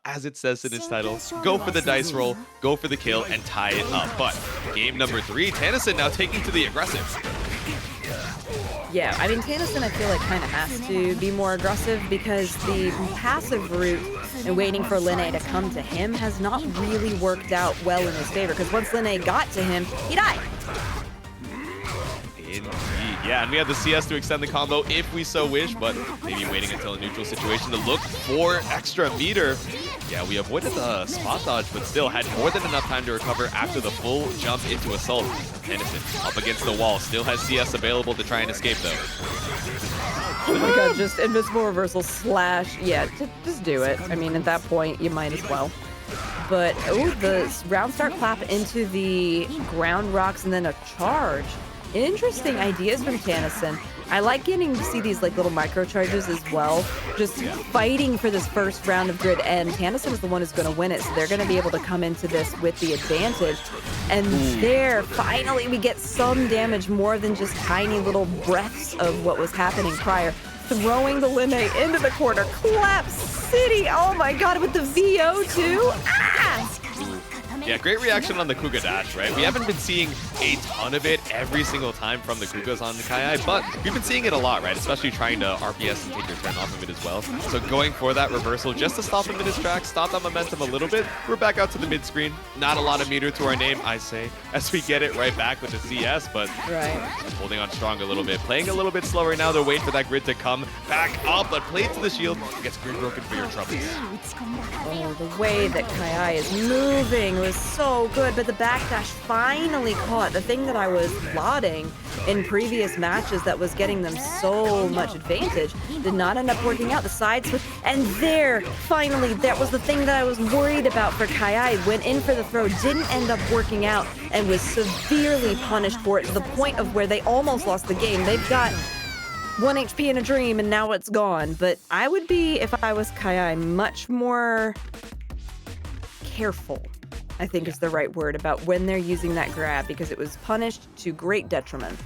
as it says in its title, go for the dice roll, go for the kill, and tie it up. But game number 3, Tanasinn now taking to the aggressive. Yeah, I mean, Tanasinn, I feel like, kind of has to be more aggressive because the passive route and waiting for Linne to come to him has not really worked out well in his favor, because once Linne got to him, he died. Indeed. Yeah, and we have the CS to extend the combo if we so wish, but maybe waiting until a neutral situation to look for extra meter. Yeah, we avoided the spot dodge, but still had more than enough time to recover after the full jump into assault. Tanasinn up against the wall, still has CS available to try and escape though. Oh my god, just invincible reversal slash. Yeah, just do it. I mean, at that point, you might as well. But, oh, the round start clap into the ground rocks and then a charge. Interesting ideas from Tanasinn. I like getting to see these like little micro charges as well. Just fighting for this first round of grid, and Tanasinn is the one who's going to win it, so they're going to be able to come into this with the advantage. And there, finally, we get some damage more than just tiny little breaths of what was happening prior. Throwing the Linne into the corner. Clap City! Oh my god, with the VO too! Ah! Yeah, great reaction on the Kuga dash, right? We haven't been seeing a ton of it every single time from the Kugas on the KaiAi, but we've been seeing it a lot, right? Especially trying to RPS and take your turn off of it as well. So going for that reversal just to stop him in his tracks, stop that momentum a little bit. We're back out to the mid screen. Not a lot of meter to our name, I say, as we get it right back with the CS, but holding on strong a little bit. Playing a little bit slower now. They're waiting for that grid to come back up, but play to the shield. Gets grid broken for your troubles. Oh, the way that KaiAi is moving was so good, but the backdash finally caught the thing that I was lauding in previous matches that was getting them so much advantage. Did not end up working out. The side switch, and there, finally, that was the thing that I was worried about for KaiAi. Went in for the throw, didn't end up working out, and was severely punished for it to the point of where they almost lost the game. They've got 1 HP in a dream, and now it's gone. But I would be, if I was KaiAi, much more careful, I think is the right word, about when they're using that grab, because it was punished to great detriment.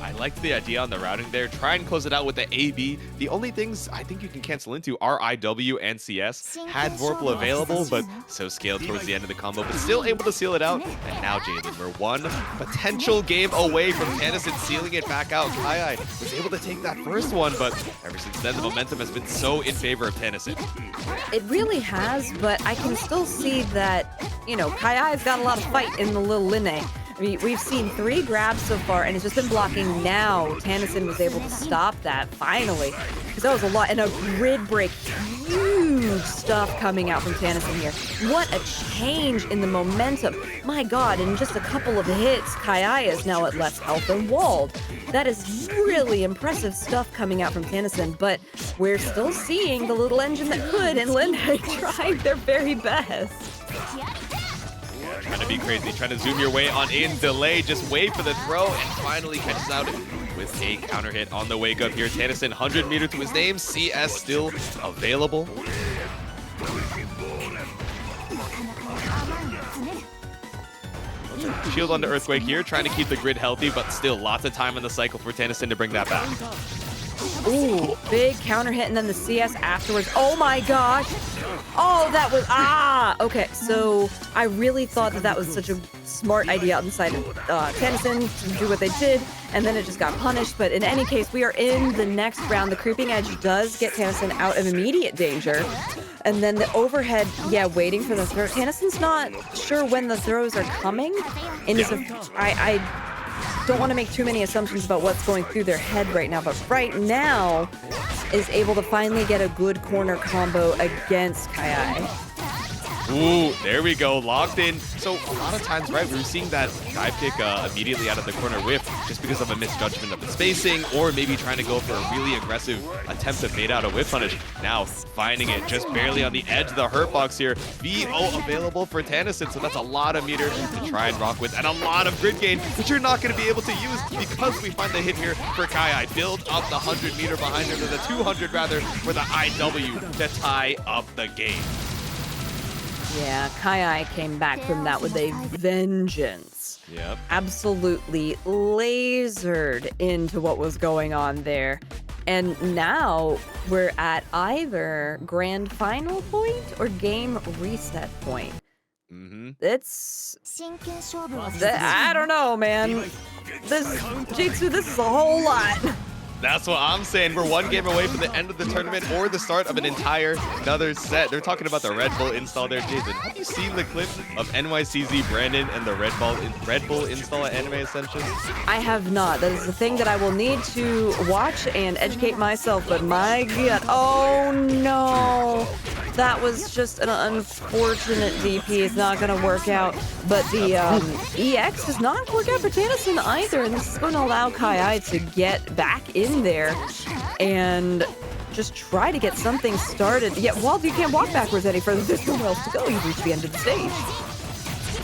I liked the idea on the routing there. Try and close it out with the AB. The only things I think you can cancel into are IW and CS. Had Vorpal available, but so scaled towards the end of the combo, but still able to seal it out. And now, Jalen, we're one potential game away from Tanasinn sealing it back out. KaiAi was able to take that first one, but ever since then, the momentum has been so in favor of Tanasinn. It really has, but I can still see that, you know, KaiAi's got a lot of fight in the little Linne. We've seen 3 grabs so far, and it's just been blocking. Now Tanasinn was able to stop that, finally. Because that was a lot, and a grid break. Huge stuff coming out from Tanasinn here. What a change in the momentum. My God, in just a couple of hits, KaiAi is now at less health than Wald. That is really impressive stuff coming out from Tanasinn, but we're still seeing the little engine that could, and Linne trying their very best. Trying to be crazy, trying to zoom your way on in, delay, just wait for the throw, and finally catches out with a counter hit on the wake up here. Tanasinn, 100 meter to his name, CS still available. Shield onto Earthquake here, trying to keep the grid healthy, but still lots of time in the cycle for Tanasinn to bring that back. Ooh, big counter hit, and then the CS afterwards. Oh my gosh. Oh, that was, okay. So I really thought that that was such a smart idea on the side of Tanasinn to do what they did, and then it just got punished. But in any case, we are in the next round. The creeping edge does get Tanasinn out of immediate danger. And then the overhead, yeah, waiting for the throw. Tanassinn's not sure when the throws are coming. And I don't want to make too many assumptions about what's going through their head right now, but right now is able to finally get a good corner combo against KaiAi. Ooh, there we go, locked in. So a lot of times, right, we were seeing that dive kick immediately out of the corner whiff just because of a misjudgment of the spacing, or maybe trying to go for a really aggressive attempt to bait out a whiff punish. Now finding it just barely on the edge of the hurt box here. VO available for Tanasinn, so that's a lot of meter to try and rock with, and a lot of grid gain, which you're not going to be able to use because we find the hit here for KaiAi. Build up the 100 meter behind him, or the 200 rather, for the IW to tie up the game. Yeah, KaiAi came back from that with a vengeance. Yep. Absolutely lasered into what was going on there. And now we're at either grand final point or game reset point. It's... I don't know, man. Jitsu, this is a whole lot. That's what I'm saying. We're one game away from the end of the tournament or the start of another set. They're talking about the Red Bull install there, Jason. Have you seen the clip of NYCZ Brandon and the Red Bull install at Anime Ascension? I have not. That is the thing that I will need to watch and educate myself. But my God, oh no. That was just an unfortunate DP. It's not going to work out. But the EX does not work out for Tanasinn either. And this is going to allow KaiAi to get back in there and just try to get something started. Yeah, Wald, you can't walk backwards any further. There's nowhere else to go. You've reached the end of the stage.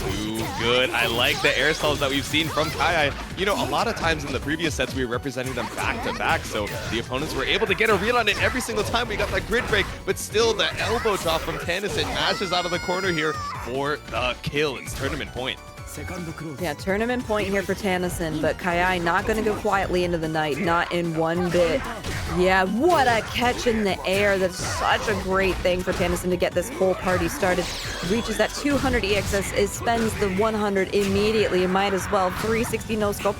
Too good. I like the air stalls that we've seen from KaiAi. You know, a lot of times in the previous sets, we were representing them back to back, so the opponents were able to get a read on it every single time. We got that grid break, but still the elbow drop from Tanasinn mashes out of the corner here for the kill. It's tournament point. Yeah, tournament point here for Tanasinn, but KaiAi not going to go quietly into the night, not in one bit. Yeah, what a catch in the air. That's such a great thing for Tanasinn to get this whole party started. Reaches that 200 EXS, spends the 100 immediately. Might as well 360 no scope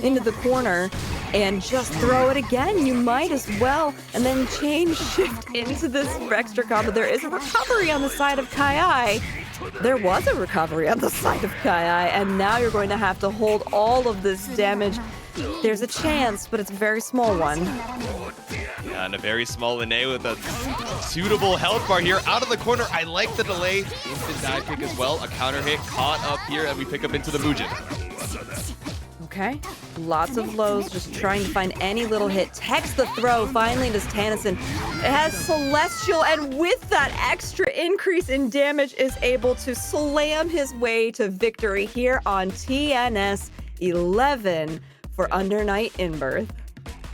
into the corner and just throw it again. You might as well. And then change shift into this extra combo. There is a recovery on the side of KaiAi. There was a recovery on the side of KaiAi, and now you're going to have to hold all of this damage. There's a chance, but it's a very small one. Yeah, and a very small Linne with a suitable health bar here. Out of the corner, I like the delay. Instant dive kick as well. A counter hit caught up here, and we pick up into the Mujin. Okay, lots of lows, just trying to find any little hit. Text the throw, finally does Tanasinn. It has Celestial, and with that extra increase in damage, is able to slam his way to victory here on TNS 11 for Under Night in Birth.